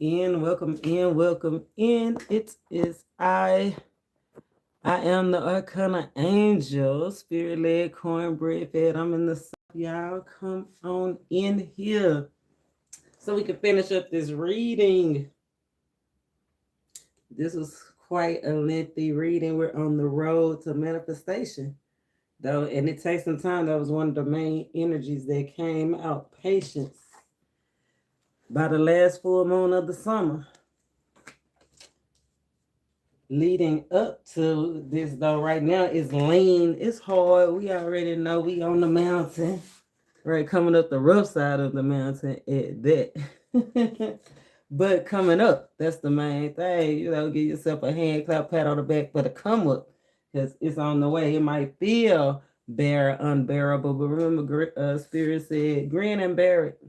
welcome in. It is I am the Arcana Angel, spirit-led, cornbread fed. I'm in the south, y'all. Come on in here so we can finish up this reading. This was quite a lengthy reading. We're on the road to manifestation, though, and it takes some time. That was one of the main energies that came out. Patience. By the last full moon of the summer. Leading up to this, though, right now is lean. It's hard. We already know we on the mountain, right? Coming up the rough side of the mountain at that. But coming up, that's the main thing. Give yourself a hand clap, pat on the back for the come up, because it's on the way. It might feel unbearable, but remember, Spirit said, grin and bear it.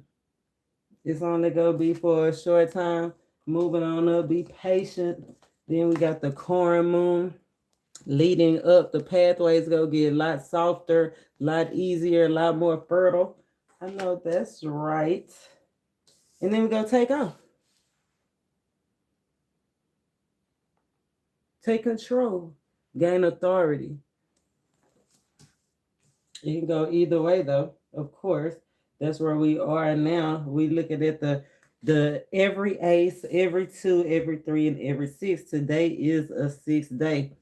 It's only gonna be for a short time. Moving on up, be patient. Then we got the corn moon leading up. The pathways gonna get a lot softer, a lot easier, a lot more fertile. I know that's right. And then we go take off. Take control. Gain authority. You can go either way, though, of course. That's where we are now. We looking at the every ace, every 2, every 3, and every 6. Today is a 6th day.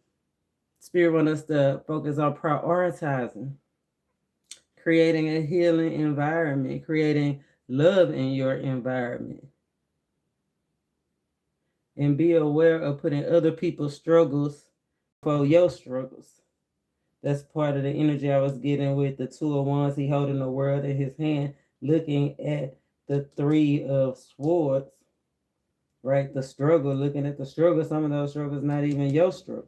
Spirit wants us to focus on prioritizing, creating a healing environment, creating love in your environment. And be aware of putting other people's struggles for your struggles. That's part of the energy I was getting with the 2 of Wands. He holding the world in his hand, looking at the 3 of Swords, right? The struggle, looking at the struggle. Some of those struggles not even your struggle.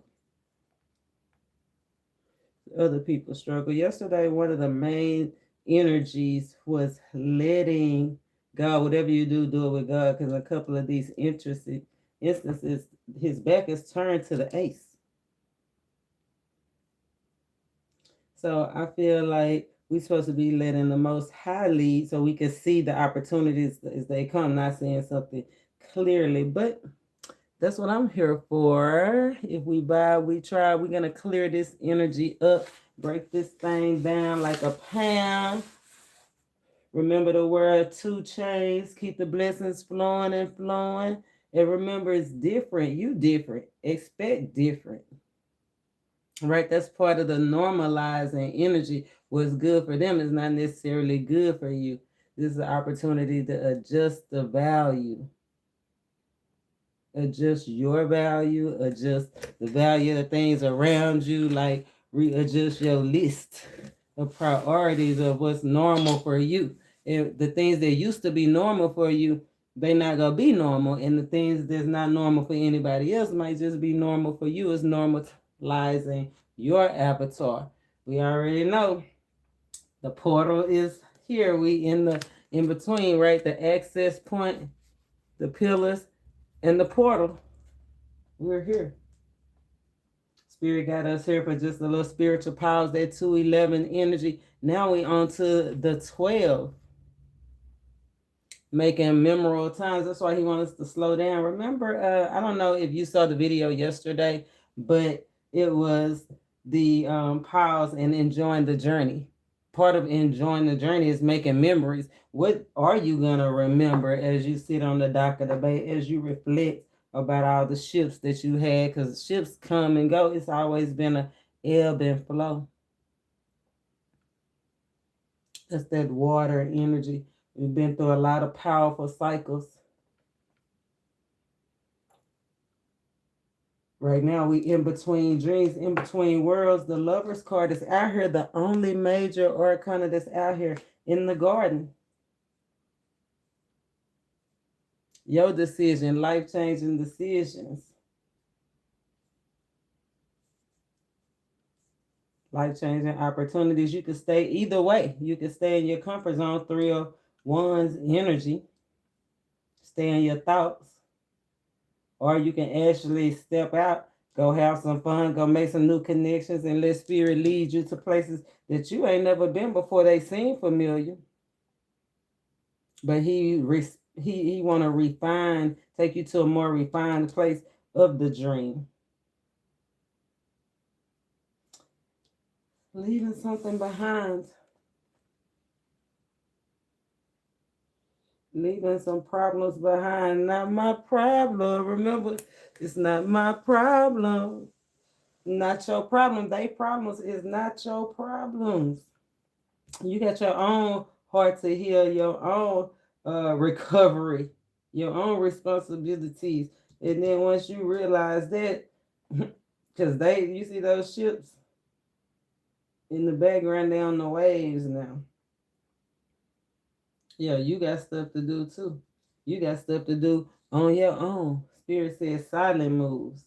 Other people's struggle. Yesterday, one of the main energies was letting God, whatever you do, do it with God, because a couple of these instances, his back is turned to the ace. So I feel like we're supposed to be letting the Most High lead so we can see the opportunities as they come, not seeing something clearly. But that's what I'm here for. If we buy, we try. We're going to clear this energy up, break this thing down like a pound. Remember the word 2 chains. Keep the blessings flowing and flowing. And remember, it's different. You different. Expect different. Right, that's part of the normalizing energy. What's good for them is not necessarily good for you. This is an opportunity to adjust the value. Adjust your value, adjust the value of the things around you, like readjust your list of priorities of what's normal for you. And the things that used to be normal for you, they're not going to be normal. And the things that's not normal for anybody else might just be normal for you. It's normalizing your avatar. We already know the portal is here. We in between, right? The access point, the pillars, and the portal. We're here. Spirit got us here for just a little spiritual pause. That 211 energy. Now we on to the 12. Making memorable times. That's why he wants us to slow down. Remember, I don't know if you saw the video yesterday, but it was the pause and enjoying the journey. Part of enjoying the journey is making memories. What are you going to remember as you sit on the dock of the bay, as you reflect about all the ships that you had? Because ships come and go. It's always been a ebb and flow. That's that water energy. We've been through a lot of powerful cycles. Right now, we in between dreams, in between worlds. The Lover's card is out here, the only major arcana that's out here in the garden. Your decision, life-changing decisions. Life-changing opportunities. You can stay either way. You can stay in your comfort zone, 3 of Wands energy. Stay in your thoughts. Or you can actually step out, go have some fun, go make some new connections, and let Spirit lead you to places that you ain't never been before. They seem familiar. But he He want to refine, take you to a more refined place of the dream. Leaving something behind. Leaving some problems behind. Not my problem. Remember, it's not my problem. Not your problem. They problems is not your problems. You got your own heart to heal, your own recovery, your own responsibilities. And then once you realize that, because you see those ships in the background, they on the waves now. Yeah, you got stuff to do too. You got stuff to do on your own. Spirit says silent moves.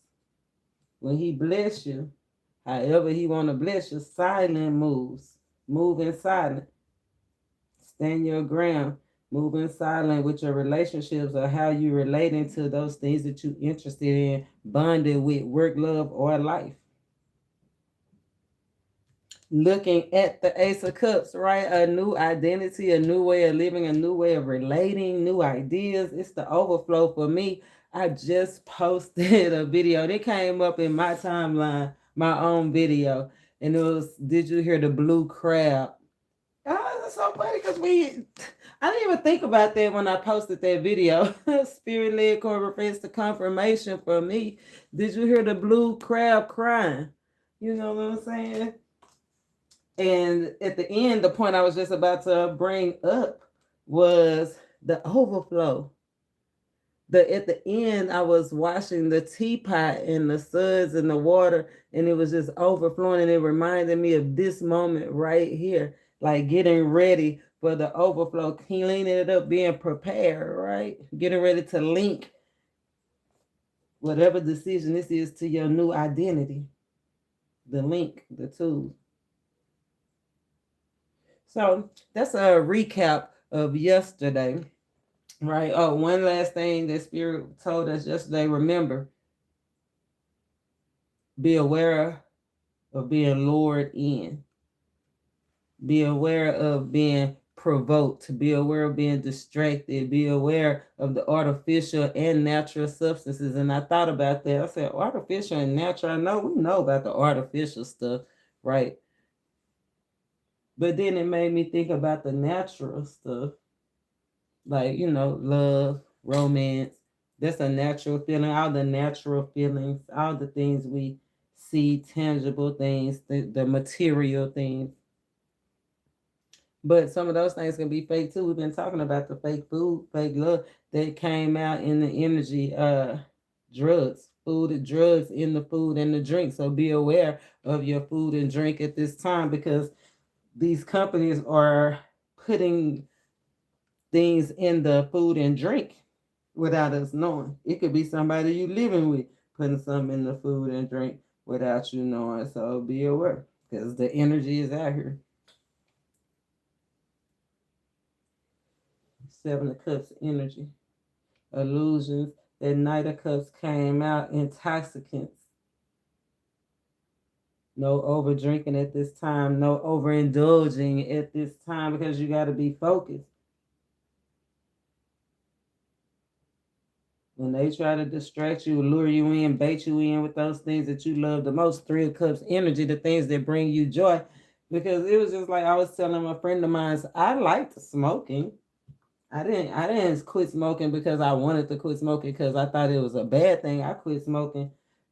When he bless you, however he want to bless you, silent moves. Move in silent. Stand your ground. Move in silent with your relationships or how you relating to those things that you interested in, bonded with work, love, or life. Looking at the Ace of Cups, right? A new identity, a new way of living, a new way of relating, new ideas. It's the overflow for me. I just posted a video. It came up in my timeline, my own video. And it was, did you hear the blue crab? Oh, that's so funny because I didn't even think about that when I posted that video. Spirit-led represents the confirmation for me. Did you hear the blue crab crying? You know what I'm saying? And at the end, the point I was just about to bring up was the overflow. At the end, I was washing the teapot and the suds and the water, and it was just overflowing. And it reminded me of this moment right here, like getting ready for the overflow, cleaning it up, being prepared, right? Getting ready to link whatever decision this is to your new identity. The link, the tool. So that's a recap of yesterday, right? Oh, one last thing that Spirit told us yesterday. Remember, be aware of being lured in. Be aware of being provoked. Be aware of being distracted. Be aware of the artificial and natural substances. And I thought about that. I said, artificial and natural. I know we know about the artificial stuff, right? But then it made me think about the natural stuff. Like, love, romance. That's a natural feeling. All the natural feelings, all the things we see, tangible things, the material things. But some of those things can be fake too. We've been talking about the fake food, fake love that came out in the energy, drugs, food and drugs in the food and the drink. So be aware of your food and drink at this time because these companies are putting things in the food and drink without us knowing. It could be somebody you living with putting something in the food and drink without you knowing. So be aware because the energy is out here. Seven of Cups energy. Illusions. That Knight of Cups came out. Intoxicants. No over drinking at this time. No overindulging at this time because you got to be focused. When they try to distract you, lure you in, bait you in with those things that you love the most, Three of Cups energy, the things that bring you joy. Because it was just like I was telling a friend of mine, I liked smoking. I didn't quit smoking because I wanted to quit smoking because I thought it was a bad thing. I quit smoking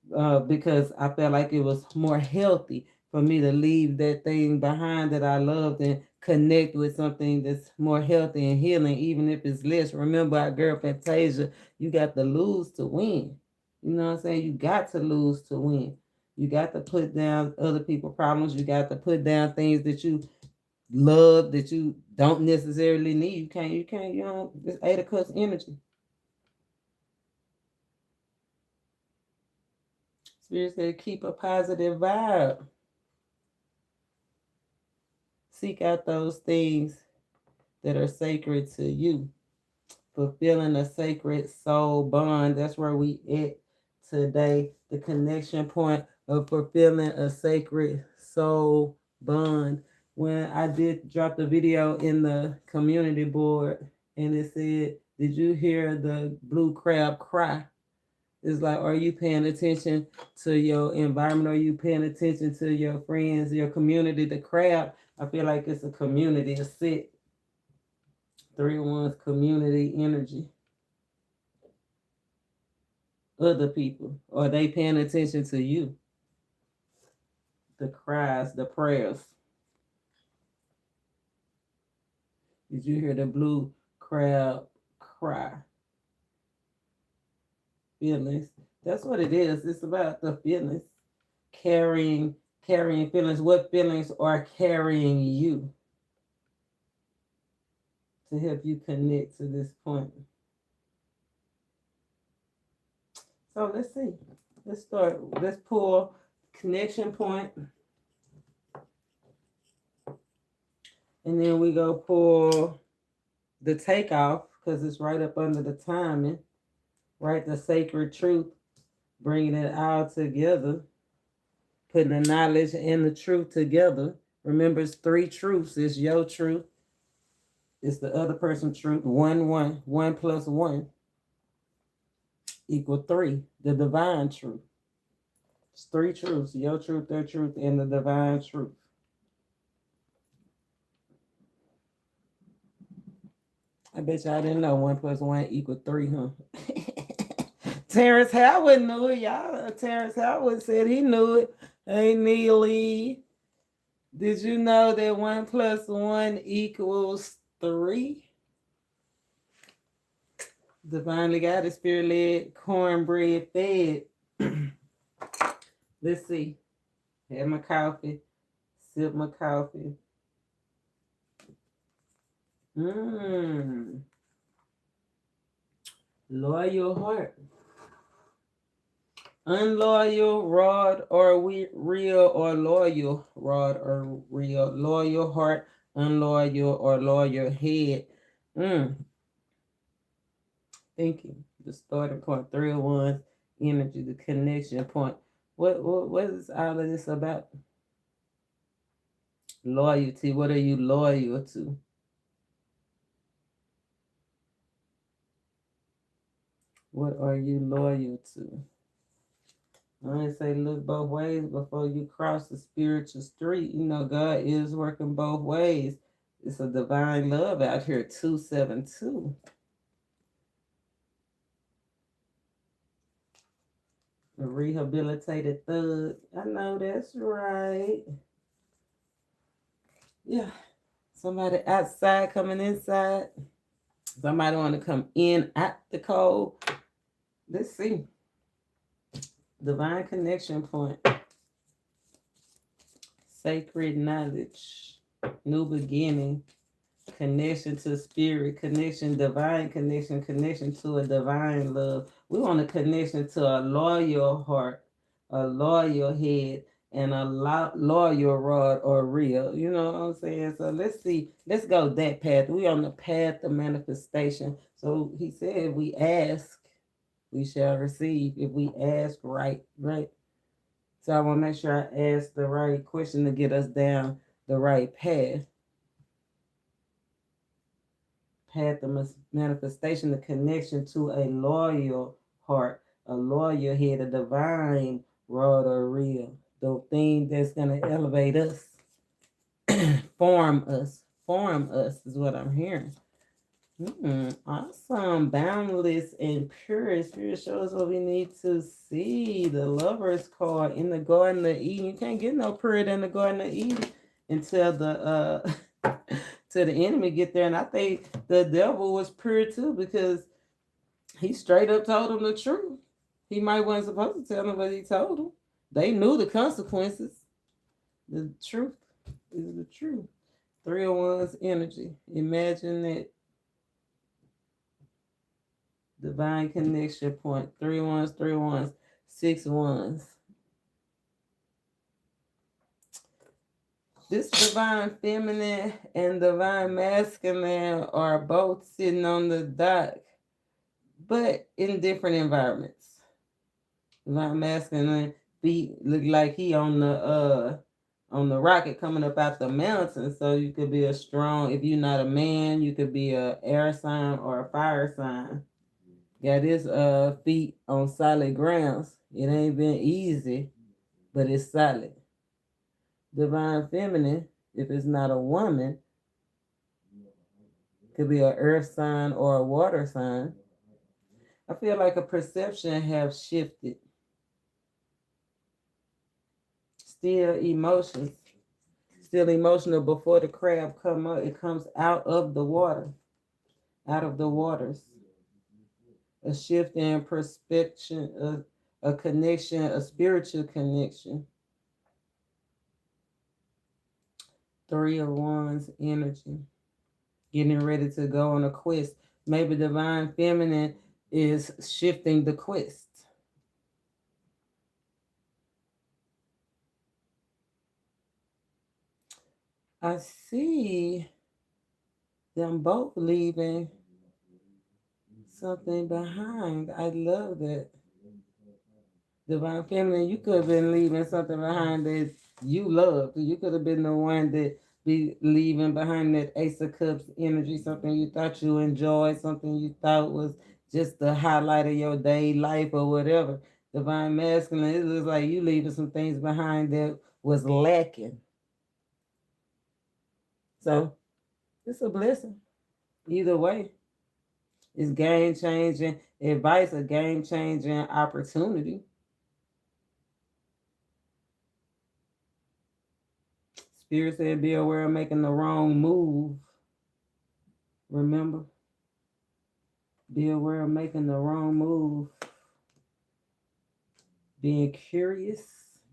because I felt like it was more healthy for me to leave that thing behind that I loved and connect with something that's more healthy and healing, even if it's less. Remember our girl Fantasia, you got to lose to win. You know what I'm saying? You got to lose to win. You got to put down other people's problems. You got to put down things that you love that you don't necessarily need. You can't, this Eight of Cups energy. Spirit said keep a positive vibe. Seek out those things that are sacred to you. Fulfilling a sacred soul bond. That's where we at today. The connection point of fulfilling a sacred soul bond. When I did drop the video in the community board and it said Did you hear the blue crab cry? It's like, are you paying attention to your environment? Are you paying attention to your friends, your community? The crab, I feel like it's a community, a sit. 3-1's community energy. Other people, are they paying attention to you? The cries, the prayers. Did you hear the blue crab cry? Feelings. That's what it is. It's about the feelings. Carrying feelings. What feelings are carrying you to help you connect to this point? So let's see. Let's start. Let's pull connection point. And then we go pull the takeoff because it's right up under the timing. Right? The sacred truth. Bringing it all together. Putting the knowledge and the truth together. Remember, it's 3 truths. It's your truth. It's the other person's truth. 1, 1. 1 plus 1 equal 3. The divine truth. It's 3 truths. Your truth, their truth, and the divine truth. I bet y'all didn't know 1 plus 1 equal 3, huh? Terrence Howard knew it, y'all. Terrence Howard said he knew it. Hey, Neely. Did you know that 1 plus 1 equals 3? Divinely guided, spirit led, cornbread fed. Let's see. Have my coffee. Sip my coffee. Loyal heart. Unloyal rod or real or loyal rod or real. Loyal heart, unloyal or loyal head. Thinking. The starting point. 301 energy, the connection point. What is all of this about? Loyalty. What are you loyal to? What are you loyal to? I say look both ways before you cross the spiritual street. You know, God is working both ways. It's a divine love out here, 272. A rehabilitated thug. I know that's right. Yeah. Somebody outside coming inside. Somebody want to come in at the cold. Let's see. Divine connection point. Sacred knowledge. New beginning. Connection to spirit. Connection, divine connection. Connection to a divine love. We want a connection to a loyal heart, a loyal head, and a loyal rod or reel. You know what I'm saying? So let's see. Let's go that path. We on the path of manifestation. So he said, if we ask, we shall receive. If we ask right. So I want to make sure I ask the right question to get us down the right path. Path of manifestation, the connection to a loyal heart, a loyal head, a divine rod or reel. The thing that's going to elevate us, form us is what I'm hearing. Awesome. Boundless and pure. Spirit shows what we need to see. The Lover's card in the Garden of Eden. You can't get no purer than the Garden of Eden until the till the enemy get there. And I think the devil was pure too, because he straight up told him the truth. He might wasn't supposed to tell them, but he told them. They knew the consequences. The truth is the truth. 301's energy. Imagine that. Divine connection point. 3 1s, 6 1s. This divine feminine and divine masculine are both sitting on the dock, but in different environments. Divine masculine feet look like he on on the rocket coming up out the mountain. So you could be a strong, if you're not a man, you could be a air sign or a fire sign. Got his feet on solid grounds. It ain't been easy, but it's solid. Divine feminine, if it's not a woman, could be an earth sign or a water sign. I feel like a perception have shifted. Still emotions, still emotional before the crab come up. It comes out of the water, out of the waters. A shift in perspective, a connection, a spiritual connection. Three of Wands energy, getting ready to go on a quest. Maybe divine feminine is shifting the quest. I see them both leaving something behind. I love that. Divine feminine, you could have been leaving something behind that you loved. You could have been the one that be leaving behind that Ace of Cups energy, something you thought you enjoyed, something you thought was just the highlight of your day, life, or whatever. Divine masculine, it looks like you leaving some things behind that was lacking. So it's a blessing. Either way, it's game changing advice, a game changing opportunity. Spirit said, be aware of making the wrong move. Remember? Be aware of making the wrong move. Being curious,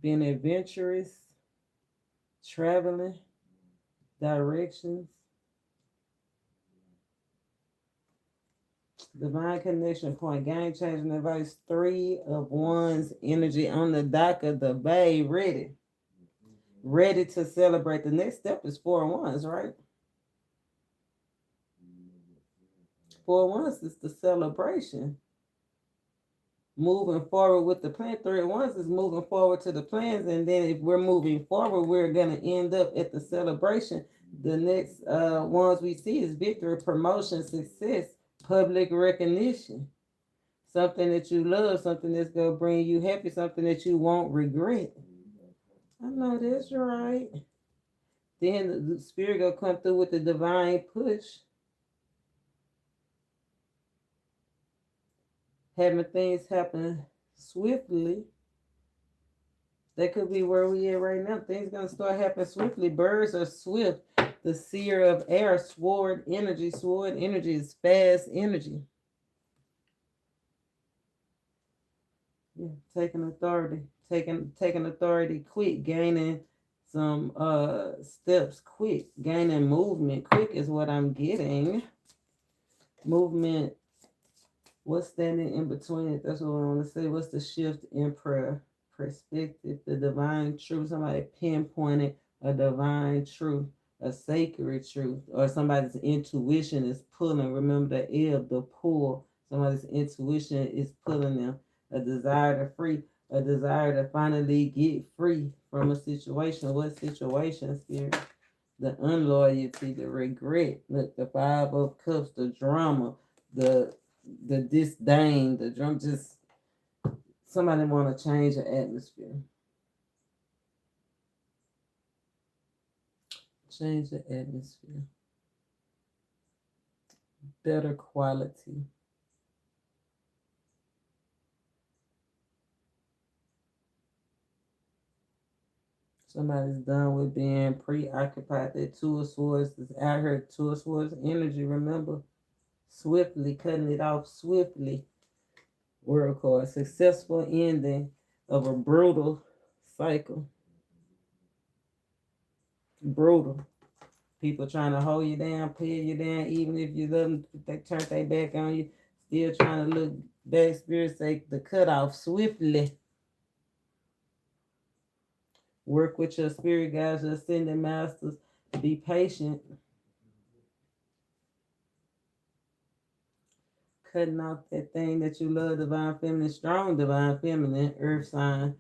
being adventurous, traveling, directions. Divine connection point, game changing advice. Three of Wands energy on the dock of the bay, ready. Ready to celebrate. The next step is 4 of Wands, right? 4 of Wands is the celebration. Moving forward with the plan. 3 of Wands is moving forward to the plans. And then if we're moving forward, we're going to end up at the celebration. The next ones we see is victory, promotion, success, public recognition. Something that you love, something that's going to bring you happy, something that you won't regret. I know that's right. Then the spirit going to come through with the divine push. Having things happen swiftly. That could be where we at right now. Things going to start happening swiftly. Birds are swift. The seer of air, sword energy. Sword energy is fast energy. Yeah, taking authority. Taking authority quick. Gaining some steps quick. Gaining movement quick is what I'm getting. Movement. What's standing in between it? That's what I want to say. What's the shift in perspective? The divine truth. Somebody pinpointed a divine truth, a sacred truth, or somebody's intuition is pulling. Remember the ebb, the pull. Somebody's intuition is pulling them. A desire to free, a desire to finally get free from a situation. What situation, spirit? The unloyalty, the regret. Look, the 5 of Cups, the drama, the disdain, the drum. Just somebody want to change the atmosphere. Change the atmosphere. Better quality. Somebody's done with being preoccupied. That 2 of Swords is out here. 2 of Swords energy, remember? Swiftly, cutting it off swiftly. World card. Successful ending of a brutal cycle. Brutal. People trying to hold you down, pull you down, even if you let them, they turn their back on you. Still trying to look back. Spirit say the cut off swiftly. Work with your spirit guides, your ascending masters. Be patient. Cutting off that thing that you love, divine feminine, strong divine feminine, earth sign,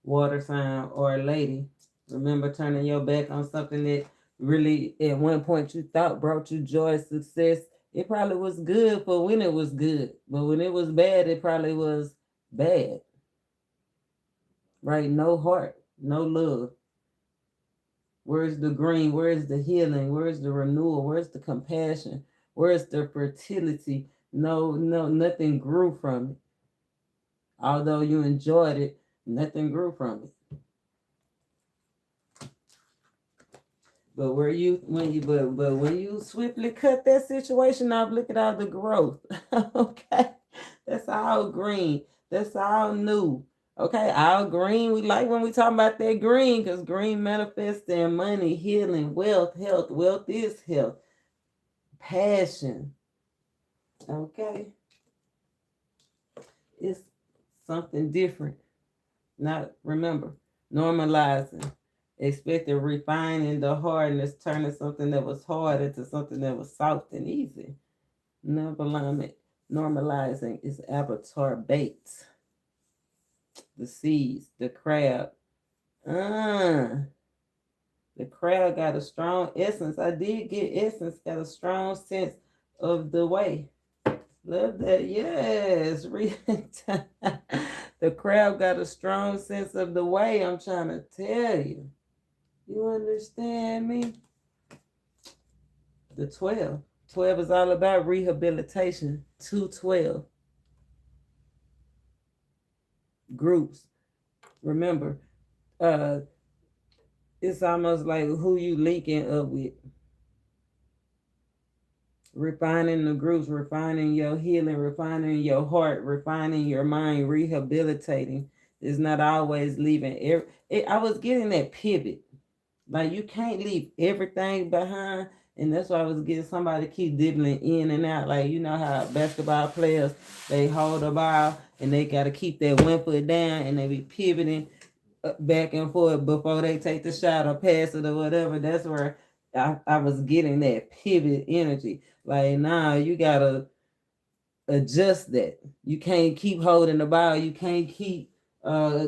water sign, or a lady. Remember turning your back on something that really at one point you thought brought you joy, success. It probably was good for when it was good, but when it was bad, it probably was bad. Right? No heart, no love. Where's the green? Where's the healing? Where's the renewal? Where's the compassion? Where's the fertility? No, nothing grew from it. Although you enjoyed it, nothing grew from it. But when you swiftly cut that situation off, look at all the growth. Okay, that's all green. That's all new. Okay, all green. We like when we talk about that green because green manifests in money, healing, wealth, health. Wealth is health, passion. Okay, it's something different. Not remember normalizing. Expected refining the hardness, turning something that was hard into something that was soft and easy. Normalizing is avatar bait. The seeds, the crab. The crab got a strong essence. I did get essence, got a strong sense of the way. Love that. Yes. The crab got a strong sense of the way. I'm trying to tell you. You understand me? The 12. 12 is all about rehabilitation. 212. Groups. Remember, it's almost like who you linking up with. Refining the groups, refining your healing, refining your heart, refining your mind, rehabilitating. Is not always leaving. I was getting that pivot. Like you can't leave everything behind. And that's why I was getting somebody to keep dibbling in and out. Like, you know how basketball players, they hold the ball and they got to keep that one foot down and they be pivoting back and forth before they take the shot or pass it or whatever. That's where I was getting that pivot energy. Like, nah, you got to adjust that. You can't keep holding the ball. You can't keep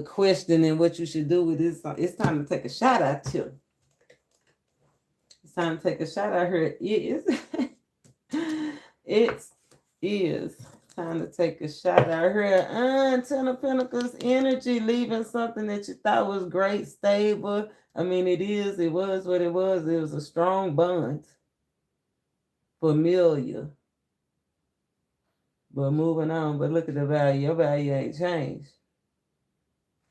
questioning what you should do with this. It's time to take a shot at you. It's time to take a shot at her. It is time to take a shot at her. Ten of Pentacles energy, leaving something that you thought was great, stable. I mean, it was what it was. It was a strong bond. Familiar. But moving on, but look at the value. Your value ain't changed.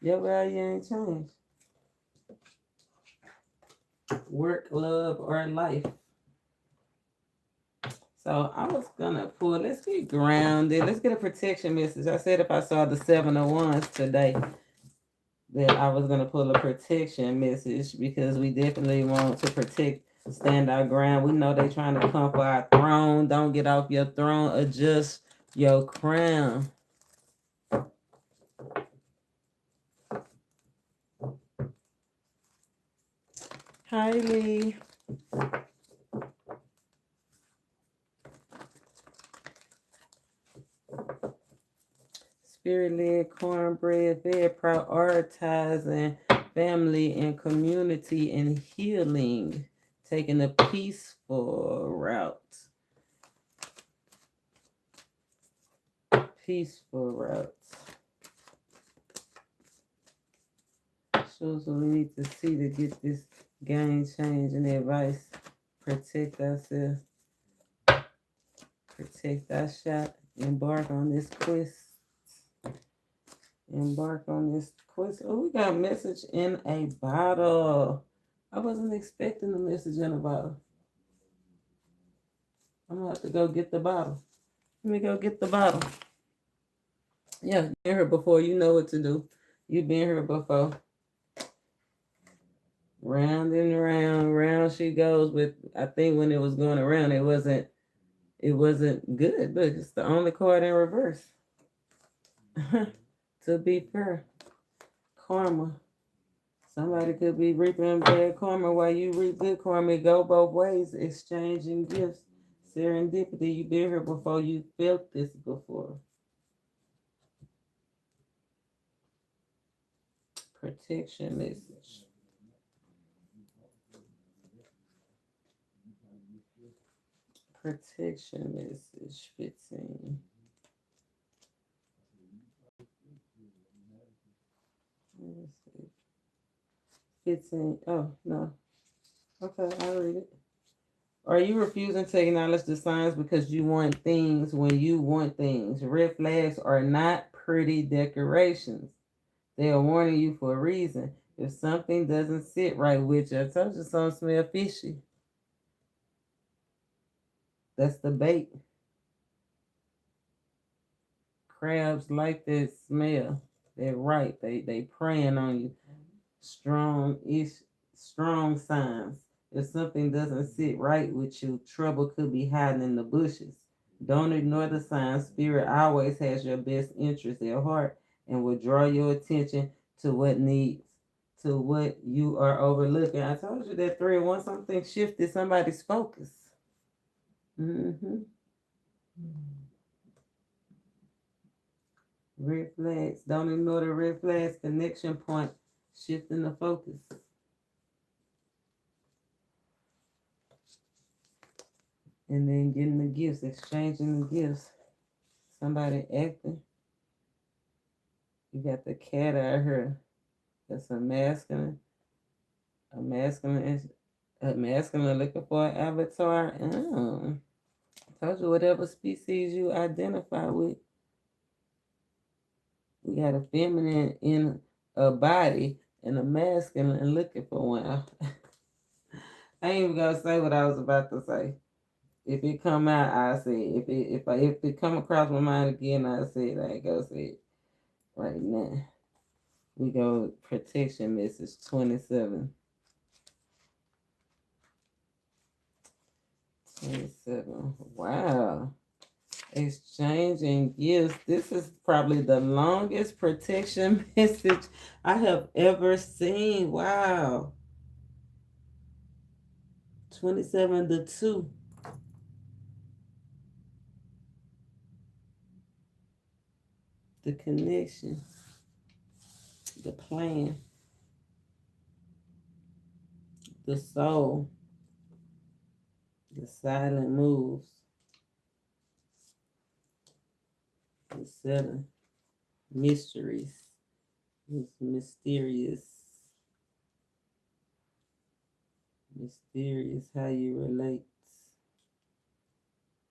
Your value ain't changed. Work, love, or life. So I was gonna pull, let's get grounded. Let's get a protection message. I said if I saw the 7 of Wands today, that I was gonna pull a protection message because we definitely want to protect, stand our ground. We know they're trying to come for our throne. Don't get off your throne. Adjust your crown. Hi, Lee. Spirit-led cornbread fed, prioritizing family and community and healing, taking a peaceful route. Peaceful route. Shows what we need to see to get this game change and advice. Protect ourselves. Protect our shot. Embark on this quest. Embark on this quest. Oh, we got a message in a bottle. I wasn't expecting a message in a bottle. I'm gonna have to go get the bottle. Let me go get the bottle. Yeah, you've been here before. You know what to do. You've been here before. Round and round she goes. But I think when it was going around, it wasn't good. Look, it's the only card in reverse. To be fair, karma. Somebody could be reaping bad karma while you reap good karma. It go both ways, exchanging gifts. Serendipity. You've been here before. You felt this before. Protection message. Protection message 15. Let's see. 15. Oh, no. Okay, I'll read it. Are you refusing to acknowledge the signs because you want things when you want things? Red flags are not pretty decorations. They are warning you for a reason. If something doesn't sit right with you, I told you something smell fishy. That's the bait. Crabs like that smell. They're right. They preying on you. Strong signs. If something doesn't sit right with you, trouble could be hiding in the bushes. Don't ignore the signs. Spirit always has your best interest at heart and will draw your attention to what you are overlooking. I told you that 3 and 1 something shifted somebody's focus. Mm-hmm. Red flags. Don't ignore the red flags. Connection point. Shifting the focus. And then getting the gifts, exchanging the gifts. Somebody acting. You got the cat out here. That's a masculine looking for an avatar. Told you whatever species you identify with. We got a feminine in a body and a masculine looking for one. I ain't even gonna say what I was about to say. If it come out, I say it. If it come across my mind again, I say it. I ain't gonna say it right now. We go protection message 27. 27. Wow. Exchanging gifts. This is probably the longest protection message I have ever seen. Wow. 27 to 2. The connection. The plan. The soul. The silent moves. The 7. Mysteries. It's mysterious. Mysterious how you relate.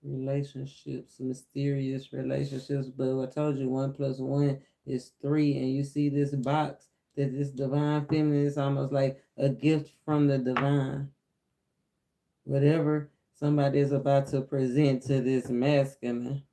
Relationships, mysterious relationships. But I told you 1 + 1 is 3. And you see this box that this divine feminine is almost like a gift from the divine. Whatever somebody is about to present to this masculine,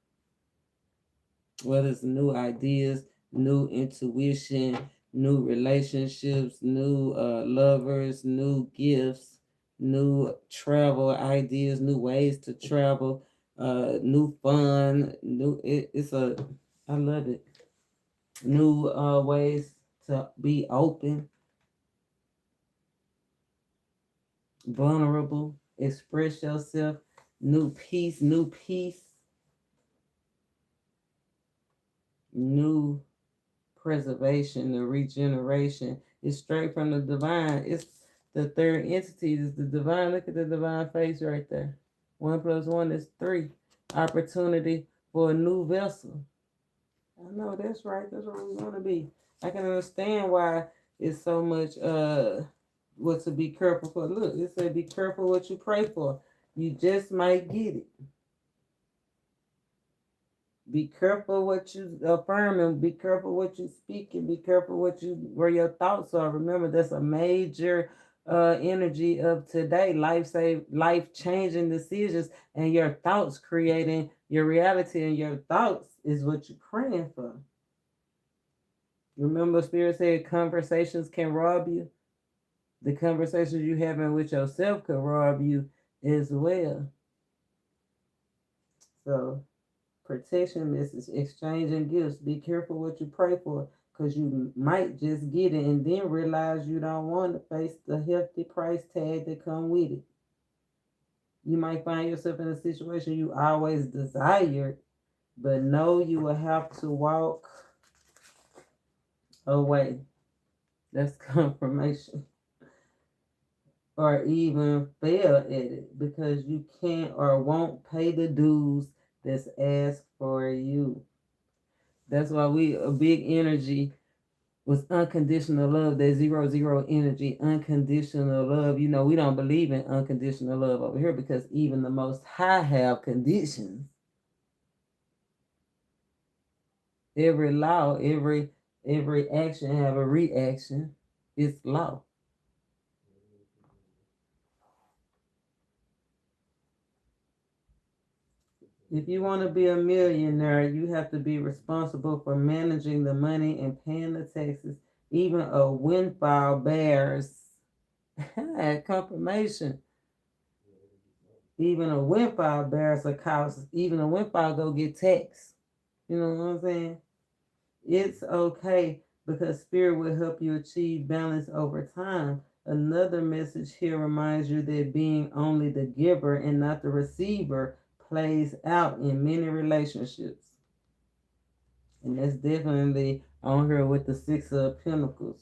whether it's new ideas, new intuition, new relationships, new lovers, new gifts, new travel ideas, new ways to travel, new fun, I love it. New ways to be open, vulnerable, express yourself, new peace, new preservation, the regeneration. It's straight from the divine. It's the third entity. Is the divine. Look at the divine face right there. 1 + 1 is 3. Opportunity for a new vessel. I know that's right. That's what we want to be. I can understand why it's so much what to be careful for. Look, it said be careful what you pray for. You just might get it. Be careful what you affirm and be careful what you speak and be careful where your thoughts are. Remember, that's a major energy of today. Life changing decisions, and your thoughts creating your reality, and your thoughts is what you're praying for. Remember, Spirit said conversations can rob you. The conversations you having with yourself could rob you as well. So, protection message, exchanging gifts. Be careful what you pray for, because you might just get it and then realize you don't want to face the hefty price tag that come with it. You might find yourself in a situation you always desired, but know you will have to walk away. That's confirmation. or even fail at it because you can't or won't pay the dues that's asked for you. That's why a big energy was unconditional love, that 0 energy, unconditional love. You know, we don't believe in unconditional love over here because even the Most High have conditions. Every law, every action have a reaction. It's law. If you want to be a millionaire, you have to be responsible for managing the money and paying the taxes. Even a windfall bears confirmation. Even a windfall bears a cost. Even a windfall go get taxed. You know what I'm saying? It's okay because spirit will help you achieve balance over time. Another message here reminds you that being only the giver and not the receiver plays out in many relationships. And that's definitely on here with the Six of Pentacles.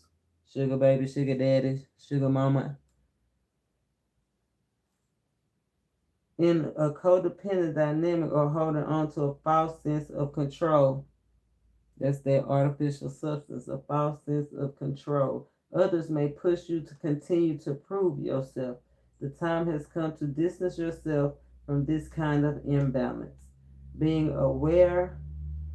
Sugar baby, sugar daddy, sugar mama. In a codependent dynamic or holding on to a false sense of control. That's that artificial substance, a false sense of control. Others may push you to continue to prove yourself. The time has come to distance yourself from this kind of imbalance. Being aware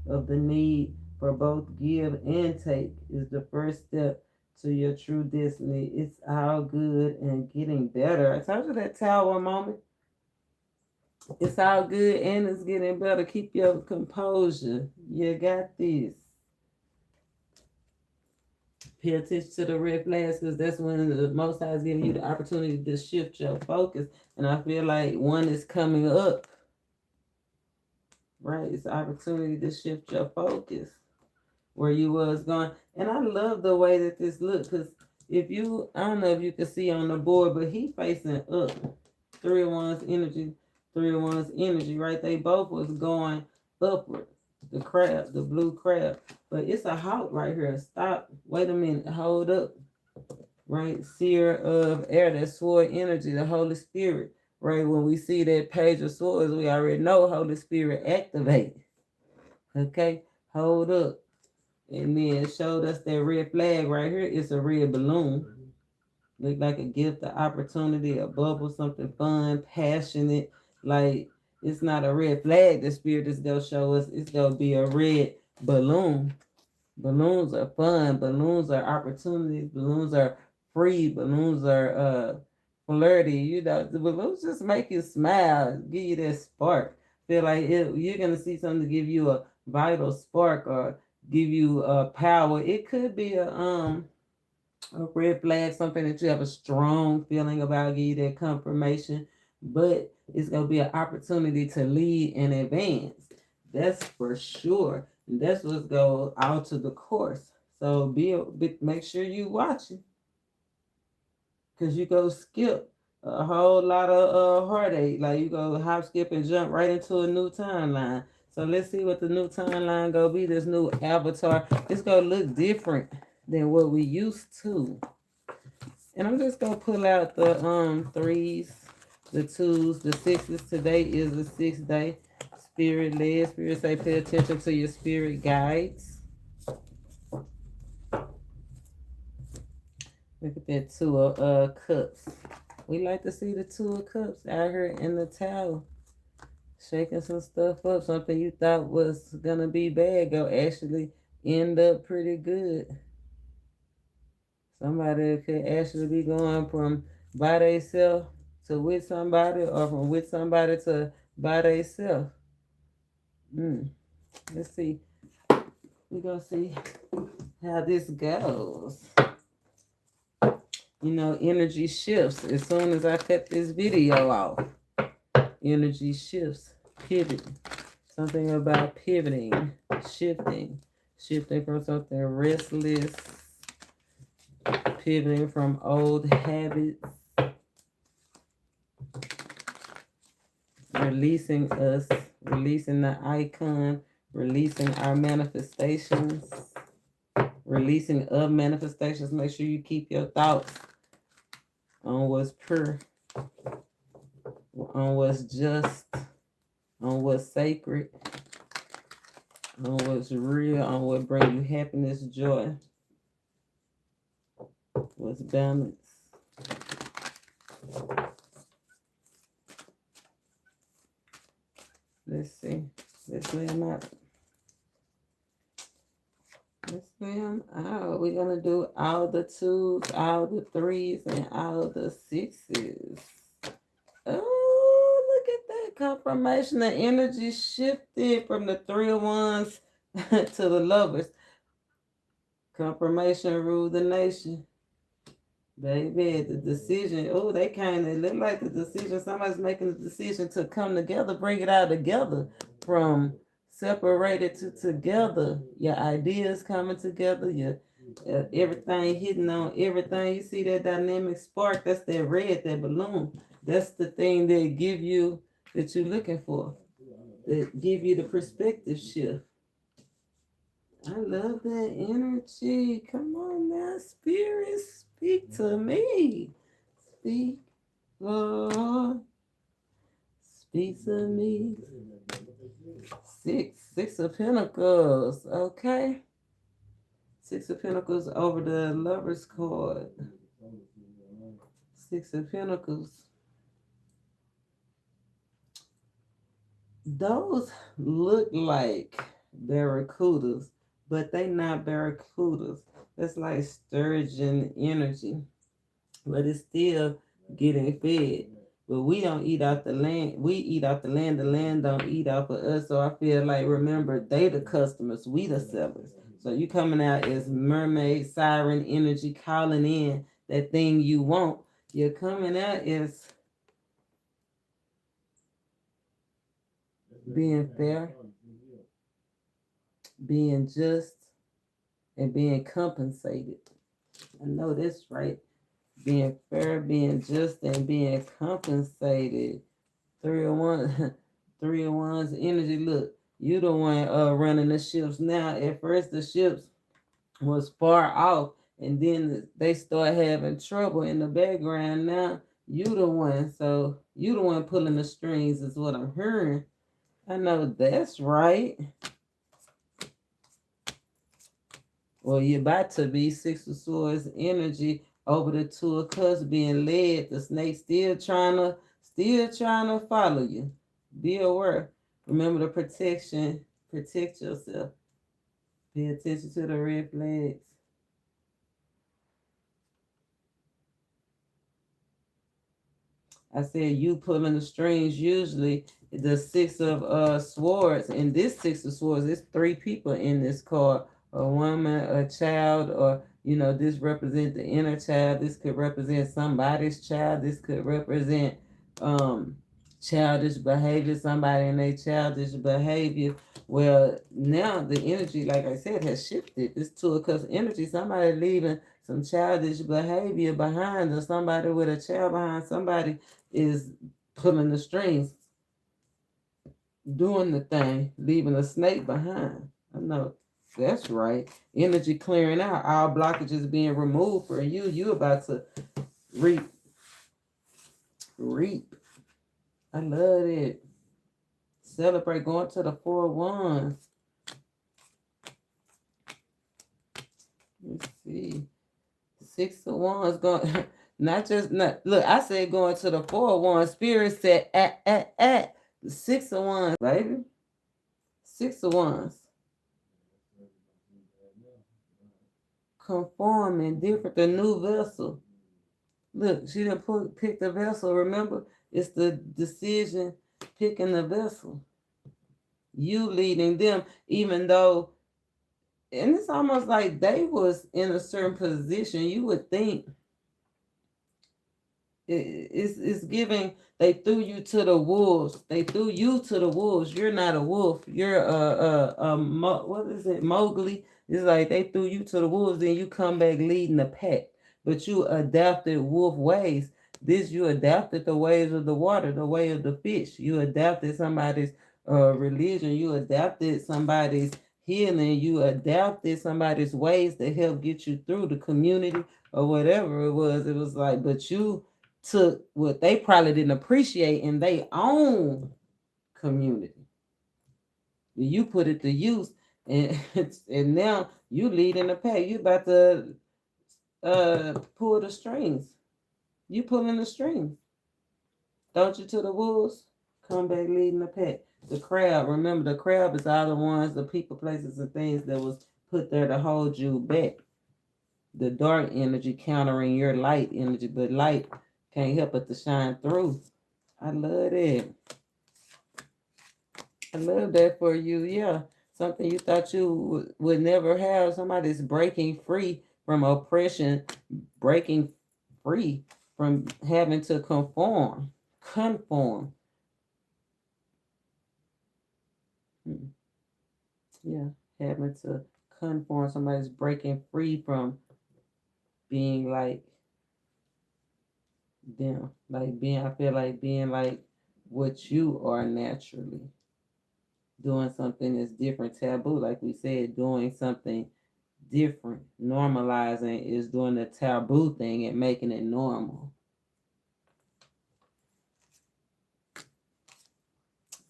of the need for both give and take is the first step to your true destiny. It's all good and getting better. I told you that tower moment. It's all good and it's getting better. Keep your composure. You got this. Pay attention to the red flags because that's when the Most High is giving you the opportunity to shift your focus. And I feel like one is coming up, right? It's an opportunity to shift your focus where you was going. And I love the way that this looks because if you, I don't know if you can see on the board, but he facing up. 3 of Wands energy, 3 of Wands energy, right? They both was going upward. The crab, the blue crab. But it's a halt right here. Stop. Wait a minute. Hold up. Right? Seer of air, that sword energy, the Holy Spirit. Right? When we see that page of swords, we already know Holy Spirit activate. Okay? Hold up. And then showed us that red flag right here. It's a red balloon. Look like a gift, an opportunity, a bubble, something fun, passionate. Like it's not a red flag. The spirit is gonna show us. It's gonna be a red balloon. Balloons are fun. Balloons are opportunities. Balloons are free. Balloons are flirty. You know, the balloons just make you smile, give you that spark. Feel like you're gonna see something to give you a vital spark or give you power. It could be a red flag, something that you have a strong feeling about, give you that confirmation, but it's going to be an opportunity to lead and advance. That's for sure. And that's what's go out to the course. So make sure you watching because you go skip a whole lot of heartache. Like you go hop, skip, and jump right into a new timeline. So let's see what the new timeline go be. This new avatar. It's going to look different than what we used to. And I'm just gonna pull out the threes, the twos, the sixes. Today is the 6th day. Spirit led. Spirit say pay attention to your spirit guides. Look at that 2 of cups. We like to see the 2 of cups out here in the tower. Shaking some stuff up. Something you thought was gonna be bad go actually end up pretty good. Somebody could actually be going from by themselves to with somebody or from with somebody to by themselves. Let's see. We're going to see how this goes. You know, energy shifts. As soon as I cut this video off, energy shifts, pivot. Something about pivoting, shifting from something restless, pivoting from old habits, releasing us, releasing the icon, releasing our manifestations, releasing of manifestations. Make sure you keep your thoughts on what's pure, on what's just, on what's sacred, on what's real, on what brings you happiness, joy, what's balanced. Let's see. Let's lay them out. Let's lay them out. We're going to do all the 2s, all the 3s, and all the 6s. Oh, look at that confirmation. The energy shifted from the 3 of Wands to the Lovers. Confirmation ruled the nation. Baby, the decision. Oh, they kind of look like the decision. Somebody's making the decision to come together, bring it all together from separated to together. Your ideas coming together, your everything hitting on everything. You see that dynamic spark? That's that red, that balloon. That's the thing that give you that you're looking for. That give you the perspective shift. I love that energy. Come on now, spirit, speak to me. Speak, Lord. Speak to me. 6 of Pentacles. Okay. 6 of Pentacles over the Lover's card. 6 of Pentacles. Those look like barracudas, but they not barracudas. That's like sturgeon energy, but it's still getting fed. But we don't eat out the land. We eat out the land. The land don't eat off of us. So I feel like, remember, they the customers. We the sellers. So you coming out as mermaid, siren energy, calling in that thing you want. You're coming out as being fair, being just, and being compensated. I know that's right. Being fair, being just, and being compensated. 3 of Wands, 3 of Wands energy. Look, you the one running the ships now. At first, the ships was far off, and then they start having trouble in the background. Now you the one, so you the one pulling the strings is what I'm hearing. I know that's right. Well, you're about to be 6 of Swords energy over the 2 of Cups being led. The snake still trying to follow you. Be aware. Remember the protection. Protect yourself. Pay attention to the red flags. I said you pulling the strings. Usually the 6 of Swords, and this 6 of Swords, there's 3 people in this card. A woman, a child, or this represents the inner child. This could represent somebody's child. This could represent childish behavior, somebody in their childish behavior. Well, now the energy, like I said, has shifted. This 2 of Cups energy, somebody leaving some childish behavior behind, or somebody with a child behind. Somebody is pulling the strings, doing the thing, leaving a snake behind. I know. That's right. Energy clearing out. All blockages being removed for you. You about to reap. I love it. Celebrate going to the 4 of Wands. Let's see. 6 of Wands going. Look, I said going to the 4 of Wands. Spirit said, The 6 of Wands, baby. 6 of Wands. Conforming, different, the new vessel. Look, she didn't pick the vessel. Remember, it's the decision picking the vessel. You leading them, even though, and it's almost like they was in a certain position. You would think it's giving. They threw you to the wolves. They threw you to the wolves. You're not a wolf. You're what is it, Mowgli? It's like they threw you to the wolves, then you come back leading the pack. But you adapted wolf ways. You adapted the ways of the water, the way of the fish. You adapted somebody's religion. You adapted somebody's healing. You adapted somebody's ways to help get you through the community or whatever it was. It was like, but you took what they probably didn't appreciate in their own community. You put it to use, and and now you leading the pack. You about to pull the strings. You pulling the strings. Don't you to the wolves? Come back leading the pack. The crowd, remember the crowd is all the ones, the people, places, and things that was put there to hold you back. The dark energy countering your light energy, but light can't help but to shine through. I love that. I love that for you. Yeah. Something you thought you would never have. Somebody's breaking free from oppression, breaking free from having to conform. Conform. Yeah. Having to conform. Somebody's breaking free from being like them. I feel like being like what you are naturally. Doing something that's different, taboo, like we said, doing something different. Normalizing is doing the taboo thing and making it normal.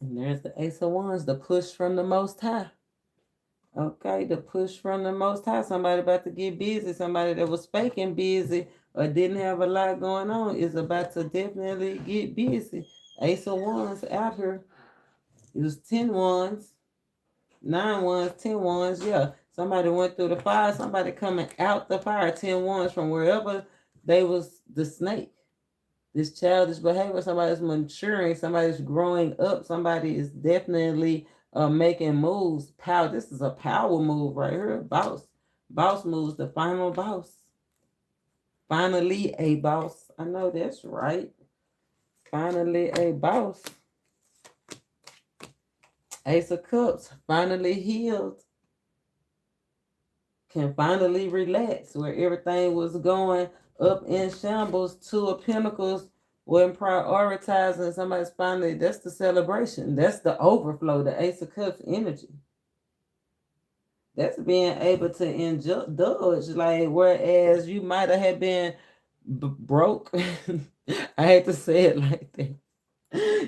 And there's the Ace of Wands, the push from the Most High. Okay, the push from the Most High. Somebody about to get busy. Somebody that was faking busy or didn't have a lot going on is about to definitely get busy. Ace of Wands out here. It was 10 wands, 9 wands, 10 wands. Yeah, somebody went through the fire. Somebody coming out the fire. 10 wands from wherever they was the snake. This childish behavior. Somebody's maturing. Somebody's growing up. Somebody is definitely making moves. Power. This is a power move right here. Boss moves. The final boss. Finally a boss. I know that's right. Finally a boss. Ace of Cups, finally healed, can finally relax where everything was going up in shambles. 2 of Pentacles wasn't prioritizing. Somebody's finally, that's the celebration. That's the overflow, the Ace of Cups energy. That's being able to indulge, like, whereas you might have been broke. I hate to say it like that.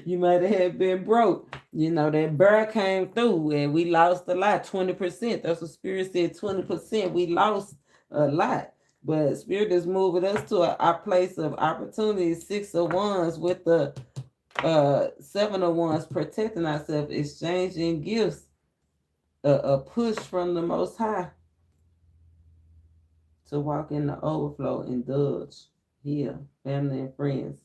You might have been broke. You know, that bear came through and we lost a lot, 20%. That's what Spirit said, 20%. We lost a lot. But Spirit is moving us to our place of opportunity. 6 of Wands with the 7 of Wands, protecting ourselves, exchanging gifts, a push from the Most High to walk in the overflow, indulge, heal, family and friends.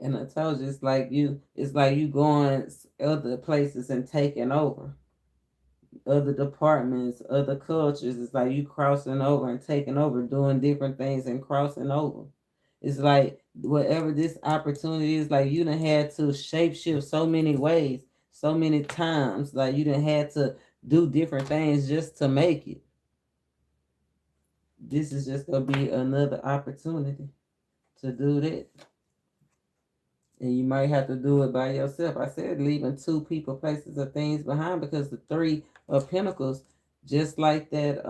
And I told you, it's like you going other places and taking over other departments, other cultures. It's like you crossing over and taking over, doing different things and crossing over. It's like whatever this opportunity is, like you done had to shapeshift so many ways, so many times. Like you done had to do different things just to make it. This is just gonna be another opportunity to do that. And you might have to do it by yourself. I said leaving 2 people, places, or things behind, because the 3 of Pentacles, just like that,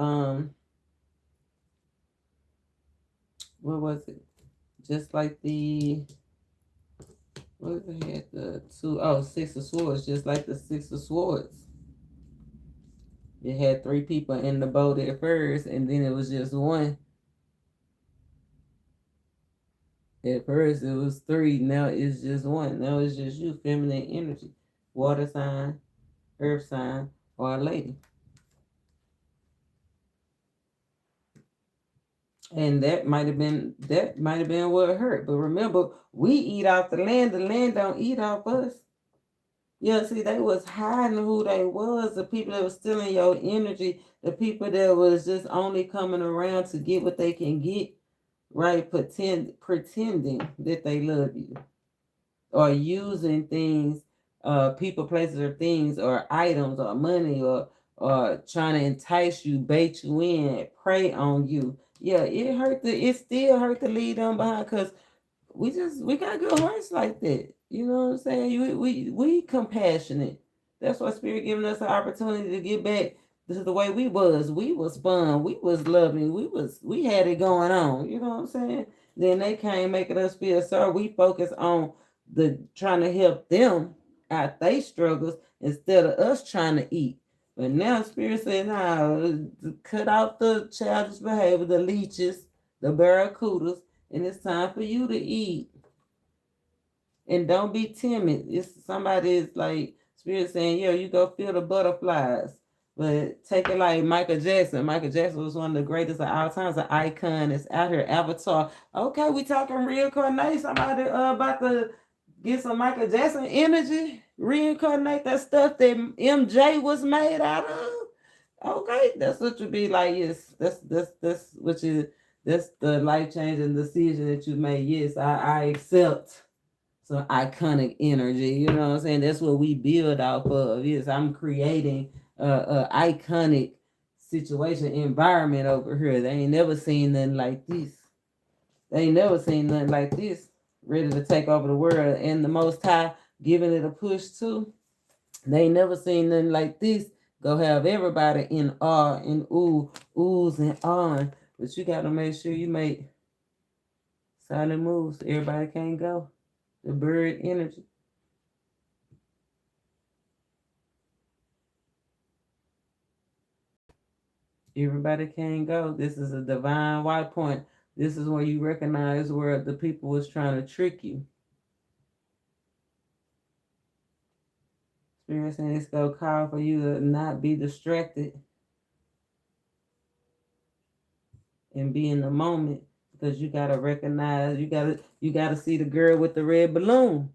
what was it? Just like the, what was it? The 6 of Swords, just like the 6 of Swords. It had 3 people in the boat at first, and then it was just 1. At first it was 3, now it's just 1. Now it's just you, feminine energy, water sign, earth sign, or a lady. And that might have been what hurt. But remember, we eat off the land don't eat off us. Yeah, see, they was hiding who they was, the people that was stealing your energy, the people that was just only coming around to get what they can get, right? Pretending that they love you. Or using things, people, places, or things, or items, or money, or trying to entice you, bait you in, prey on you. Yeah, it still hurt to leave them behind, because we got good hearts like that. You know what I'm saying? We compassionate. That's why Spirit giving us an opportunity to get back This is the way we was. We was fun. We was loving. We had it going on. You know what I'm saying? Then they came making us feel sorry. We focus on the trying to help them out they struggles instead of us trying to eat. But now Spirit said, nah, cut out the childish behavior, the leeches, the barracudas, and it's time for you to eat. And don't be timid. It's somebody is like Spirit saying, yo, you go feel the butterflies. But take it like Michael Jackson. Michael Jackson was one of the greatest of all times, an icon. It's out here, Avatar. Okay, we talking reincarnate. Somebody about to get some Michael Jackson energy. Reincarnate that stuff that MJ was made out of. Okay, that's what you be like. Yes, that's what you. That's the life changing decision that you made. Yes, I accept some iconic energy. You know what I'm saying? That's what we build off of. Yes, I'm creating a iconic situation environment over here. They ain't never seen nothing like this. They ain't never seen nothing like this. Ready to take over the world, and the Most High giving it a push too. They ain't never seen nothing like this. Go have everybody in awe and oohs and on. But you gotta make sure you make silent moves. Everybody can't go. The bird energy. Everybody can't go. This is a divine white point. This is where you recognize where the people was trying to trick you. Spirit saying it's gonna call for you to not be distracted and be in the moment, because you gotta recognize, you gotta see the girl with the red balloon.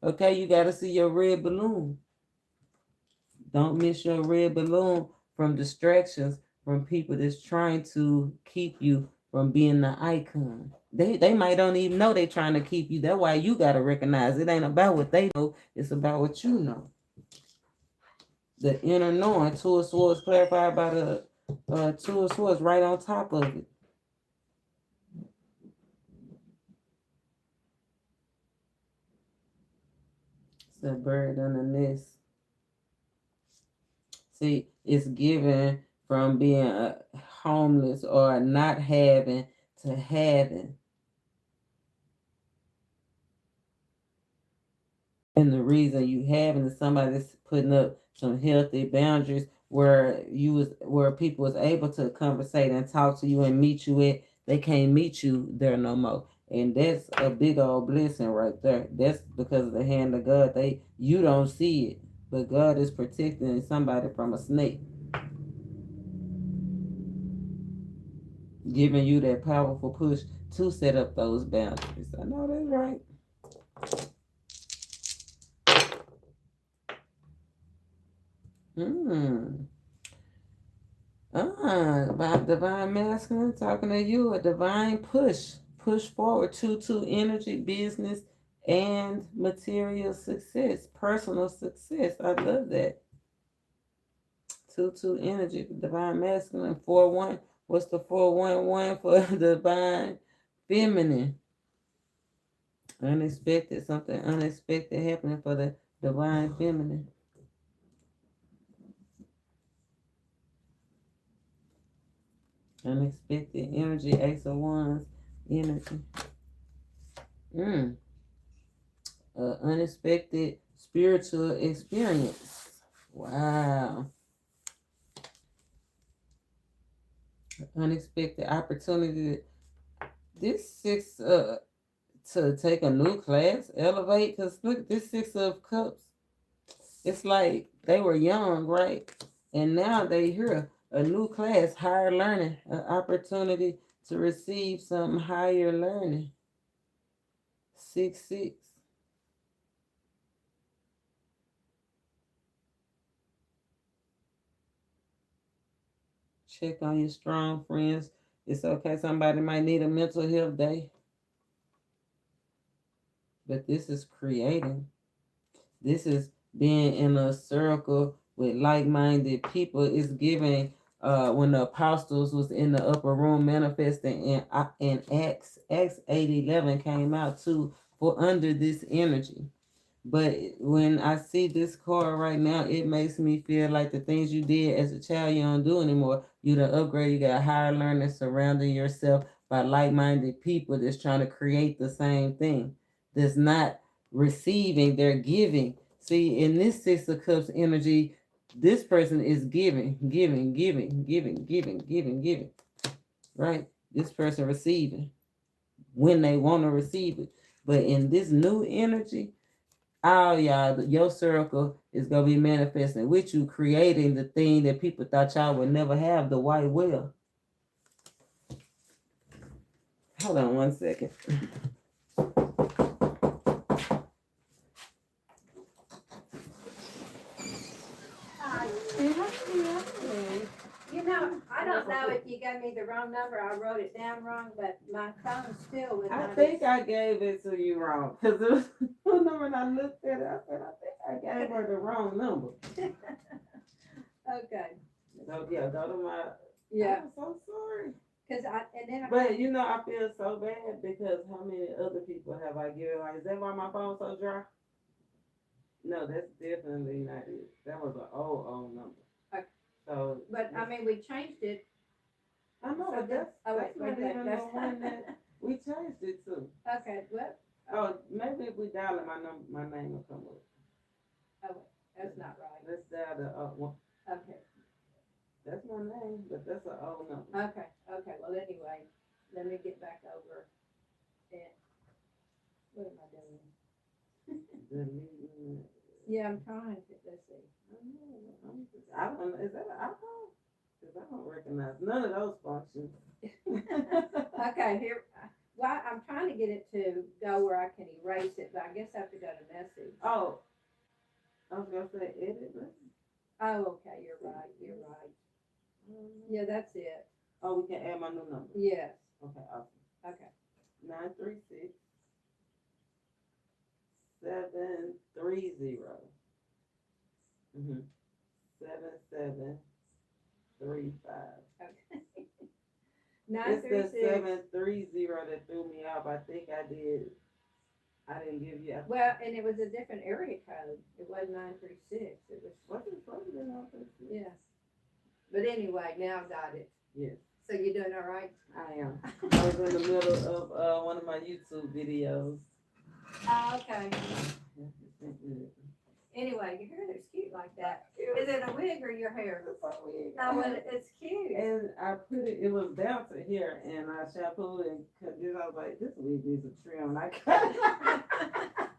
Okay, you gotta see your red balloon. Don't miss your red balloon from distractions from people that's trying to keep you from being the icon. They might don't even know they trying to keep you. That's why you gotta recognize it ain't about what they know, it's about what you know. The inner knowing, two of swords clarified by the two of swords right on top of it. It's a bird on the nest. See, it's given from being homeless or not having to having. And the reason you having is somebody's putting up some healthy boundaries where people was able to conversate and talk to you and meet you at, they can't meet you there no more. And that's a big old blessing right there. That's because of the hand of God. You don't see it, but God is protecting somebody from a snake, giving you that powerful push to set up those boundaries. I know that's right. About divine masculine, talking to you, a divine push forward, 2-2 energy, business, and material success, personal success. I love that. 2-2 energy, divine masculine, 4-1. What's the 4-1-1 for divine feminine? Unexpected, something unexpected happening for the divine feminine. Unexpected energy, Ace of Wands energy. Unexpected spiritual experience. Wow. Unexpected opportunity. This six to take a new class, elevate, because look, this 6 of cups, it's like they were young, right? And now they here, a new class, higher learning, an opportunity to receive some higher learning. 6-6. Check on your strong friends. It's okay, somebody might need a mental health day. But this is creating. This is being in a circle with like-minded people. It's giving when the apostles was in the upper room manifesting in Acts 8:11 came out too, for under this energy. But when I see this card right now, it makes me feel like the things you did as a child you don't do anymore. You done upgrade, you got higher learning, surrounding yourself by like-minded people that's trying to create the same thing. That's not receiving, they're giving. See, in this Six of Cups energy, this person is giving, giving, giving, giving, giving, giving, giving. Right? This person receiving when they want to receive it. But in this new energy, all y'all, your circle is gonna be manifesting with you, creating the thing that people thought y'all would never have, the white whale. Hold on one second. You know, I don't know if you gave me the wrong number. I wrote it down wrong, but my phone's still with I think I gave it to you wrong because it was the number, and I looked at it. I said, I think I gave her the wrong number. Okay. So yeah, go to my. Yeah. I'm so sorry. But you know, I feel so bad because how many other people have I given? Like, is that why my phone's so dry? No, that's definitely not it. That was an old number. Okay. So. But I mean, we changed it. I know, So but that's wait, not even the one that we changed it to. Okay. What? Oh, maybe if we dial it, my name will come up. Oh, wait, that's not right. Let's dial the one. Okay. That's my name, but that's an old number. Okay. Okay. Well, anyway, let me get back over. And what am I doing? Yeah, I'm trying to. Let's see. I don't know. Is that an iPhone? Because I don't recognize none of those functions. Okay, here. Well, I'm trying to get it to go where I can erase it, but I guess I have to go to message. Oh, I was gonna say edit. Oh, okay. You're right. You're right. Yeah, that's it. Oh, we can add my new number. Yes. Okay, awesome. Okay. 936 730 7735. Okay. It's the 730 that threw me off. I think I did. I didn't give you. Well, and it was a different area code. It wasn't 936. It was. Wasn't supposed to be 936. Yeah. But anyway, now I got it. Yes. So you're doing all right? I am. I was in the middle of one of my YouTube videos. Oh, okay. Anyway, your hair looks cute like that. Is it a wig or your hair? It's a wig. No, well, it's cute. And I put it was down to here, and I shampooed and cut this. I was like, this wig needs a trim. And I cut it.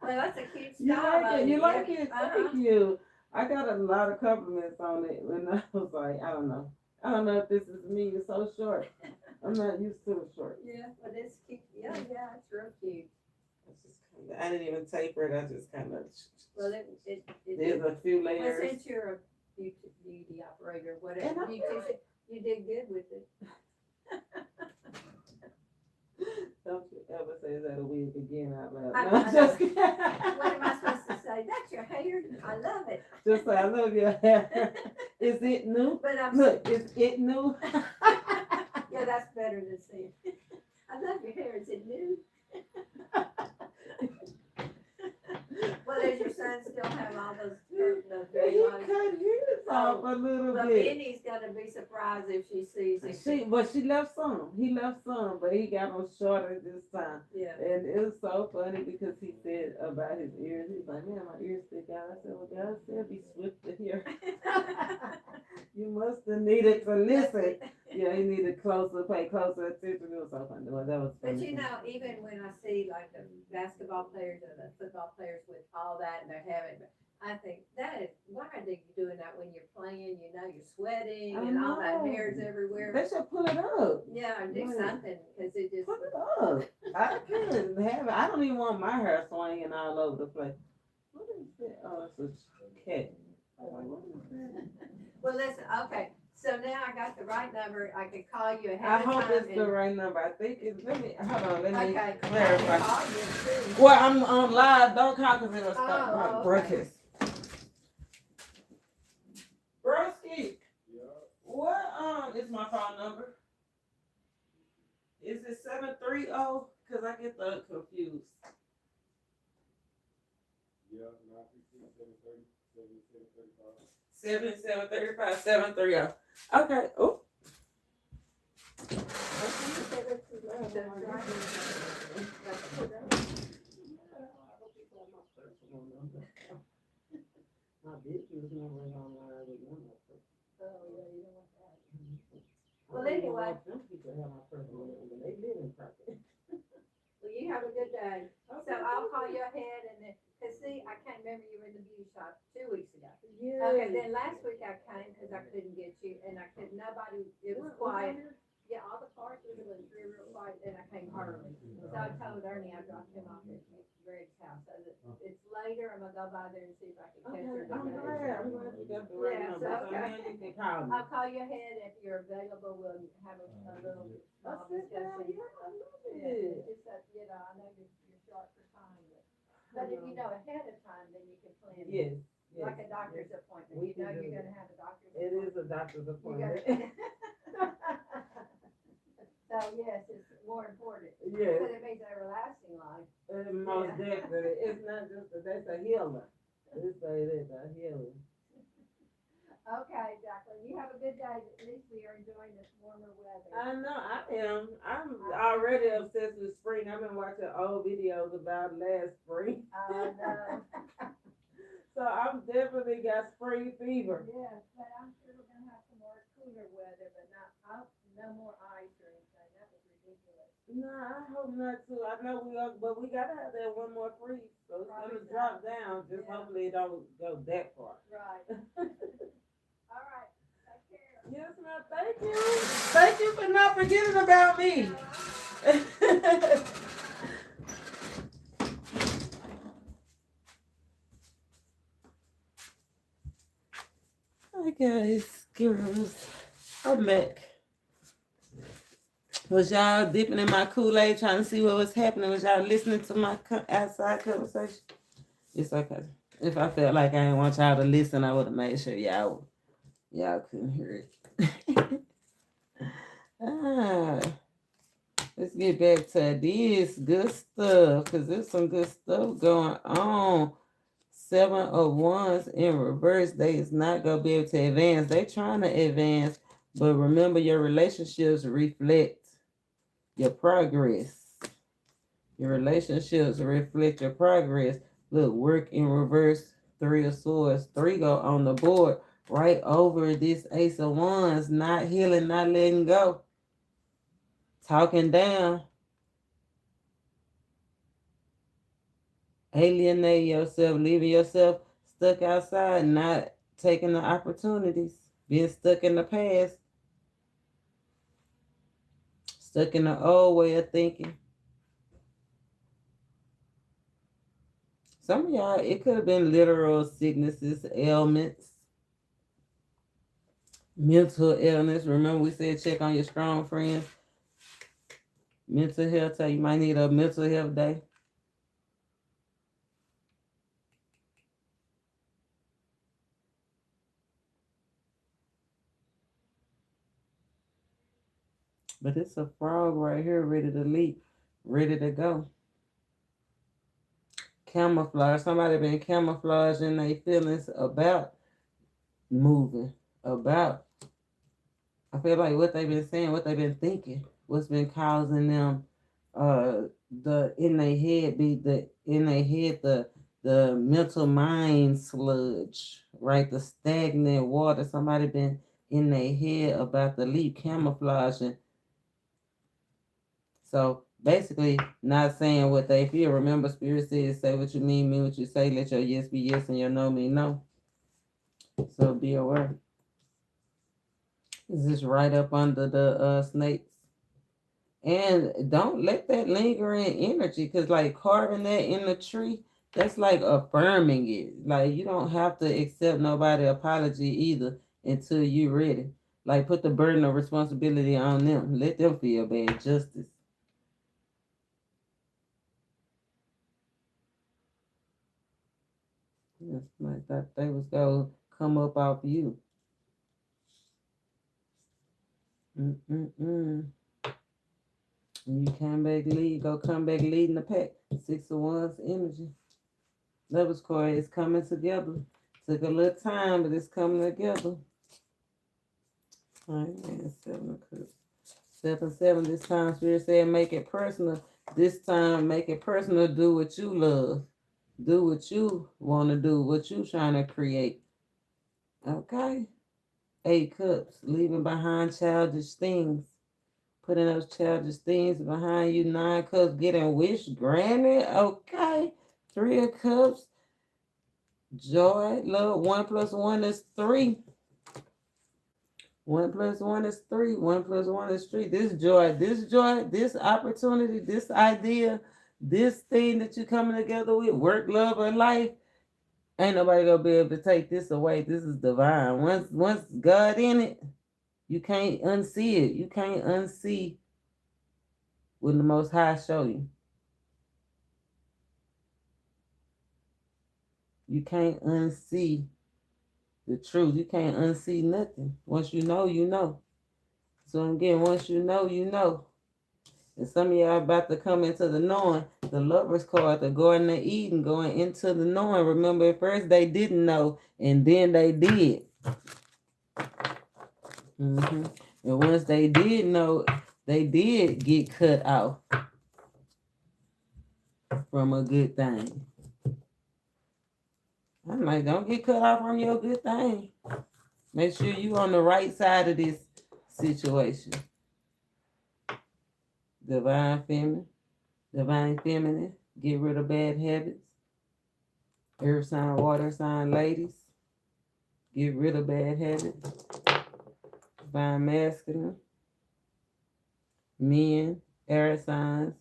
Well, that's a cute You style. like it? You like it? Uh-huh. Thank you. I got a lot of compliments on it, and I was like, I don't know if this is me. It's so short. I'm not used to it short. Yeah, but it's cute. Yeah, it's real cute. I didn't even taper it. I just kind of. Well, There's a few layers. Well, since you're a beauty operator, whatever, you did good with it. Don't you ever say that a wig again out loud. I No, just what am I supposed to say? That's your hair. I love it. Just say I love your hair. Is it new? But Look, is it new? Yeah, that's better than saying I love your hair. Is it new? Well, does your son still have all those He cut his off a little Well, bit. Benny's gonna be surprised if she sees it. She left some. He left some, but he got them shorter this time. Yeah. And it was so funny because he said about his ears. He's like, man, my ears stick out. I said, well, God said be swift to hear. You must have needed to listen. Yeah, he needed pay closer attention. It was so funny. Well, that was funny. But you know, even when I see like the basketball players or the football players with all that and they're having, I think that is, why are they doing that when you're playing? You know, you're sweating and all that hair's everywhere. They should pull it up. Yeah, or do something because it just. Put it up. I couldn't have it. I don't even want my hair swinging all over the place. What is that? Oh, it's a cat. What is that? Well, listen, okay. So now I got the right number. I can call you ahead I of hope time. it's the right number. I think it's, let me Okay. clarify. Call you too. Well, I'm on live. Don't call because it'll stop my okay. broadcast. Broski. Yeah. What is my phone number? Is it 730? Because I get the confused. Yeah, 956, 735 730. Okay. Oh. My business number is online with my personal. Oh, yeah, you don't want that. Well, anyway. Some people have my personal number. They live in Crockett. Well, you have a good day. So I'll call you ahead and then, cause see, I can't remember you were in the beauty shop 2 weeks ago. Yeah. Okay, then last week I came because I couldn't get you and I could, nobody, it was quiet. Yeah, all the cars were going through real quiet, then I came early. So I told Ernie I dropped him off at Greg's house. So it's later, I'm gonna go by there and see if I can catch her. I'm glad you got the right Yeah, number. so, So now you can call me. I'll call you ahead if you're available. We'll have a little small discussion. Yeah, I love Yeah, it. just that, you know, I know you're short for time, but if you know ahead of time, then you can plan. Yes. Like a doctor's appointment, you know you're gonna have a doctor's It appointment. is a doctor's You appointment. So, yes, it's more important, Yes. because it means everlasting life. Most definitely. It's not just that's a healer. It's a healer. Okay, Jacqueline, you have a good day. At least we are enjoying this warmer weather. I know I am. I'm already obsessed with spring. I've been watching old videos about last spring. Oh, no. So I'm definitely got spring fever. Yeah, but I'm sure we're gonna have some more cooler weather, but no more ice or anything. That was ridiculous. No, I hope not too. I know we are, but we gotta have that one more freeze. So it's Probably gonna drop down. Just Yeah. hopefully it don't go that far. Right. All right, take care. Yes, ma'am. Thank you. Thank you for not forgetting about me. Hi guys, girls. I'm back. Was y'all dipping in my Kool-Aid trying to see what was happening? Was y'all listening to my outside conversation? It's okay. If I felt like I didn't want y'all to listen, I would have made sure y'all couldn't hear it. Let's get back to this good stuff, because there's some good stuff going on. 7 of Wands in reverse. They is not going to be able to advance. They trying to advance, but remember your relationships reflect your progress. Your relationships reflect your progress. Look, work in reverse. 3 of Swords. 3 go on the board right over this Ace of Wands. Not healing, not letting go. Talking down. Alienating yourself, leaving yourself stuck outside, not taking the opportunities, being stuck in the past, stuck in the old way of thinking. Some of y'all, it could have been literal sicknesses, ailments, mental illness. Remember we said check on your strong friends. Mental health, you might need a mental health day. But it's a frog right here ready to leap, ready to go. Camouflage. Somebody been camouflaging their feelings about moving, about. I feel like what they've been saying, what they've been thinking, what's been causing them the mental mind sludge, right? The stagnant water. Somebody been in their head about the leap, camouflaging. So basically not saying what they feel. Remember, Spirit says say what you mean what you say, let your yes be yes and your no mean no. So be aware. Is this right up under the snakes? And don't let that lingering energy, because like carving that in the tree, that's like affirming it. Like you don't have to accept nobody's apology either until you're ready. Like put the burden of responsibility on them. Let them feel bad justice. Yes, like that they was gonna come up off you. And you come back leading the pack. 6 of Wands energy. Lovers card is coming together. Took a little time, but it's coming together. All right, man, 7 of Cups. 7-7. This time, Spirit said, make it personal. This time, make it personal. Do what you love. Do what you want to do. What you trying to create. Okay. 8 Cups. Leaving behind childish things. Putting those childish things behind you. 9 Cups. Getting wish granted. Okay. 3 of Cups. Joy. Love. 1 plus 1 is 3. 1 plus 1 is 3. 1 plus 1 is 3. This joy, this opportunity, this idea, this thing that you're coming together with, work, love, or life, ain't nobody gonna be able to take this away. This is divine. Once God in it, you can't unsee it. You can't unsee what the Most High show you. You can't unsee the truth. You can't unsee nothing. Once you know, you know. So again, once you know, you know. And some of y'all about to come into the knowing. The Lovers card, the Garden of Eden, going into the knowing. Remember, at first they didn't know, and then they did. And once they did know, they did get cut off from a good thing. I'm like, don't get cut off from your good thing. Make sure you on the right side of this situation. Divine feminine, get rid of bad habits. Earth sign, water sign, ladies, get rid of bad habits. Divine masculine, men, air signs,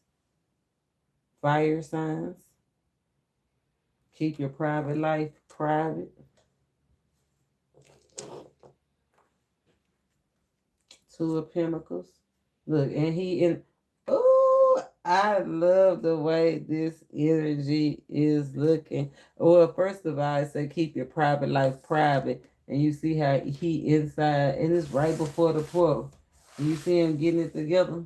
fire signs. Keep your private life private. 2 of Pentacles. Look, and he in. Oh, I love the way this energy is looking. Well, first of all, I say keep your private life private. And you see how he inside, and it's right before the portal. You see him getting it together.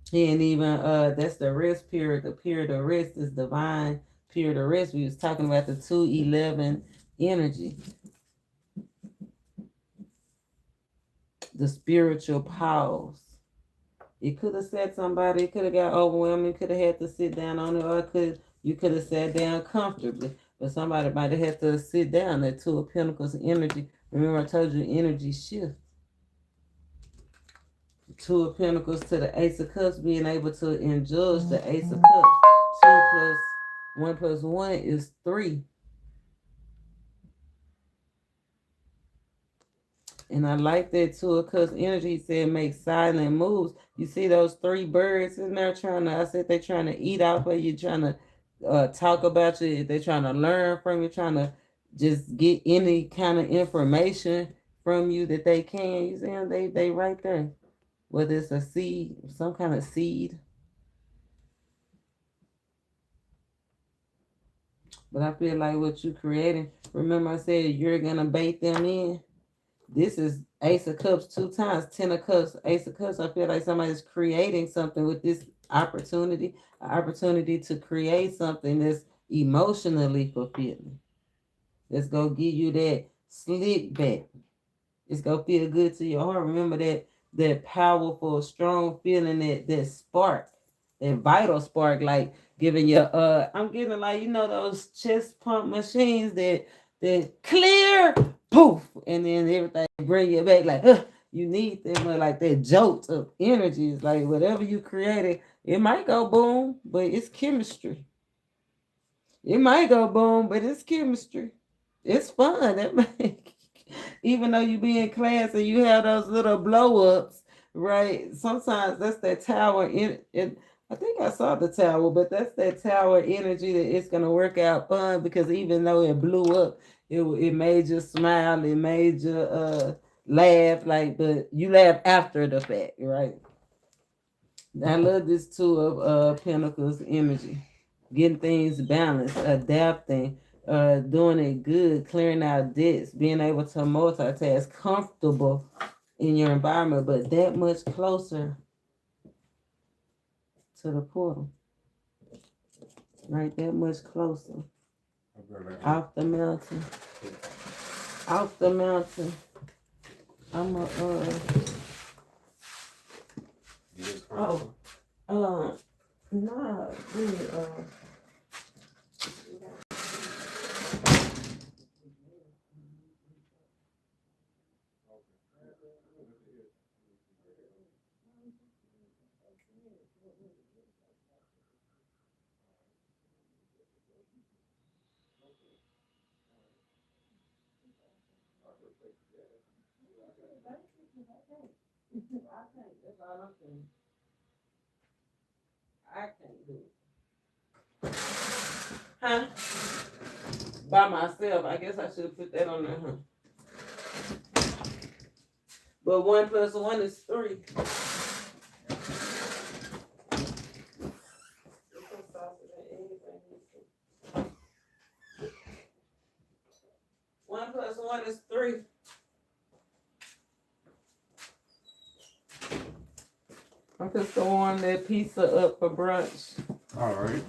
He ain't even, that's the rest period. The period of rest is divine period of rest. We was talking about the 211 energy. The spiritual pause. It could have said somebody, it could have got overwhelmed, you could have had to sit down on it, or you could have sat down comfortably. But somebody might have had to sit down. That 2 of Pentacles energy. Remember I told you energy shift. 2 of Pentacles to the Ace of Cups, being able to indulge the Ace of Cups. 2 plus 1 plus 1 is 3. And I like that 2 of Cups energy. Said make silent moves. You see those 3 birds in there trying to, I said they're trying to eat off of you, trying to talk about you. They're trying to learn from you, trying to just get any kind of information from you that they can. You see them? They right there. Whether it's a seed, some kind of seed. But I feel like what you creating, remember I said you're going to bait them in. This is Ace of Cups 2 times, 10 of Cups, Ace of Cups. I feel like somebody's creating something with this opportunity, an opportunity to create something that's emotionally fulfilling. That's going to give you that slick back. It's going to feel good to your heart. Remember that powerful, strong feeling, that spark, that vital spark, like giving you, I'm getting like, you know, those chest pump machines that clear, poof, and then everything bring you back like, you need them, like that jolt of energy. It's like whatever you created, it might go boom, but it's chemistry. It might go boom, but it's chemistry. It's fun. That make, even though you be in class and you have those little blow ups, right? Sometimes that's that tower in it. I think I saw the tower, but that's that tower energy that it's gonna work out fun, because even though it blew up, it made you smile, it made you laugh, like, but you laugh after the fact, right? I love this 2 of Pentacles energy. Getting things balanced, adapting, doing it good, clearing out debts, being able to multitask, comfortable in your environment, but that much closer to the portal. Right that much closer. I'll be right back. Off the mountain. Off the mountain. I'm a You just oh nah really I can't do it. Huh? By myself. I guess I should have put that on there, huh? But 1 plus 1 is 3. 1 plus 1 is 3. I'm just gonna warm that pizza up for brunch. All right.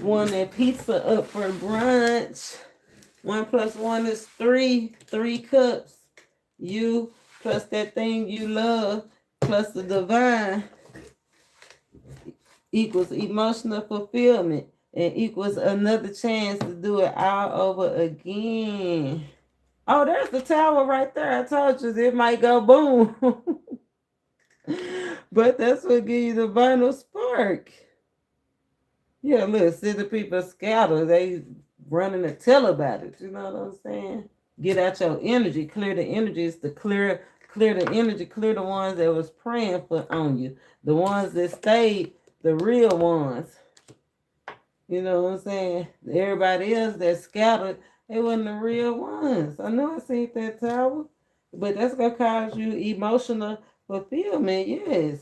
Warm that pizza up for brunch. 1 plus 1 is 3. 3 cups. You plus that thing you love plus the divine equals emotional fulfillment and equals another chance to do it all over again. Oh, there's the tower right there. I told you it might go boom. But that's what gives you the vinyl spark. Yeah, look, see the people scatter. They running to tell about it. You know what I'm saying? Get out your energy. Clear the energies to clear the energy. Clear the ones that was praying for on you. The ones that stayed, the real ones. You know what I'm saying? Everybody else that scattered, they wasn't the real ones. I know I seen that tower. But that's gonna cause you emotional fulfillment, yes.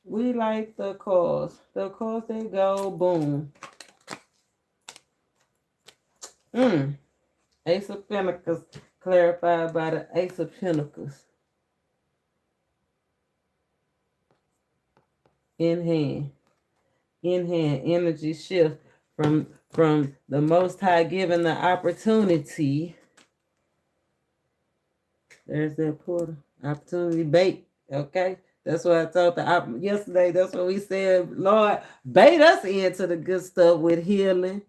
We like the cause. The cause they go boom. Ace of Pentacles clarified by the Ace of Pentacles. In hand. In hand. Energy shift from the Most High giving the opportunity. There's that portal. Opportunity bait. Okay? That's what I told yesterday. That's what we said. Lord, bait us into the good stuff with healing,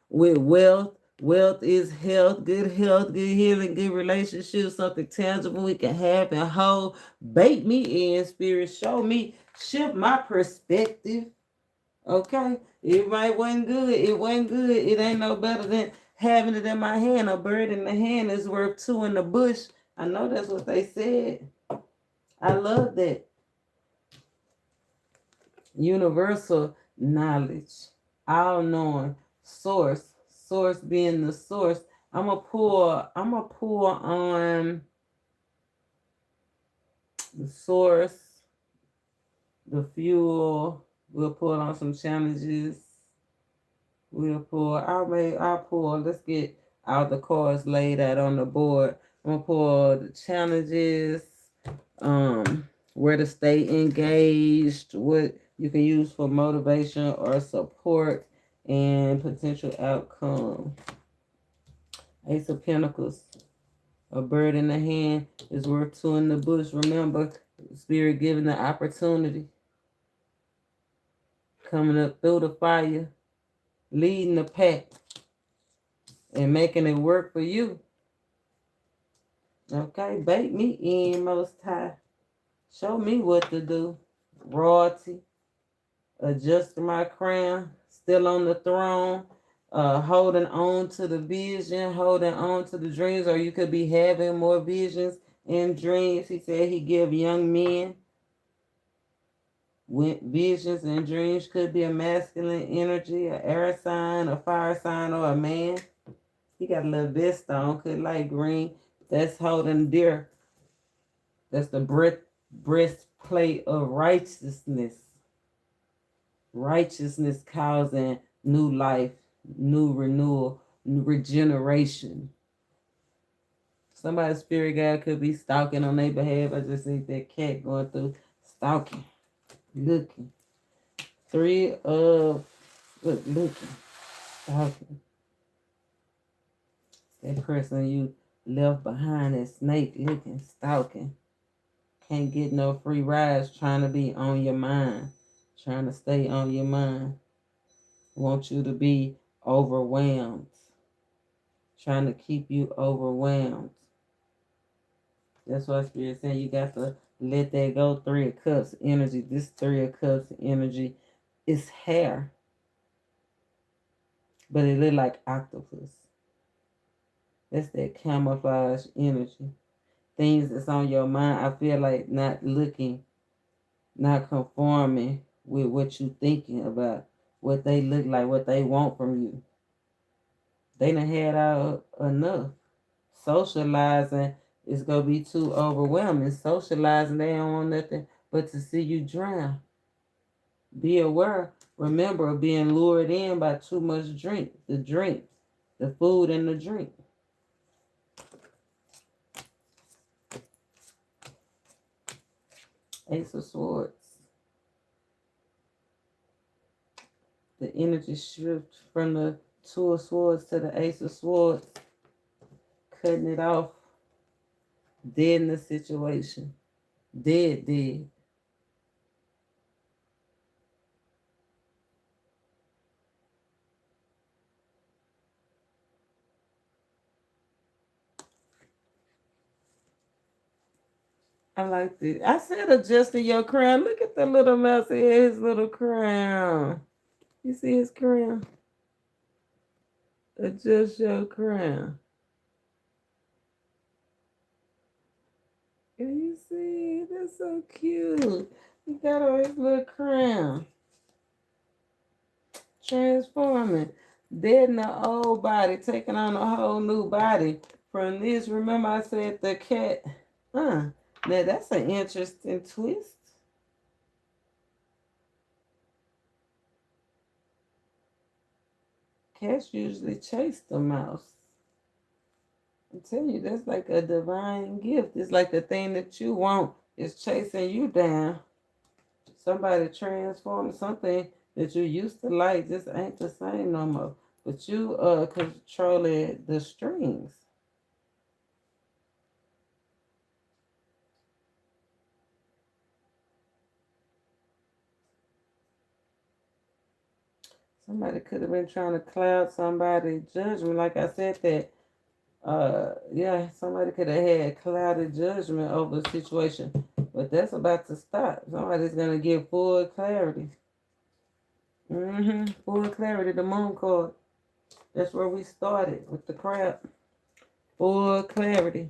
with wealth. Wealth is health, good healing, good relationships, something tangible we can have and hold. Bait me in, spirit. Show me, shift my perspective. Okay? It might wasn't good. It wasn't good. It ain't no better than having it in my hand. A bird in the hand is worth 2 in the bush. I know that's what they said. I love that. Universal knowledge. All knowing. Source. Source being the source. I'm gonna pull on the source, the fuel. We'll pull on some challenges. I'll pull. Let's get all the cards laid out on the board. I'm gonna pull the challenges, where to stay engaged, what you can use for motivation or support, and potential outcome. Ace of Pentacles. A bird in the hand is worth 2 in the bush. Remember, Spirit giving the opportunity. Coming up through the fire. Leading the pack. And making it work for you. Okay, bait me in, Most High. Show me what to do. Royalty. Adjust my crown. Still on the throne. Holding on to the vision. Holding on to the dreams. Or you could be having more visions and dreams. He said he give young men visions and dreams. Could be a masculine energy, an air sign, a fire sign, or a man. He got a little vest on. Could light green. That's holding dear. That's the breastplate of righteousness. Righteousness causing new life, new renewal, new regeneration. Somebody's spirit guide could be stalking on their behalf. I just think that cat going through stalking, looking. Three of looking, stalking. That person you left behind, that snake looking, stalking. Can't get no free rides, trying to be on your mind, trying to stay on your mind. Want you to be overwhelmed, trying to keep you overwhelmed. That's why Spirit saying you got to let that go. Three of Cups energy. This Three of Cups energy is hair, but it look like octopus. That's that camouflage energy. Things that's on your mind, I feel like not looking, not conforming with what you thinking about, what they look like, what they want from you. They done had out enough. Socializing is gonna be too overwhelming. Socializing, they don't want nothing but to see you drown. Be aware, remember, of being lured in by too much drink, the food and the drink. Ace of Swords. The energy shift from the Two of Swords to the Ace of Swords. Cutting it off. Dead in the situation. Dead. I like this. I said adjusting your crown. Look at the little mouse here, his little crown. You see his crown? Adjust your crown. Can you see? That's so cute. He got on his little crown. Transforming. Dead in the old body, taking on a whole new body. From this, remember I said the cat. Now that's an interesting twist. Cats usually chase the mouse. I'm telling you, that's like a divine gift. It's like the thing that you want is chasing you down. Somebody transformed something that you used to like just ain't the same no more. But you controlling the strings. Somebody could have been trying to cloud somebody's judgment. Like I said that, somebody could have had clouded judgment over the situation. But that's about to stop. Somebody's going to get full clarity. Full clarity, the moon card. That's where we started with the crap. Full clarity.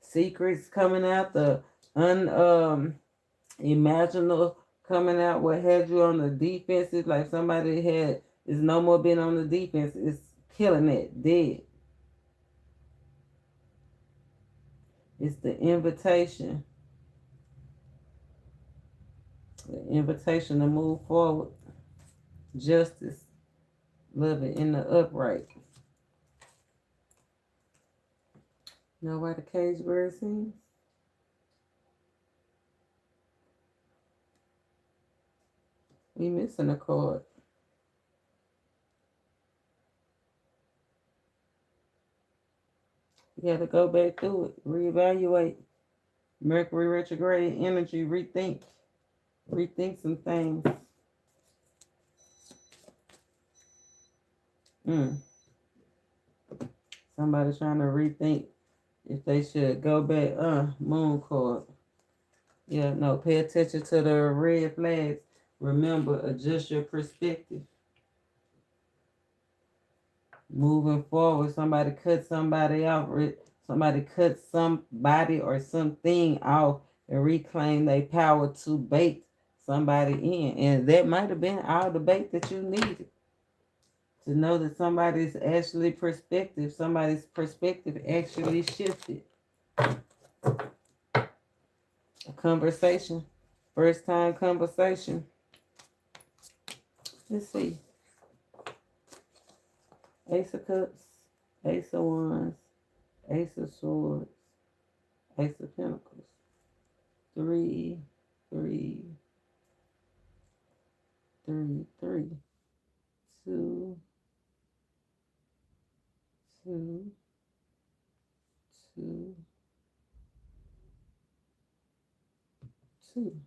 Secrets coming out, the unimaginable coming out, what had you on the defense. It's like somebody is no more being on the defense. It's killing it, dead. It's the invitation. The invitation to move forward. Justice. Love it in the upright. Know why the cage bird sings? We missing a card. You gotta go back through it. Reevaluate. Mercury retrograde energy. Rethink. Rethink some things. Somebody trying to rethink if they should go back. Moon card. Yeah, no, pay attention to the red flags. Remember, adjust your perspective. Moving forward, somebody cut somebody off. Somebody cut somebody or something off and reclaim their power to bait somebody in. And that might have been all the bait that you needed. To know that somebody's perspective actually shifted. A conversation. First time conversation. Let's see. Ace of Cups, Ace of Wands, Ace of Swords, Ace of Pentacles. 3, 3, 3, 3. 2, 2, 2, 2.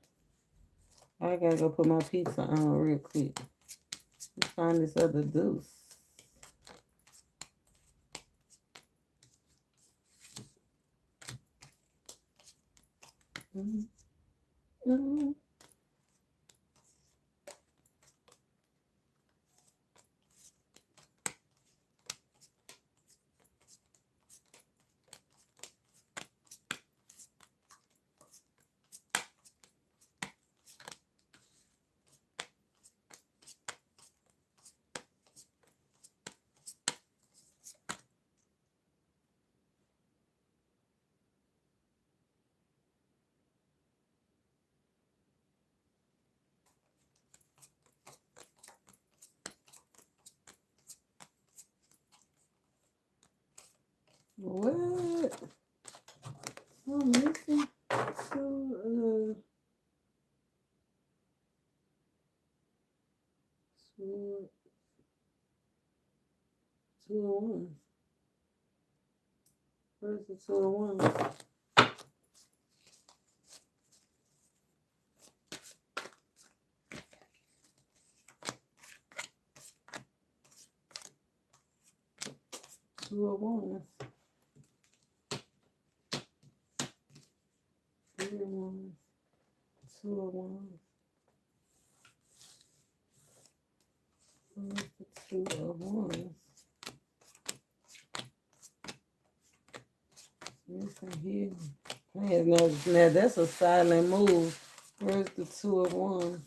I gotta go put my pizza on real quick. Let's find this other deuce. Mm-hmm. What? I'm missing two, two, 2 of 1. Where's the 2 of 1? Two of 1. 3 of 1. 2 of 1. Where's the 2 of 1? Missing here. Man, now that's a silent move. Where's the 2 of 1?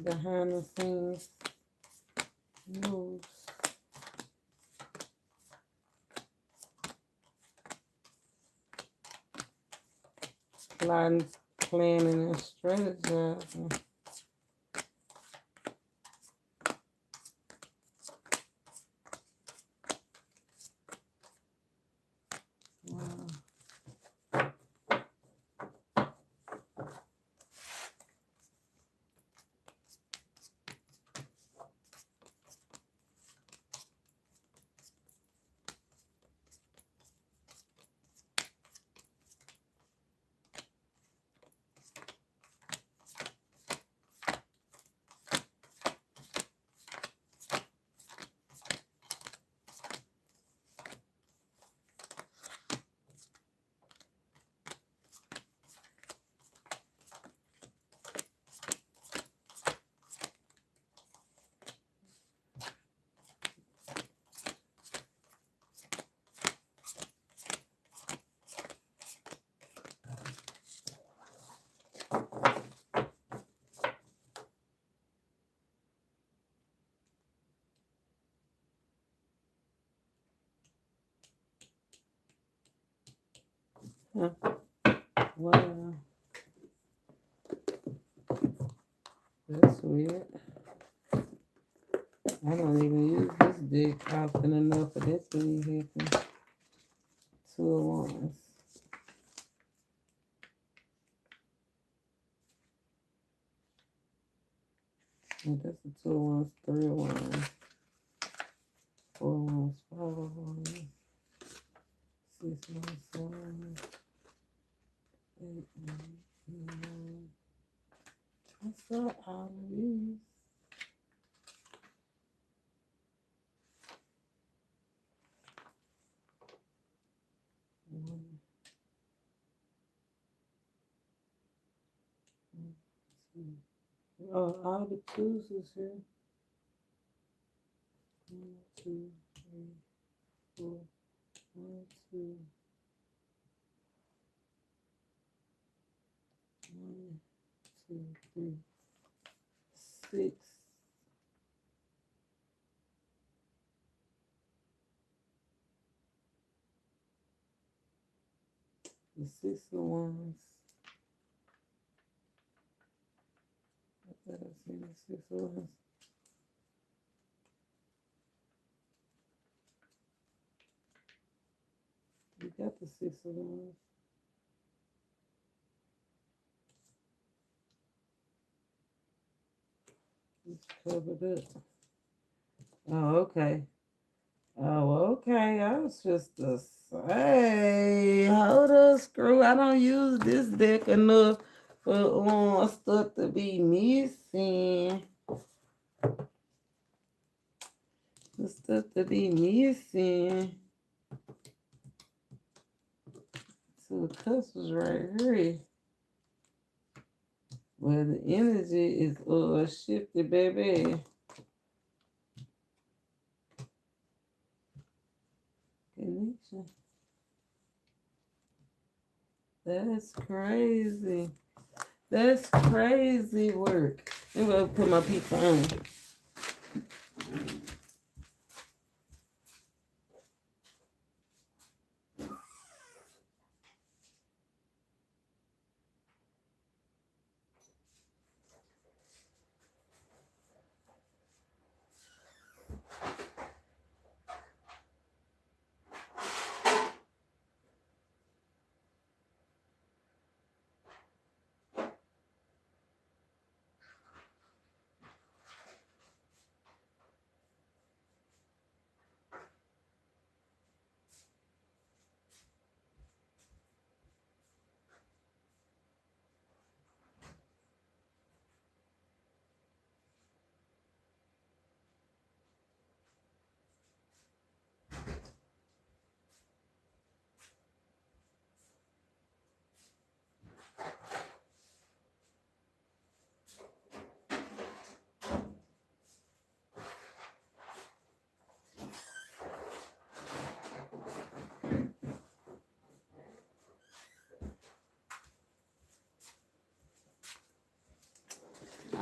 Behind the scenes moves. Plotting, planning, and strategizing. Wow. Huh. Wow. That's weird. I don't even use this deck often enough for this to be happening. 2 of 1s. And that's the 2 of 1s, 3 of 1s, 4 of 1s, 5 of 1s, 6 of 1s, 7 of 1s, 8 of 1s. I saw all of these. One, two. Oh, all the 2s is here. 1, 2, 3, 4. 1, 2. 1, 2, 3, 6. The 6 of 1s. I thought I seen the 6 of 1s. got the 6 of Wands. It's covered up. Oh, okay. Oh, okay. I was just to say, hold up, screw. I don't use this deck enough for stuff to be missing. The stuff to be missing. So the cups was right here. Where the energy is shifted, baby. Connection. That's crazy. That's crazy work. I'm gonna put my pizza on.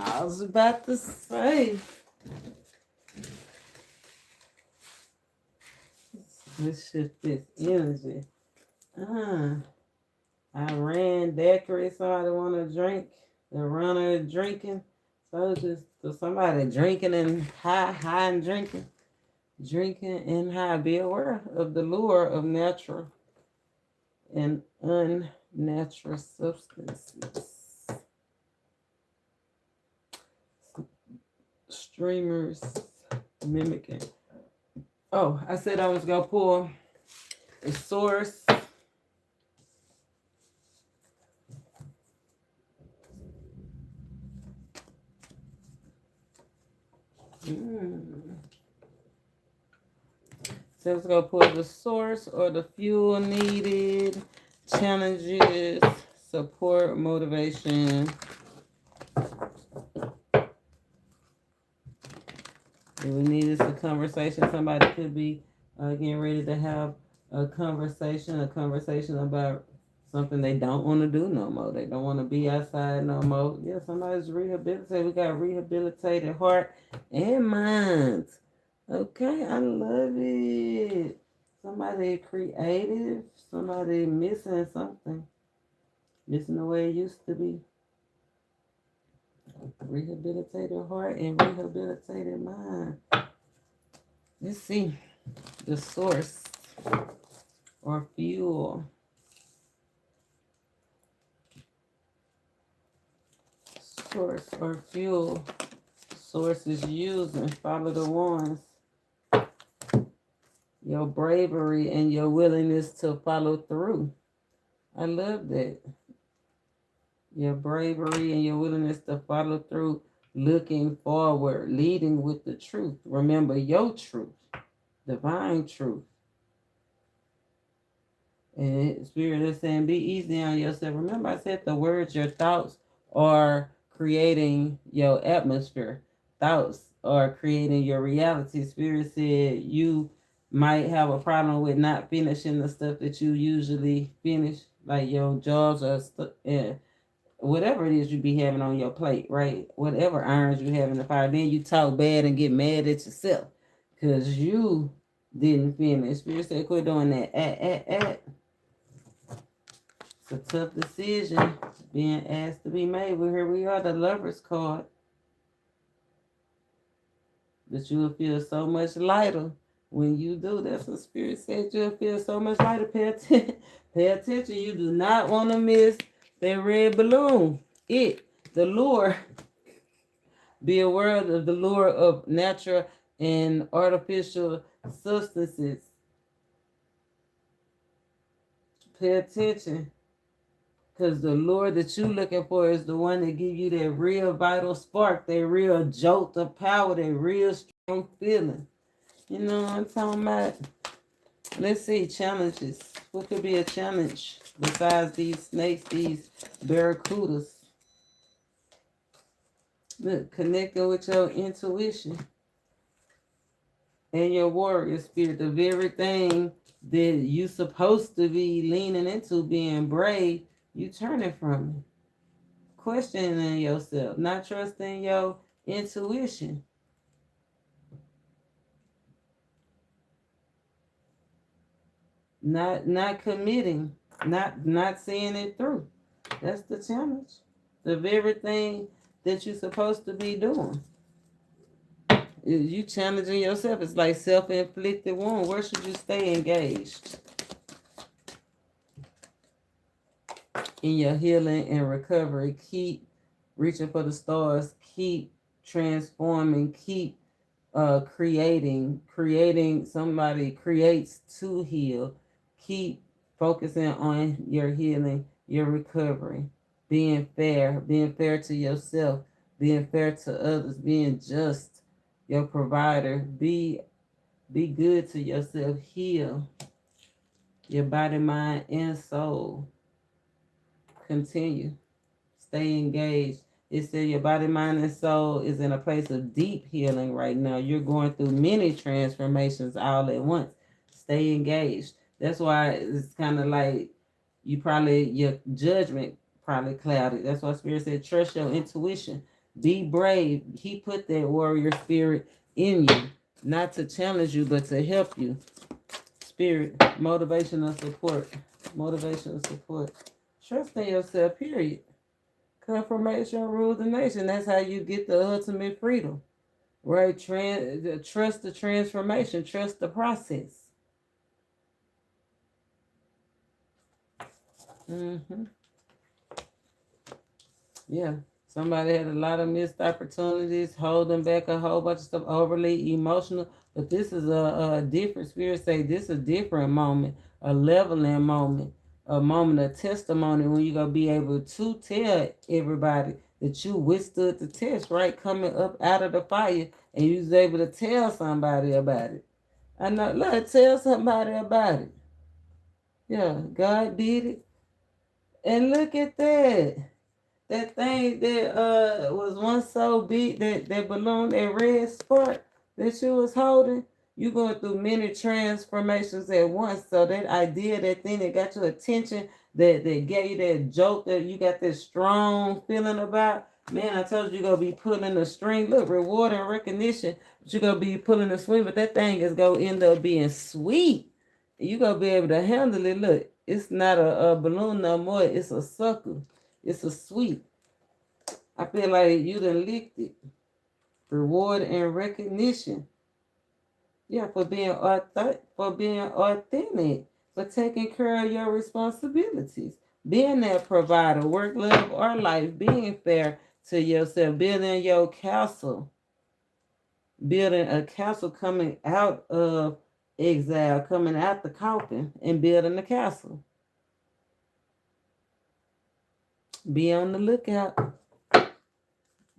I was about to say. Let's shift this energy. I ran daiquiri, somebody want to drink. The runner drinking. So just so somebody drinking and high and drinking. Drinking and high. Be aware of the lure of natural and unnatural substances. Streamers mimicking. Oh, I said I was gonna pull a source. So let's go pull the source or the fuel needed, challenges, support, motivation. If we need is a conversation. Somebody could be getting ready to have a conversation about something they don't want to do no more. They don't want to be outside no more. Yeah, somebody's rehabilitated. We got rehabilitated heart and mind. Okay, I love it. Somebody creative, somebody missing something. Missing the way it used to be. Rehabilitated heart and rehabilitated mind. Let's see. The source or fuel. Source or fuel. Source is using. Follow the ones. Your bravery and your willingness to follow through. I love that. Your bravery and your willingness to follow through, looking forward, leading with the truth. Remember your truth, divine truth. And Spirit is saying, be easy on yourself. Remember, I said the words, your thoughts are creating your atmosphere. Thoughts are creating your reality. Spirit said you might have a problem with not finishing the stuff that you usually finish, like your jobs or whatever it is you be having on your plate, right? Whatever irons you have in the fire. Then you talk bad and get mad at yourself because you didn't finish. Spirit said, quit doing that. It's a tough decision being asked to be made. Well, here we are, the Lover's card. But you will feel so much lighter When you do, that's what Spirit said. You'll feel so much lighter. Pay attention. Pay attention. You do not want to miss that red balloon. The lure. Be aware of the lure of natural and artificial substances. Pay attention. Because the lure that you're looking for is the one that give you that real vital spark, that real jolt of power, that real strong feeling. You know what I'm talking about? Let's see, challenges. What could be a challenge besides these snakes, these barracudas? Look, connecting with your intuition and your warrior spirit, the very thing that you supposed to be leaning into, being brave, you turning from it. Questioning yourself, not trusting your intuition. Not committing, not seeing it through. That's the challenge. The very thing that you're supposed to be doing. You challenging yourself. It's like self-inflicted wound. Where should you stay engaged? In your healing and recovery. Keep reaching for the stars. Keep transforming. Keep creating. Somebody creates to heal. Keep focusing on your healing, your recovery, being fair to yourself, being fair to others, being just, your provider. Be good to yourself. Heal your body, mind, and soul. Continue. Stay engaged. It said your body, mind, and soul is in a place of deep healing right now. You're going through many transformations all at once. Stay engaged. That's why it's kind of like your judgment probably clouded. That's why Spirit said, trust your intuition. Be brave. He put that warrior spirit in you, not to challenge you, but to help you. Spirit, motivational support. Motivational support. Trust in yourself, period. Confirmation rules the nation. That's how you get the ultimate freedom. Right? Trust the transformation. Trust the process. Yeah. Somebody had a lot of missed opportunities, holding back a whole bunch of stuff, overly emotional. But this is a different, Spirit say this is a different moment, a leveling moment, a moment of testimony when you're going to be able to tell everybody that you withstood the test, right? Coming up out of the fire, and you was able to tell somebody about it. I know, look, tell somebody about it. Yeah, God did it. And look at that. That thing that was once so big, that balloon, that red spark that you was holding, you going through many transformations at once. So that idea, that thing that got your attention, that gave you that jolt, that you got this strong feeling about, man, I told you, you're going to be pulling the string. Look, reward and recognition, but you're going to be pulling the string, but that thing is going to end up being sweet. You're going to be able to handle it. Look, it's not a balloon no more. It's a sucker. It's a sweet. I feel like you done licked it. Reward and recognition. Yeah, for being authentic, for taking care of your responsibilities, being that provider, work, love, or life, being fair to yourself, building your castle, building a castle, coming out of exile, coming out the coffin, and building the castle. Be on the lookout.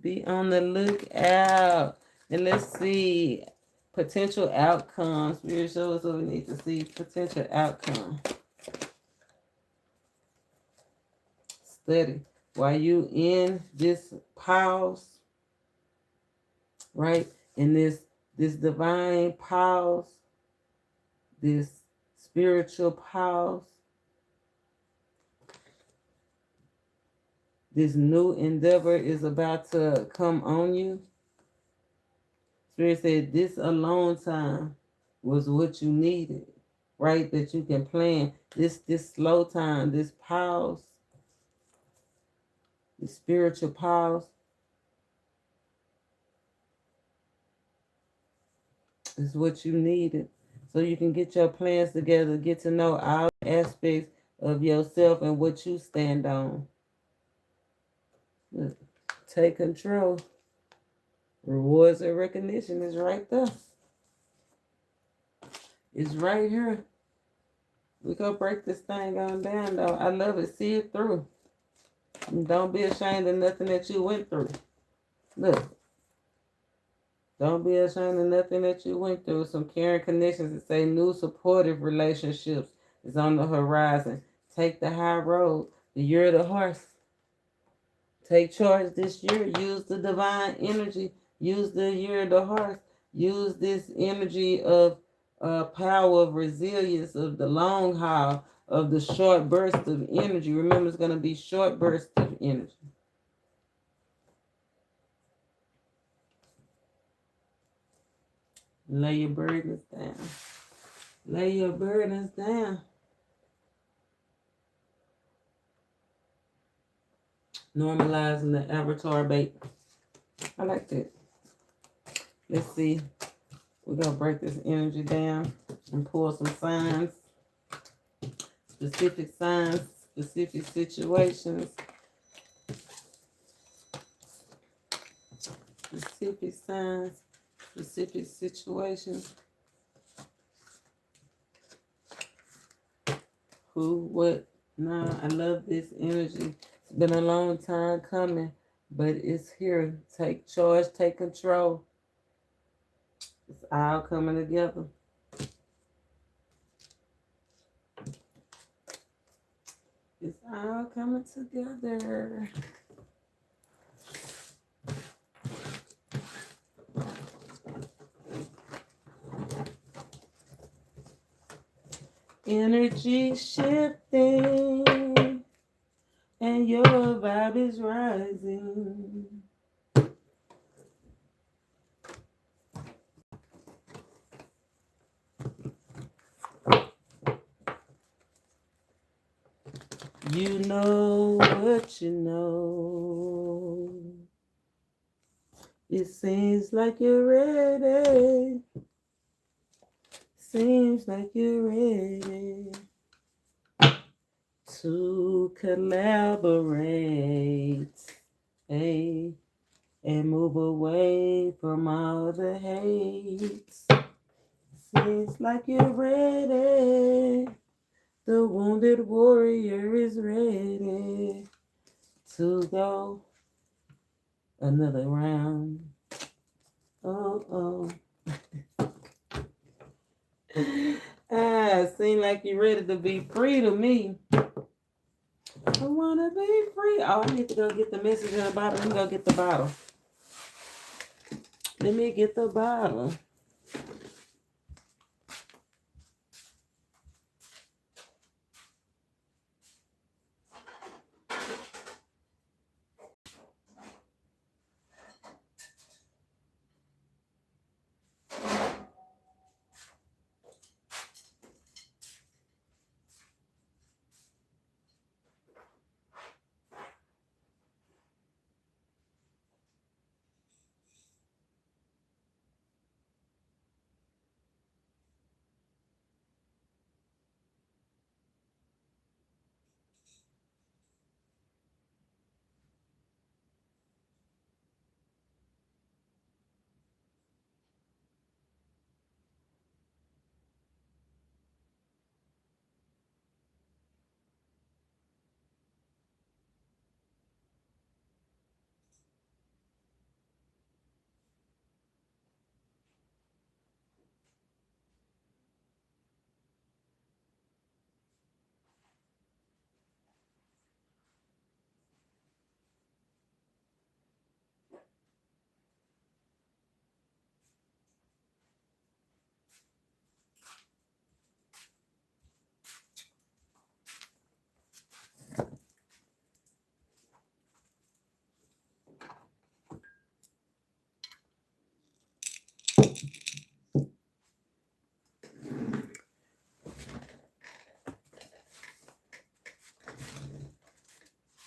Be on the lookout. And let's see. Potential outcomes. Spirit show us what we need to see. Potential outcome. Study. While you in this pause, right? In this divine pause, this spiritual pause, this new endeavor is about to come on you. Spirit said this alone time was what you needed, right? That you can plan this slow time, this pause, the spiritual pause is what you needed. so you can get your plans together, get to know all aspects of yourself and what you stand on. Look, take control. Rewards and recognition is right there. It's right here. We gonna break this thing on down though. I love it. See it through. And don't be ashamed of nothing that you went through. Look. Don't be ashamed of nothing that you went through. Some caring connections that say new supportive relationships is on the horizon. Take the high road. The year of the horse. Take charge this year. Use the divine energy. Use the year of the horse. Use this energy of power, of resilience, of the long haul, of the short burst of energy. Remember, it's going to be short bursts of energy. Lay your burdens down. Lay your burdens down. Normalizing the avatar bait. I like that. Let's see. We're going to break this energy down and pull some signs. Specific signs, specific situations. Specific signs, specific situations. Who, what? No, I love this energy. It's been a long time coming, but it's here. Take charge, take control. It's all coming together. It's all coming together. Energy shifting, and your vibe is rising. You know what you know. It seems like you're ready. Seems like you're ready to collaborate, hey, and move away from all the hate. Seems like you're ready. The wounded warrior is ready to go another round. Oh. Seem like you're ready to be free to me. I want to be free. Oh, I need to go get the message in the bottle. Let me go get the bottle. Let me get the bottle.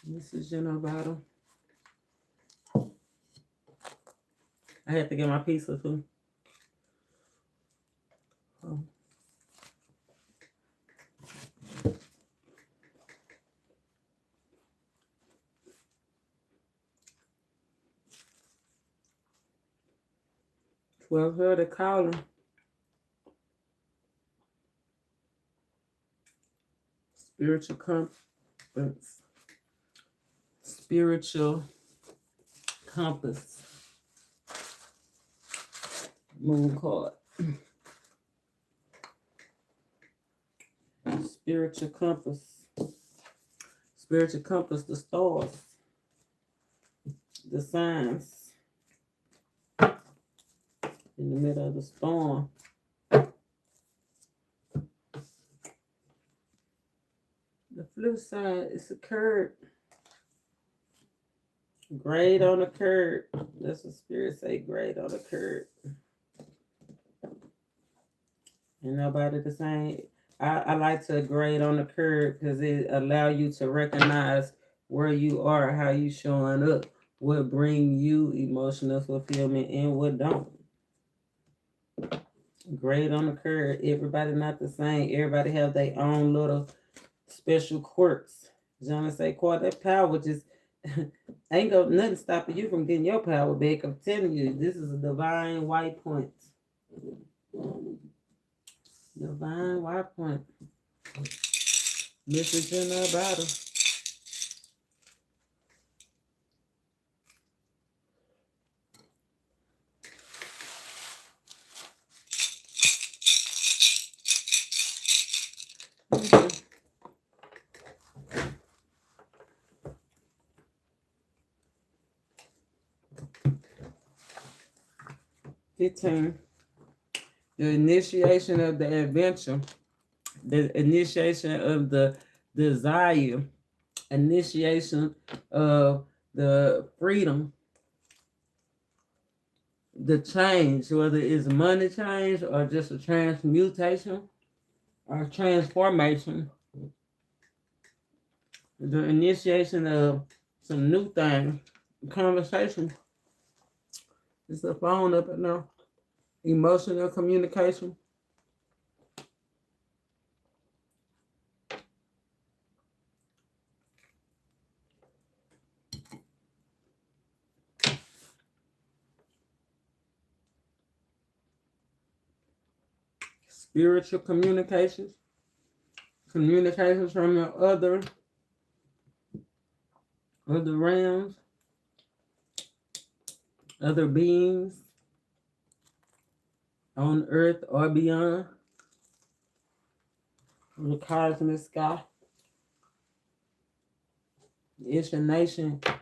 This is in a bottle. I had to get my pizza too. Oh. Well, heard the calling. Spiritual compass. Spiritual compass. Moon card. Spiritual compass. Spiritual compass, the stars, the signs in the middle of the storm. The flip side is a curve. Grade on the curve. That's what spirit say, grade on the curve. And nobody the same. I like to grade on the curve because it allow you to recognize where you are, how you showing up, what bring you emotional fulfillment and what don't. Grade on the curve. Everybody not the same. Everybody have their own little special quirks. Johnny say, "Quite that power just ain't got nothing stopping you from getting your power back." I'm telling you, this is a divine white point. Divine white point. Message in our battle. Okay. 15. The initiation of the adventure, the initiation of the desire, initiation of the freedom, the change, whether it's money change or just a transmutation or transformation, the initiation of some new thing, conversation. It's the phone up and now. Emotional communication. Spiritual communications. Communications from the other realms, other beings on earth or beyond, in the cosmic sky.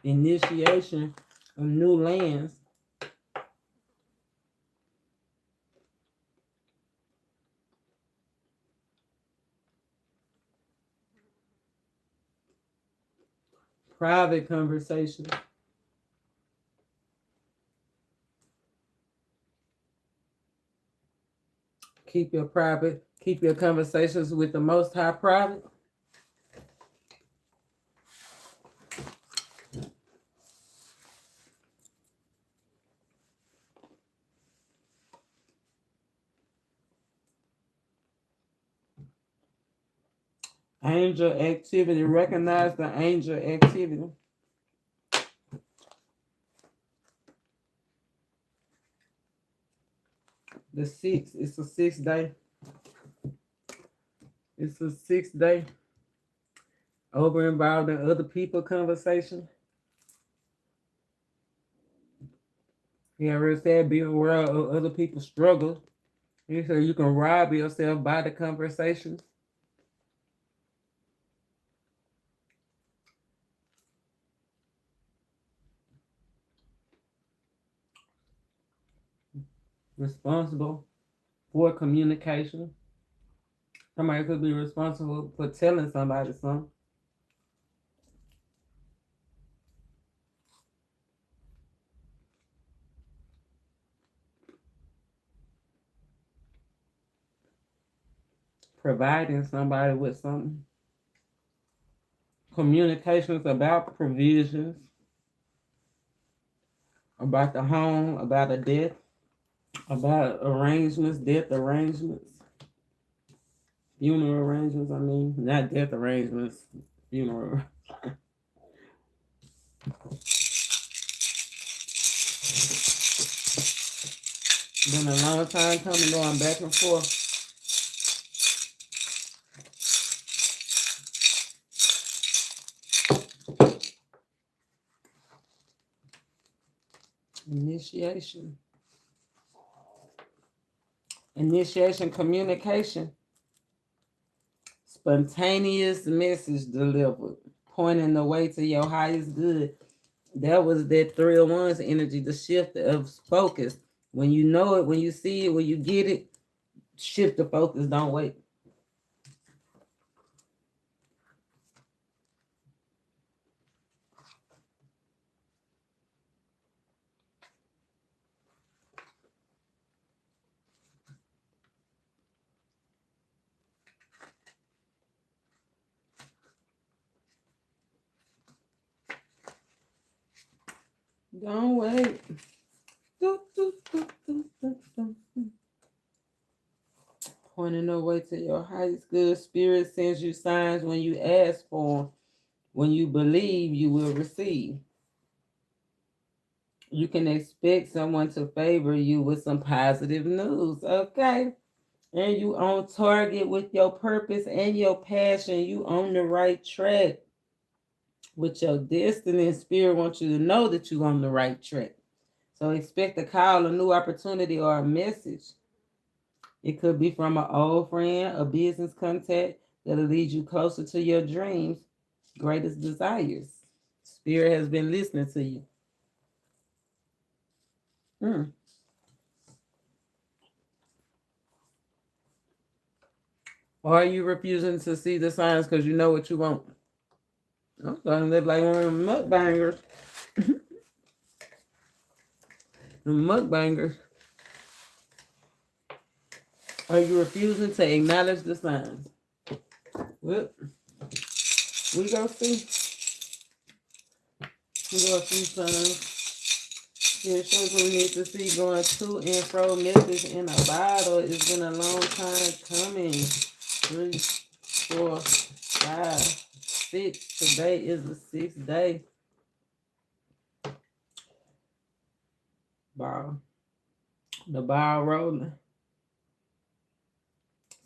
Initiation of new lands. Private conversation. Keep your conversations with the Most High private. Angel activity. Recognize the angel activity. The 6th, it's a 6th day. It's a 6th day. Over involved in other people conversation. He already said be aware of other people's struggles. He said you can rob yourself by the conversation. Responsible for communication. Somebody could be responsible for telling somebody something. Providing somebody with something. Communications about provisions, about the home, about a death, about arrangements, death arrangements, funeral arrangements, not death arrangements, funeral. Been a long time coming, going back and forth. Initiation. Initiation, communication. Spontaneous message delivered, pointing the way to your highest good. That was that 301's energy, the shift of focus. When you know it, when you see it, when you get it, shift the focus, don't wait. Don't wait. Pointing the way to your highest good. Spirit sends you signs when you ask for them. When you believe, you will receive. You can expect someone to favor you with some positive news, okay? And you on target with your purpose and your passion. You on the right track with your destiny, and spirit wants you to know that you're on the right track. So expect a call, a new opportunity, or a message. It could be from an old friend, a business contact that'll lead you closer to your dreams, greatest desires. Spirit has been listening to you. Or are you refusing to see the signs because you know what you want? I'm starting to live like one of them mukbangers. The mukbangers. Are you refusing to acknowledge the signs? Well, we go see. We go see signs. Here shows what we need to see going to and fro. Message in a bottle. It's been a long time coming. 3, 4, 5, 6. Today is the 6th day. Ball. The ball rolling.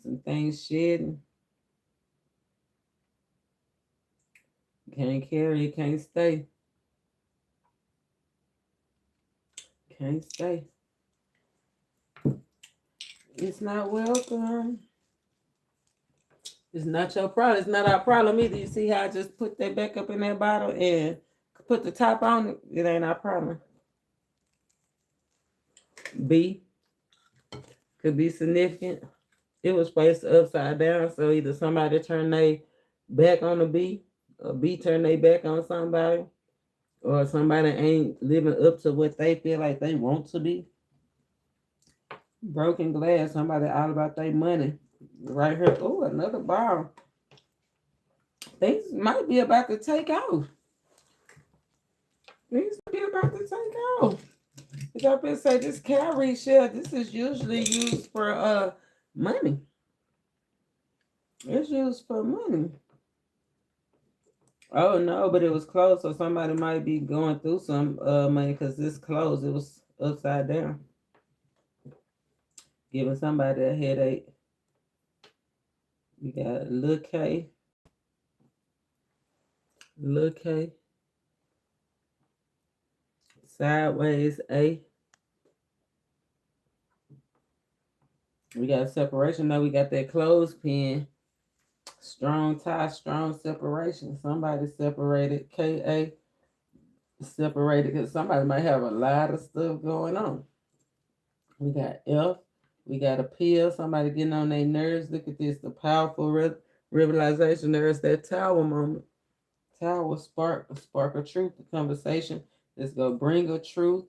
Some things shedding. Can't carry, can't stay. Can't stay. It's not welcome. It's not your problem. It's not our problem either. You see how I just put that back up in that bottle and put the top on it? It ain't our problem. B could be significant. It was placed upside down, so either somebody turned their back on the B, or B turned their back on somebody, or somebody ain't living up to what they feel like they want to be. Broken glass, somebody all about their money. Right here. Oh, another ball. Things might be about to take off. Things might be about to take off. As I been say, this calorie share, this is usually used for money. It's used for money. Oh no, but it was closed, so somebody might be going through some money because this closed. It was upside down. Giving somebody a headache. We got Lil K. Lil K. Sideways A. We got separation. Now we got that clothespin. Strong tie, strong separation. Somebody separated. KA separated because somebody might have a lot of stuff going on. We got F. We got a pill. Somebody getting on their nerves. Look at this. The powerful realization. There's that tower moment. Tower spark. A spark of truth. The conversation that's going to bring a truth.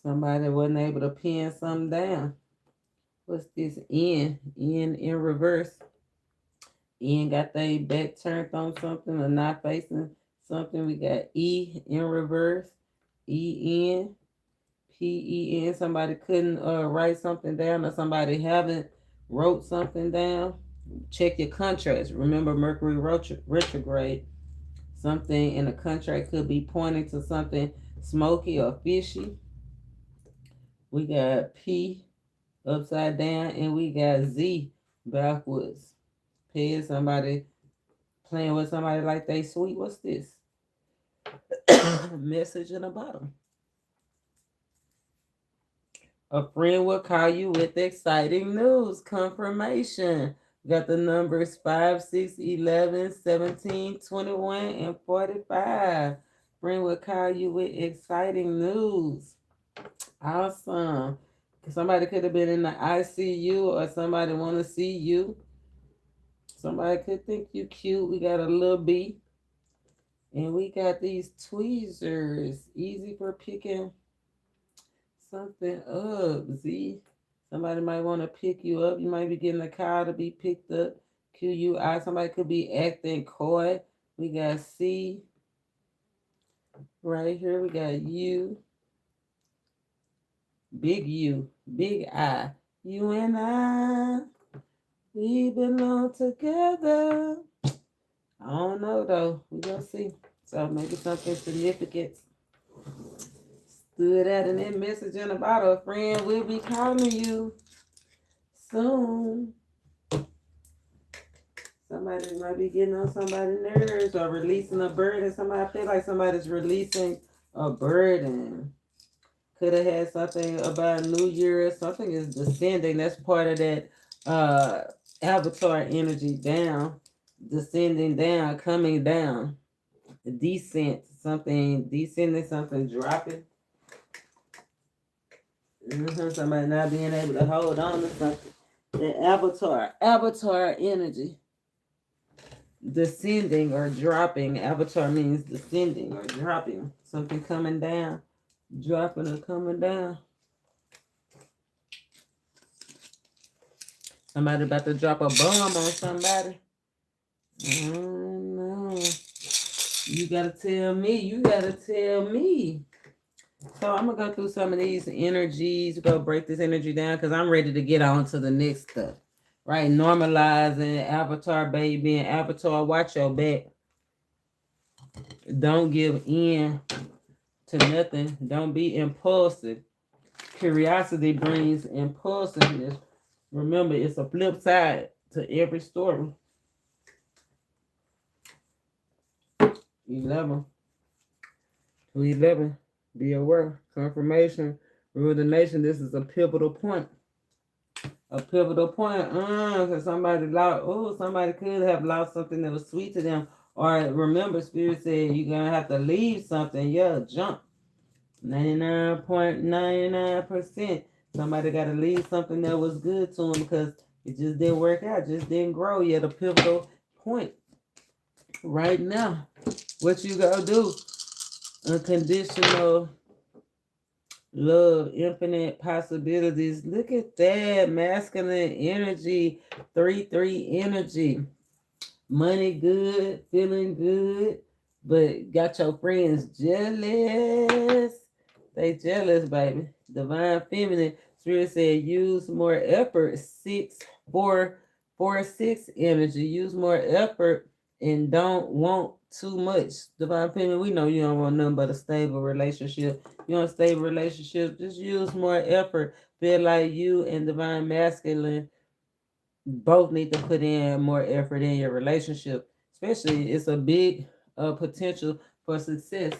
Somebody wasn't able to pin something down. What's this? N in reverse. N got their back turned on something or not facing something. We got E in reverse. EN. PEN. Somebody couldn't write something down, or somebody haven't wrote something down. Check your contracts. Remember Mercury retrograde. Something in a contract could be pointing to something smoky or fishy. We got P upside down, and we got Z backwards. P is somebody playing with somebody like they sweet. What's this? Message in the bottom. A friend will call you with exciting news. Confirmation. Got the numbers 5, 6, 11, 17, 21, and 45. Friend will call you with exciting news. Awesome. Somebody could have been in the ICU, or somebody want to see you. Somebody could think you cute. We got a little B. And we got these tweezers. Easy for picking something up. Z. Somebody might want to pick you up. You might be getting a call to be picked up. QUI. Somebody could be acting coy. We got C. Right here. We got U. Big U. Big I. You and I. We belong together. I don't know though. We gonna see. So maybe something significant stood out in that message in the bottle. A friend will be calling you soon. Somebody might be getting on somebody's nerves or releasing a burden. Somebody feel like somebody's releasing a burden. Could have had something about New Year. Something is descending. That's part of that avatar energy down. Descending down, coming down. Descent, something descending, something dropping. Somebody not being able to hold on to something. The avatar energy. Descending or dropping. Avatar means descending or dropping. Something coming down. Dropping or coming down. Somebody about to drop a bomb on somebody. I don't know. You gotta tell me. You gotta tell me. So I'm gonna go through some of these energies. Go break this energy down because I'm ready to get on to the next stuff. Right? Normalizing, avatar baby, and avatar. Watch your back. Don't give in to nothing. Don't be impulsive. Curiosity brings impulsiveness. Remember, it's a flip side to every story. 11. To 11. Be aware. Confirmation. Rule the nation. This is a pivotal point. A pivotal point. Because somebody could have lost something that was sweet to them. Or remember, Spirit said you're going to have to leave something. Yeah, jump. 99.99%. Somebody got to leave something that was good to them because it just didn't work out. Just didn't grow. You're at a pivotal point. Right now. What you got to do? Unconditional love, infinite possibilities. Look at that. Masculine energy. 3-3 energy. Money good. Feeling good. But got your friends jealous. They jealous, baby. Divine feminine. Spirit said use more effort. 6-4-4-6 energy. Use more effort and don't want too much. Divine feminine, we know you don't want nothing but a stable relationship. You want a stable relationship, just use more effort. Feel like you and divine masculine both need to put in more effort in your relationship. Especially, it's a big potential for success.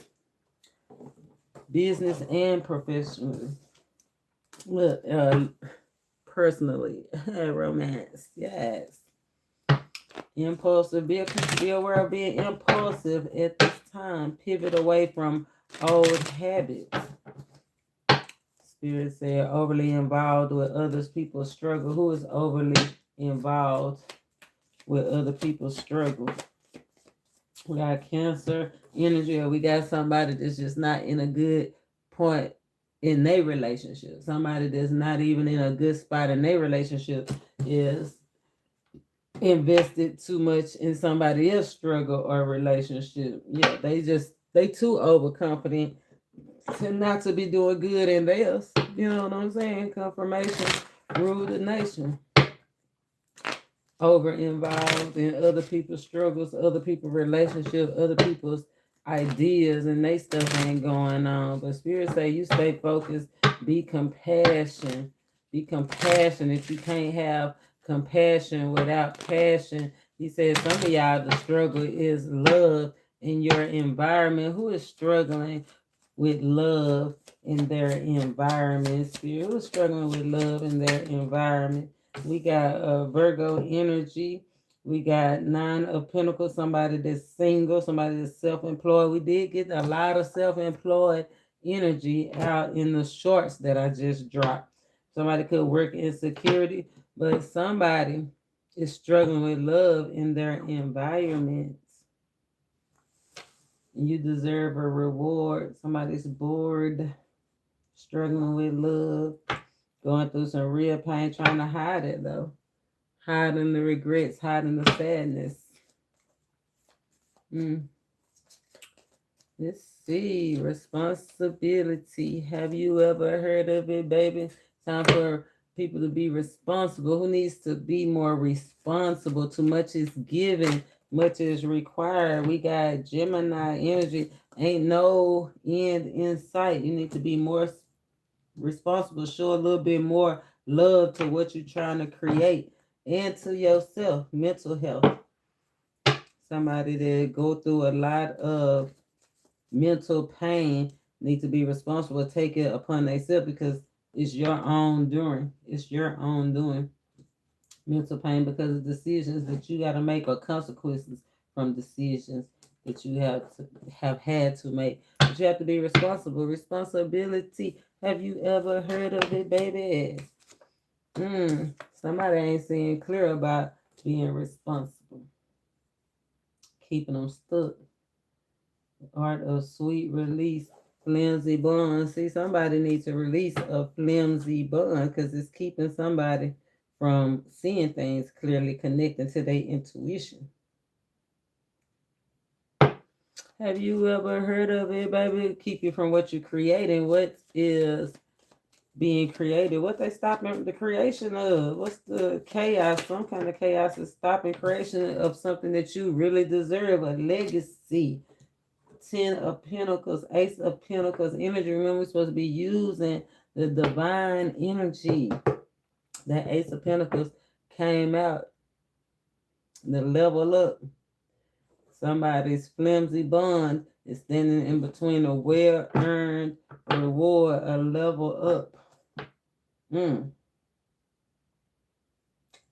Business and professionally. Look, personally, romance, yes. Impulsive, be aware of being impulsive at this time. Pivot away from old habits. Spirit said overly involved with others people's struggle. Who is overly involved with other people's struggle? We got Cancer energy, or we got somebody that's just not in a good point in their relationship. Somebody that's not even in a good spot in their relationship is invested too much in somebody else's struggle or relationship. Yeah, they too overconfident to not to be doing good in theirs. You know what I'm saying? Confirmation, rule the nation. Over involved in other people's struggles, other people's relationships, other people's ideas, and they stuff ain't going on. on. But Spirit say you stay focused, be compassion. Be compassionate. You can't have compassion without passion. He said some of y'all, the struggle is love in your environment. Who is struggling with love in their environment? Spirit, who's struggling with love in their environment? We got Virgo energy. We got 9 of Pentacles, somebody that's single, somebody that's self-employed. We did get a lot of self-employed energy out in the shorts that I just dropped. Somebody could work in security, but somebody is struggling with love in their environments. You deserve a reward. Somebody's bored, struggling with love, going through some real pain, trying to hide it though. Hiding the regrets, hiding the sadness. Let's see. Responsibility. Have you ever heard of it, baby? Time for people to be responsible. Who needs to be more responsible? Too much is given, much is required. We got Gemini energy. Ain't no end in sight. You need to be more responsible. Show a little bit more love to what you're trying to create and to yourself. Mental health. Somebody that go through a lot of mental pain need to be responsible. Take it upon themselves because it's your own doing. It's your own doing. Mental pain because of decisions that you got to make or consequences from decisions that you have had to make. But you have to be responsible. Responsibility. Have you ever heard of it, baby? Somebody ain't seeing clear about being responsible. Keeping them stuck. Art of sweet release. Flimsy bond. See, somebody needs to release a flimsy bond because it's keeping somebody from seeing things clearly, connecting to their intuition. Have you ever heard of it, baby? Keep you from what you're creating. What is being created? What they stopping the creation of? What's the chaos? Some kind of chaos is stopping creation of something that you really deserve, a legacy. 10 of Pentacles, Ace of Pentacles energy. Remember, we're supposed to be using the divine energy. That Ace of Pentacles came out. The level up. Somebody's flimsy bond is standing in between a well-earned reward, a level up.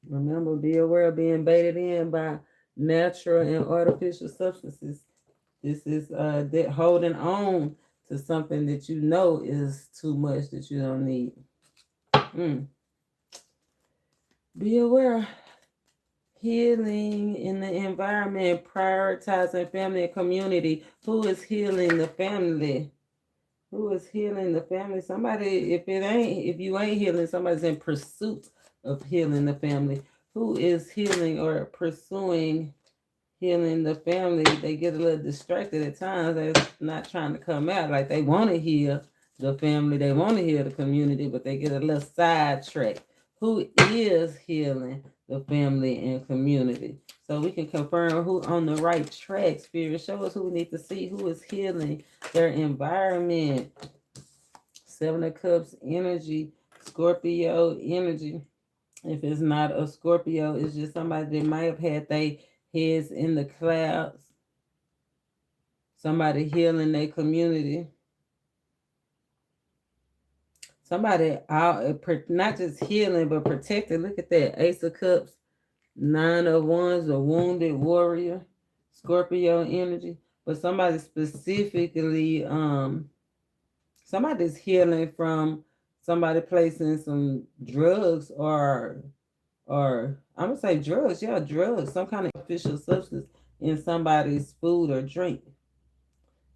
Remember, be aware of being baited in by natural and artificial substances. This is that holding on to something that you know is too much that you don't need. Be aware. Healing in the environment, prioritizing family and community. Who is healing the family? Who is healing the family? Somebody, if you ain't healing, somebody's in pursuit of healing the family. Who is healing or pursuing healing the family? They get a little distracted at times. They're not trying to come out. Like they want to heal the family, they want to heal the community, but they get a little sidetracked. Who is healing the family and community? So we can confirm who on the right track. Spirit, show us who we need to see, who is healing their environment. 7 of Cups energy, Scorpio energy. If it's not a Scorpio, it's just somebody that might have had their heads in the clouds. Somebody healing their community. Somebody out, not just healing, but protecting. Look at that. Ace of Cups, 9 of Wands, a wounded warrior, Scorpio energy. But somebody specifically, somebody's healing from somebody placing some drugs or I'm going to say drugs. Yeah, drugs. Some kind of official substance in somebody's food or drink.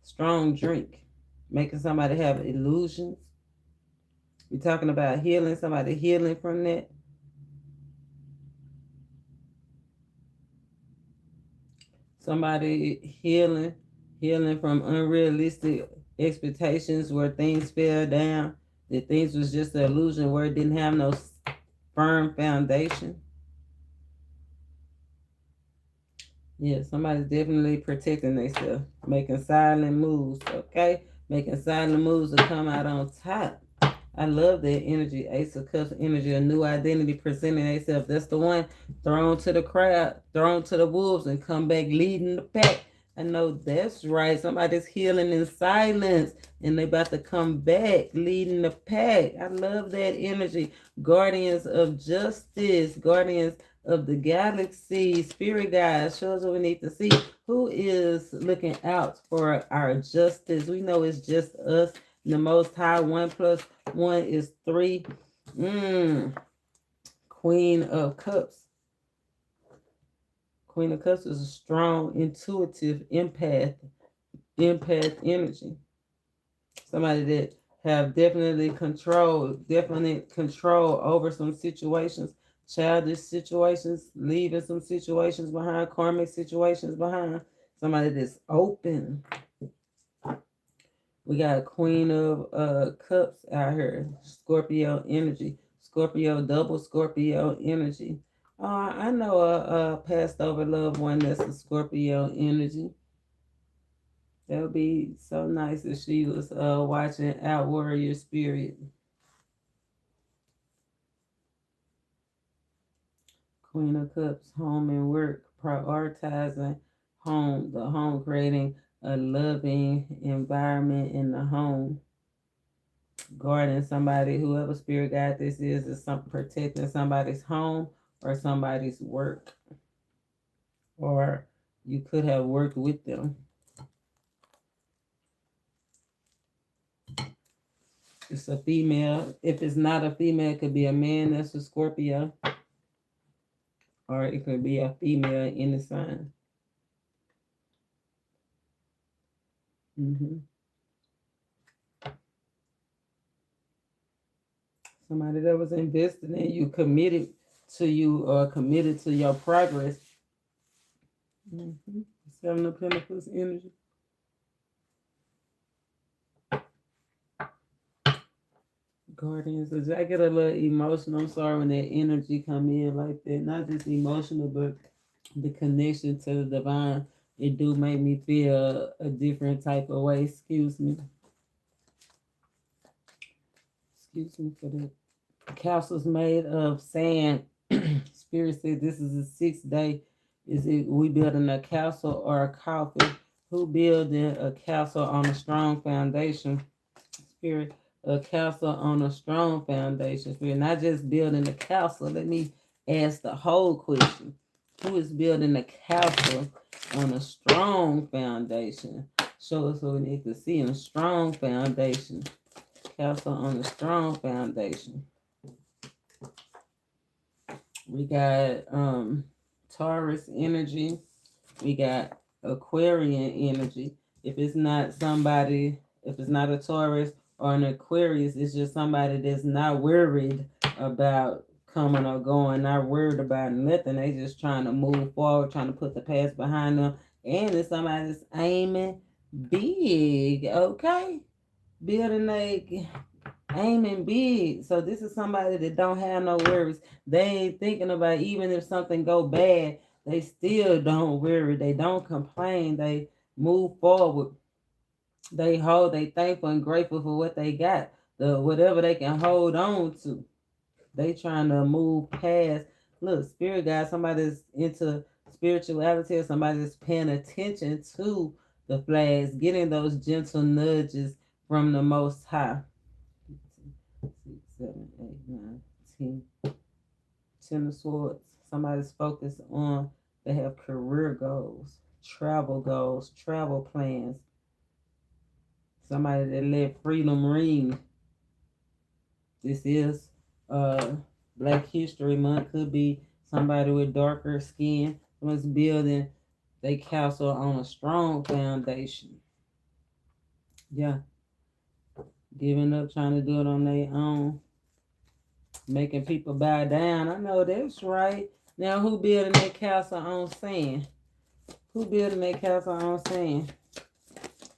Strong drink. Making somebody have illusions. We're talking about healing, somebody healing from that. Somebody healing from unrealistic expectations where things fell down, that things was just an illusion, where it didn't have no firm foundation. Yeah, somebody's definitely protecting themselves, making silent moves, okay? making silent moves to come out on top. I love that energy. Ace of Cups energy, a new identity presenting itself. That's the one thrown to the crowd, thrown to the wolves, and come back leading the pack. I know that's right. Somebody's healing in silence and they about to come back leading the pack. I love that energy. Guardians of justice, guardians of the galaxy, spirit guides, shows what we need to see. Who is looking out for our justice? We know it's just us. The Most High. 1 + 1 is 3. Queen of Cups. Queen of Cups is a strong, intuitive empath energy. Somebody that have definite control over some situations, childish situations, leaving some situations behind, karmic situations behind. Somebody that's open. We got Queen of Cups out here, Scorpio energy, Scorpio, double Scorpio energy. I know a passed over loved one that's a Scorpio energy. That would be so nice if she was watching Out Warrior Spirit. Queen of Cups, home and work, prioritizing home, the home, creating a loving environment in the home. Guarding somebody, whoever spirit guide this is something protecting somebody's home or somebody's work. Or you could have worked with them. It's a female. If it's not a female, it could be a man that's a Scorpio. Or it could be a female in the sign. Somebody that was invested in you, committed to you, or committed to your progress. 7 of Pentacles energy. Guardians. I get a little emotional. I'm sorry when that energy come in like that. Not just emotional, but the connection to the divine. It do make me feel a different type of way. Excuse me. Excuse me for that. Castle's made of sand. Spirit said this is the 6th day. Is it we building a castle or a coffin? Who building a castle on a strong foundation? Spirit, a castle on a strong foundation. Spirit, not just building a castle. Let me ask the whole question. Who is building a castle on a strong foundation? Show us what we need to see in a strong foundation. Castle on a strong foundation. We got Taurus energy. We got Aquarian energy. If it's not a Taurus or an Aquarius, it's just somebody that's not worried about coming or going, not worried about nothing. They just trying to move forward, trying to put the past behind them. And it's somebody that's aiming big, okay? Aiming big. So this is somebody that don't have no worries. They ain't thinking about, even if something go bad, they still don't worry. They don't complain. They move forward. They thankful and grateful for what they got. Whatever they can hold on to. They trying to move past. Look, spirit guide, somebody's into spirituality, or somebody's paying attention to the flags, getting those gentle nudges from the Most High. 6, 7, 8, 9, 10. 10 of Swords. Somebody's focused on, they have career goals, travel plans. Somebody that let freedom ring. This is Black History Month. Could be somebody with darker skin. Someone's building their castle on a strong foundation. Yeah. Giving up, trying to do it on their own. Making people bow down. I know that's right. Now, who building their castle on sand? Who building their castle on sand?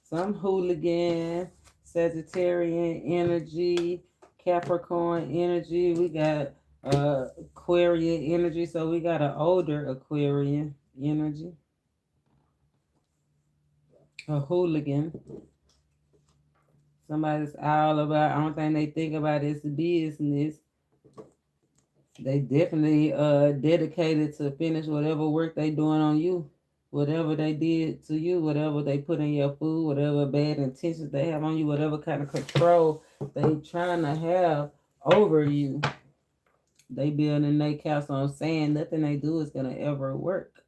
Some hooligan, Sagittarian energy, Capricorn energy. We got Aquarian energy. So we got an older Aquarian energy. A hooligan. Somebody's all about, I don't think they think about it's business. They definitely dedicated to finish whatever work they doing on you. Whatever they did to you, whatever they put in your food, whatever bad intentions they have on you, whatever kind of control they trying to have over you. They building their castle on sand. Nothing they do is gonna ever work.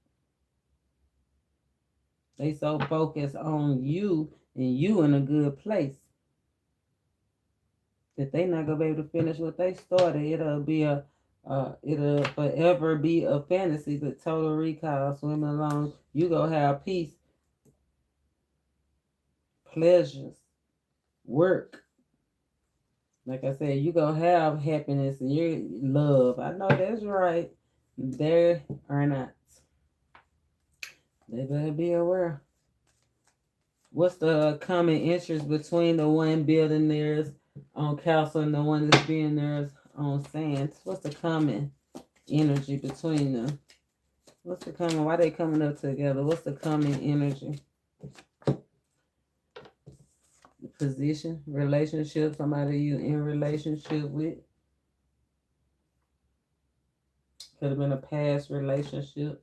They so focused on you and you in a good place that they not gonna be able to finish what they started. It'll forever be a fantasy. The total recall, swimming along. You gonna have peace, pleasures, work. Like I said, you gonna have happiness and your love. I know that's right. They are not. They better be aware. What's the common interest between the one building theirs on calcium and the one that's being theirs on sand? What's the common energy between them? What's the common? Why they coming up together? What's the common energy? Position, relationship, somebody you in relationship with. Could have been a past relationship.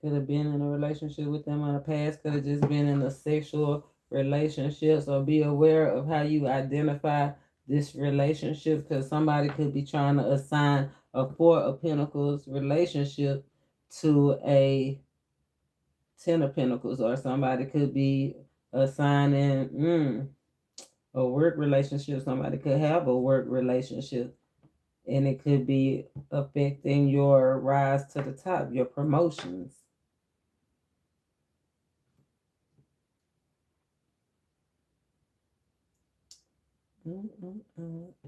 Could have been in a relationship with them in the past. Could have just been in a sexual relationship. So be aware of how you identify this relationship, because somebody could be trying to assign a Four of Pentacles relationship to a Ten of Pentacles, or somebody could be assigning a work relationship. Somebody could have a work relationship, and it could be affecting your rise to the top, your promotions.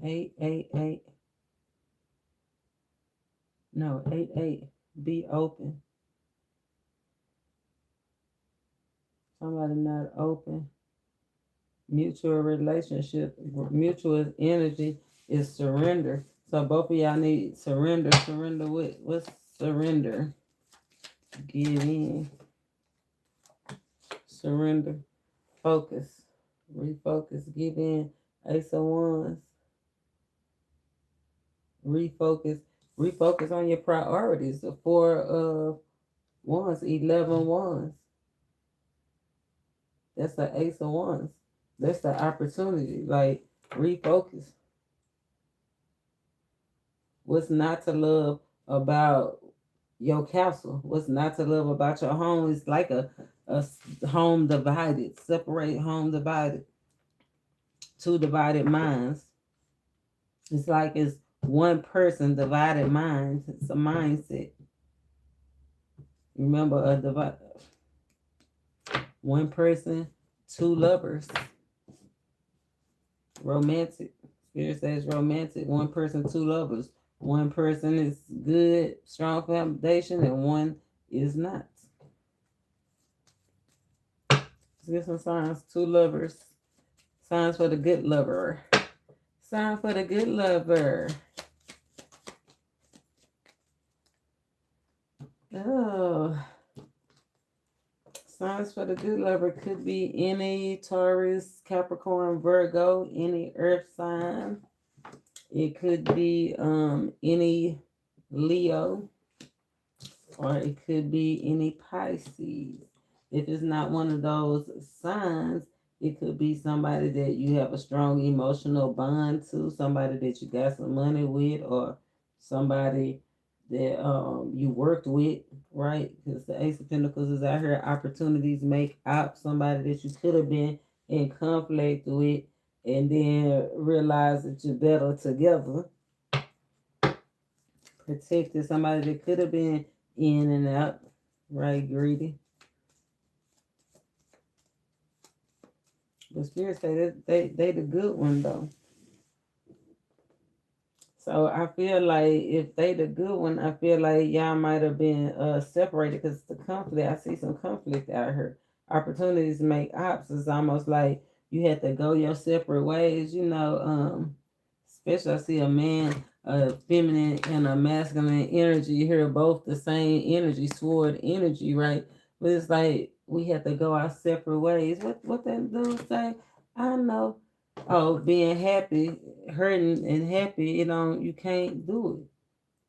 Eight, eight, eight. No, 8, 8. Be open. Somebody not open. Mutual relationship, mutual energy is surrender. So both of y'all need surrender. Surrender what? What's surrender? Give in. Surrender. Focus. Refocus. Give in. Ace of Wands. Refocus. Refocus on your priorities. The Four of Wands. 11 Wands. That's the Ace of Wands. That's the opportunity. Like, refocus. What's not to love about your castle? What's not to love about your home? It's like a home divided. Separate home divided. Two divided minds. It's like it's one person divided mind. It's a mindset. Remember, one person, two lovers. Romantic. Spirit says romantic. One person, two lovers. One person is good, strong foundation, and one is not. Let's get some signs. Two lovers. Signs for the good lover. Sign for the good lover. Oh. Signs for the good lover could be any Taurus, Capricorn, Virgo, any earth sign. It could be any Leo, or it could be any Pisces. If it's not one of those signs, it could be somebody that you have a strong emotional bond to, somebody that you got some money with, or somebody that you worked with, right? Because the Ace of Pentacles is out here. Opportunities make up. Somebody that you could have been in conflict with, and then realize that you're better together. Protected. Somebody that could have been in and out, right? Greedy. The Spirit say that they the good one though. So I feel like if they the good one, I feel like y'all might have been separated, because the conflict. I see some conflict out here. Opportunities make ops. It's almost like you had to go your separate ways. Especially I see a man, a feminine and a masculine energy here, both the same energy, sword energy, right? But it's like we have to go our separate ways. What that dude say? I know. Oh, being happy, hurting and happy, you can't do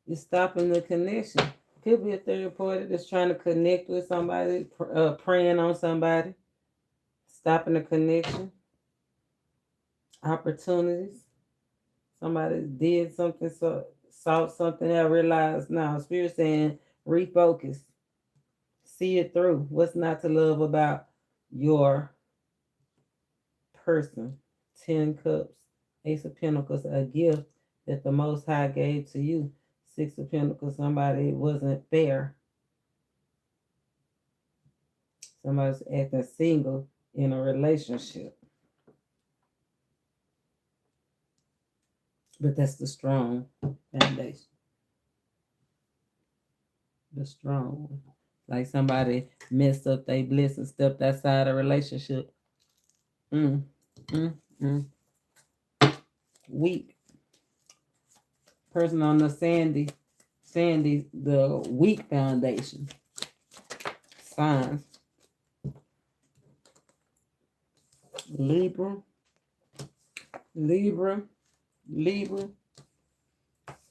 it. It's stopping the connection. Could be a third party that's trying to connect with somebody, preying on somebody, stopping the connection, opportunities. Somebody did something, so saw something, I realized now. Spirit saying, refocus, see it through. What's not to love about your person? 10 cups, Ace of Pentacles, a gift that the Most High gave to you. 6 of Pentacles, somebody wasn't fair. Somebody's acting single in a relationship. But that's the strong foundation. The strong one. Like somebody messed up their bliss and stepped outside a relationship. Mm, mm, mm. Weak. Person on the sandy, the weak foundation. Signs. Libra.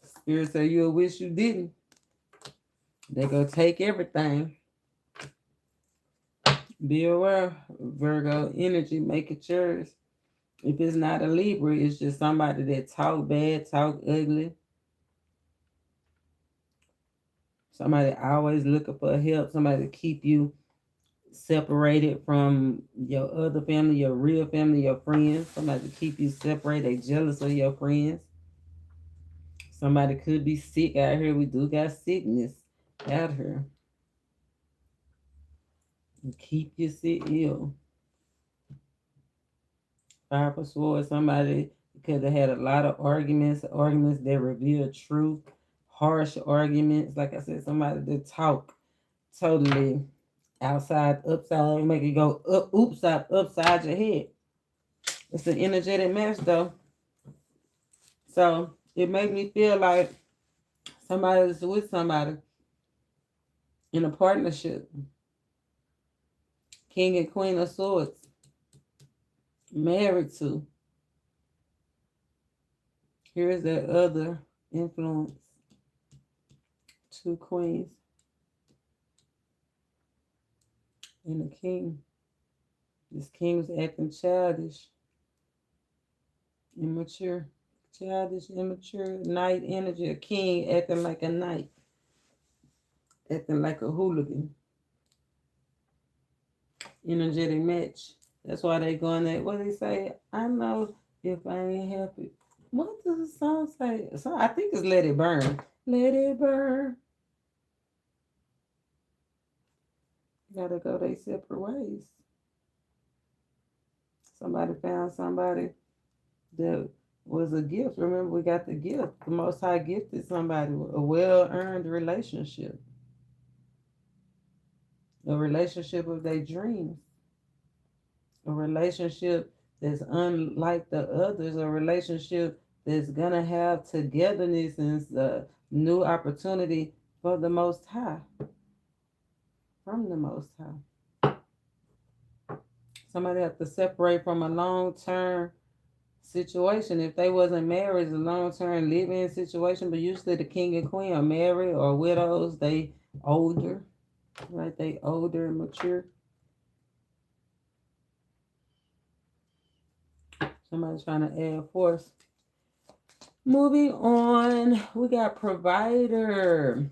Spirit say you'll wish you didn't. They go take everything. Be aware, Virgo energy, make it yours. If it's not a Libra, it's just somebody that talk bad, talk ugly. Somebody always looking for help. Somebody to keep you separated from your other family, your real family, your friends. Somebody to keep you separated. They jealous of your friends. Somebody could be sick out here. We do got sickness out here. Keep you sick ill. 5 of Swords, somebody could have had a lot of arguments that reveal truth, harsh arguments. Like I said, somebody that talk totally upside, make it go upside your head. It's an energetic mess though. So it made me feel like somebody is with somebody in a partnership. King and Queen of Swords. Married to. Here's that other influence. 2 queens. And the king. This king was acting childish. Immature. Childish, immature. Knight energy. A king acting like a knight. Acting like a hooligan. Energetic match. That's why they going there. What they say? I know if I ain't happy. What does the song say? So I think it's Let It Burn. Let it burn. Gotta go their separate ways. Somebody found somebody that was a gift. Remember, we got the gift. The Most High gifted somebody a well-earned relationship. A relationship of their dreams. A relationship that's unlike the others. A relationship that's going to have togetherness and a new opportunity for the Most High. From the Most High. Somebody have to separate from a long-term situation. If they wasn't married, it's a long-term living situation, but usually the king and queen are married or widows. They older, right? They older and mature. Somebody's trying to add force. Moving on, we got provider.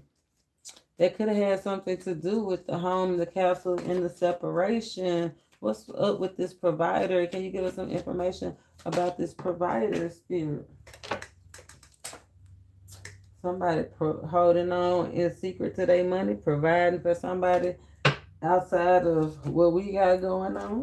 That could have had something to do with the home, the castle, and the separation. What's up with this provider? Can you give us some information about this provider spirit? Somebody holding on in secret to their money, providing for somebody outside of what we got going on.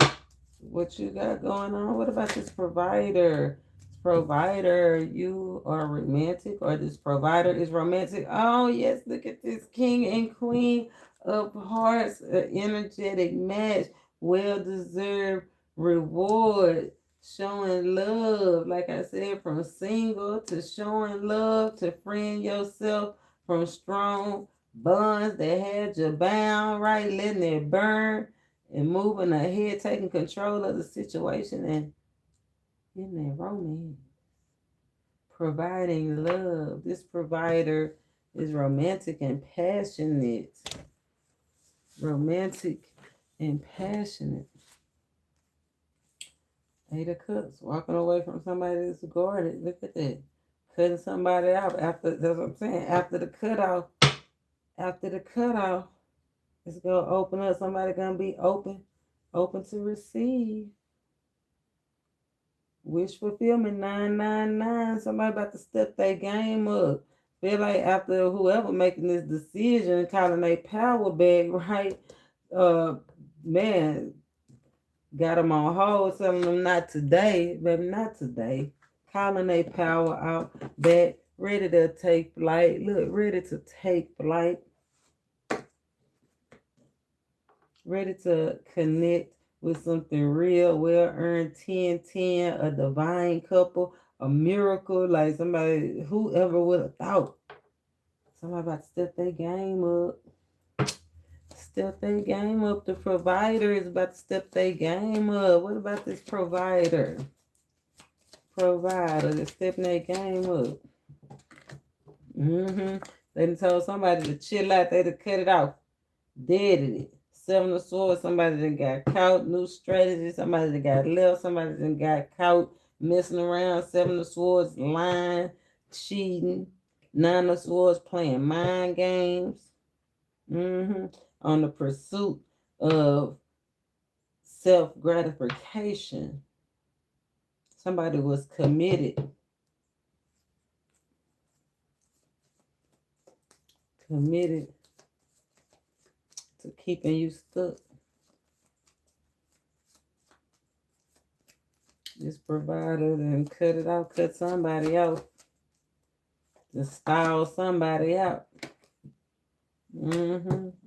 What you got going on? What about this provider? Provider, you are romantic, or this provider is romantic. Oh yes, look at this king and queen of hearts, an energetic match, well-deserved reward, showing love. Like I said, from single to showing love to freeing yourself from strong bonds that had you bound, right? Letting it burn and moving ahead, taking control of the situation and Isn't that romance? Providing love. This provider is romantic and passionate. Romantic and passionate. Eight of Cups. Walking away from somebody that's guarded. Look at that. Cutting somebody out after, that's what I'm saying. After the cutoff. After the cutoff. It's going to open up. Somebody going to be open. Open to receive. Wish fulfillment 999. Somebody about to step their game up. Feel like after whoever making this decision, calling their power back, right? Man, got them on hold, telling them not today, baby, not today. Calling their power out, back, ready to take flight. Look, ready to take flight. Ready to connect with something real, well-earned, 10-10, a divine couple, a miracle, like somebody, whoever would have thought. Somebody about to step their game up. Step their game up. The provider is about to step their game up. What about this provider? Provider that's stepping their game up. They done told somebody to chill out. They done cut it off. Deaded it. Seven of Swords, somebody that got caught, new strategy, somebody that got left, somebody that got caught messing around, Seven of Swords, lying, cheating, Nine of Swords, playing mind games, on the pursuit of self-gratification. Somebody was committed to keeping you stuck. This provider then cut it out, cut somebody out. Just style somebody out.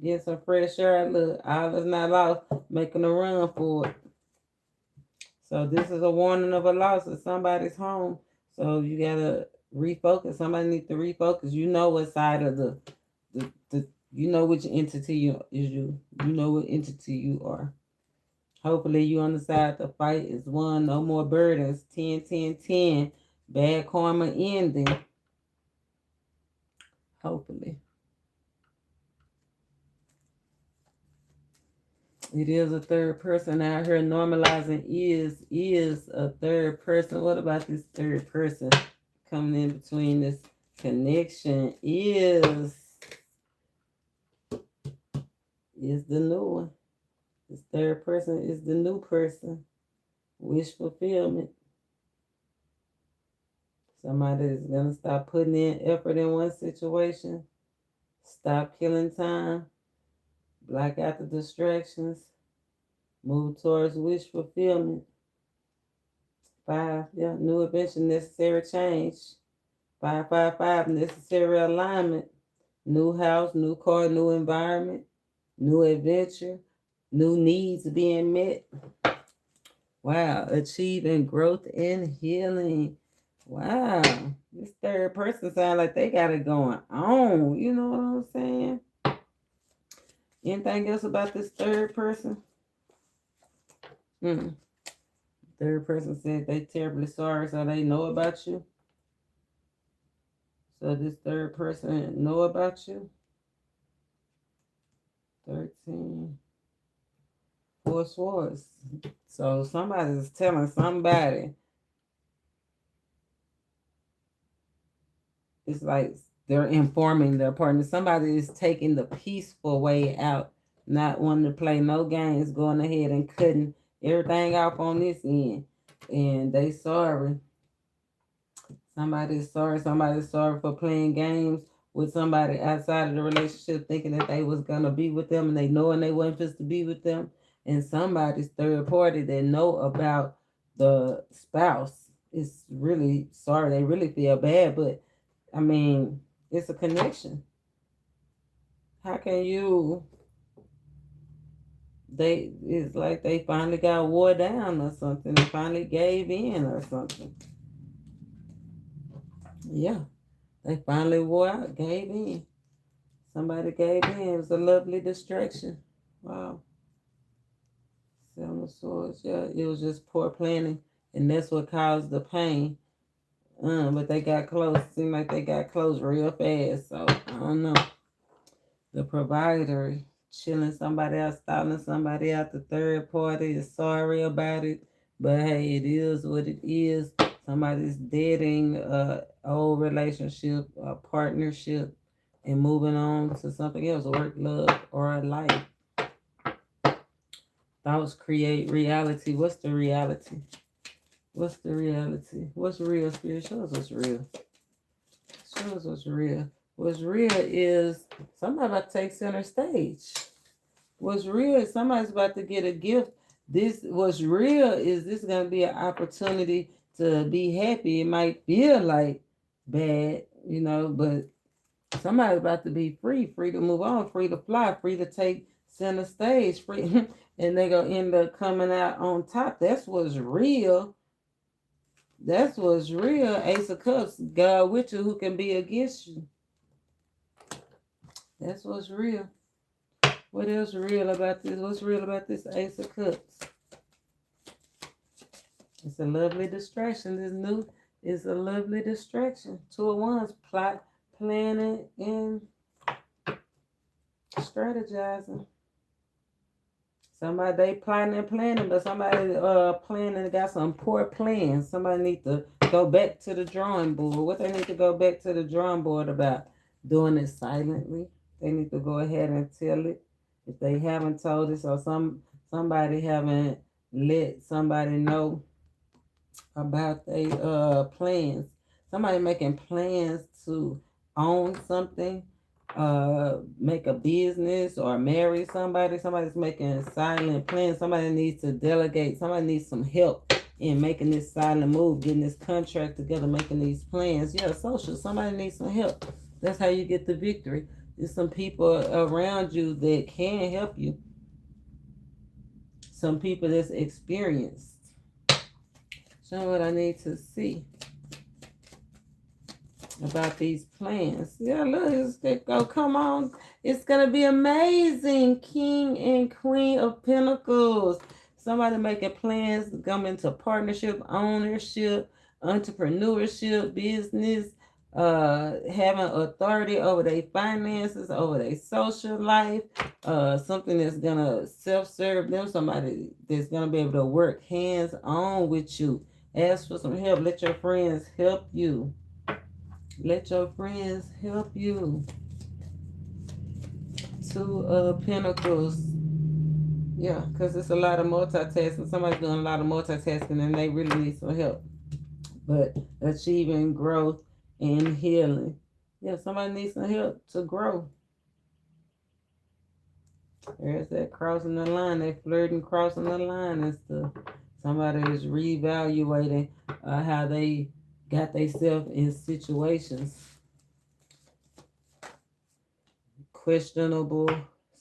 Get some fresh air. Look, all is not lost, making a run for it. So this is a warning of a loss at somebody's home. So you gotta refocus. Somebody needs to refocus. You know what side of the you know which entity you is you. You know what entity you are. Hopefully you on the side the fight is won. No more burdens. 10-10-10. Bad karma ending. Hopefully. It is a third person out here. Normalizing is a third person. What about this third person coming in between this connection? Is the new one. This third person is the new person. Wish fulfillment. Somebody is going to stop putting in effort in one situation. Stop killing time. Block out the distractions. Move towards wish fulfillment. 5, new adventure, necessary change. 555, necessary alignment. New house, new car, new environment. New adventure. New needs being met. Wow, achieving growth and healing. Wow, this third person sounds like they got it going on. You know what I'm saying? Anything else about this third person? Third person said they terribly sorry, so they know about you. So this third person know about you. 13. 4 swords. So somebody is telling somebody. It's like they're informing their partner. Somebody is taking the peaceful way out, not wanting to play no games, going ahead and cutting everything off on this end. And they sorry. Somebody's sorry. Somebody's sorry for playing games with somebody outside of the relationship, thinking that they was gonna be with them, and they knowing they wasn't supposed to be with them. And somebody's third party that know about the spouse is really sorry. They really feel bad, but I mean, it's a connection. How can you? It's like they finally got wore down or something. They finally gave in or something. Yeah, they finally wore out, gave in. Somebody gave in. It was a lovely distraction. Wow. 7 of Swords. Yeah, it was just poor planning and that's what caused the pain. But they got close. Seemed like they got close real fast. So I don't know. The provider chilling somebody out, stalling somebody out. The third party is sorry about it, but hey, it is what it is. Somebody's deading a old relationship, a partnership, and moving on to something else, work, love, or a life. Thoughts create reality. What's the reality? What's the reality? What's real, Spirit? Show us what's real. Show us what's real. What's real is somebody about to take center stage. What's real is somebody's about to get a gift. What's real is this gonna be an opportunity to be happy. It might feel like bad, but somebody's about to be free to move on, free to fly, free to take center stage, free, and they gonna end up coming out on top. That's what's real. That's what's real. Ace of Cups, God with you, who can be against you. That's what's real. What else real about this? What's real about this Ace of Cups? It's a lovely distraction. This new is a lovely distraction. Two of Wands, plot, planning, and strategizing. Somebody they plotting and planning, but somebody planning got some poor plans. Somebody need to go back to the drawing board. What they need to go back to the drawing board about? Doing it silently. They need to go ahead and tell it. If they haven't told us, or somebody haven't let somebody know about their plans. Somebody making plans to own something, make a business or marry somebody. Somebody's making silent plans. Somebody needs to delegate. Somebody needs some help in making this silent move, getting this contract together, making these plans. Yeah, social. Somebody needs some help. That's how you get the victory. There's some people around you that can help you. Some people that's experienced. Show what I need to see about these plans. Yeah, look, it's gonna go. Come on. It's going to be amazing. King and Queen of Pentacles. Somebody making plans to come into partnership, ownership, entrepreneurship, business, having authority over their finances, over their social life, something that's going to self-serve them, somebody that's going to be able to work hands-on with you. Ask for some help. Let your friends help you. Let your friends help you. Two of Pentacles. Yeah, because it's a lot of multitasking. Somebody's doing a lot of multitasking and they really need some help. But achieving growth and healing. Yeah, somebody needs some help to grow. There's that crossing the line, that flirting, crossing the line and stuff. Somebody is reevaluating how they got themselves in situations. Questionable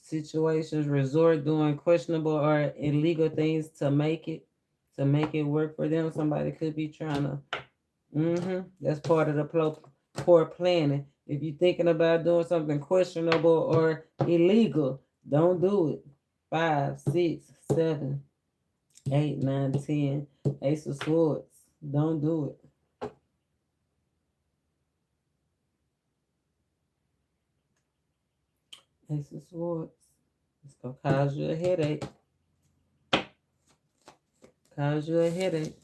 situations, resort doing questionable or illegal things to make it work for them. Somebody could be trying to, that's part of the poor planning. If you're thinking about doing something questionable or illegal, don't do it. 5, 6, 7, 8, 9, 10. Ace of Swords. Don't do it. Ace of Swords. It's going to cause you a headache. Cause you a headache.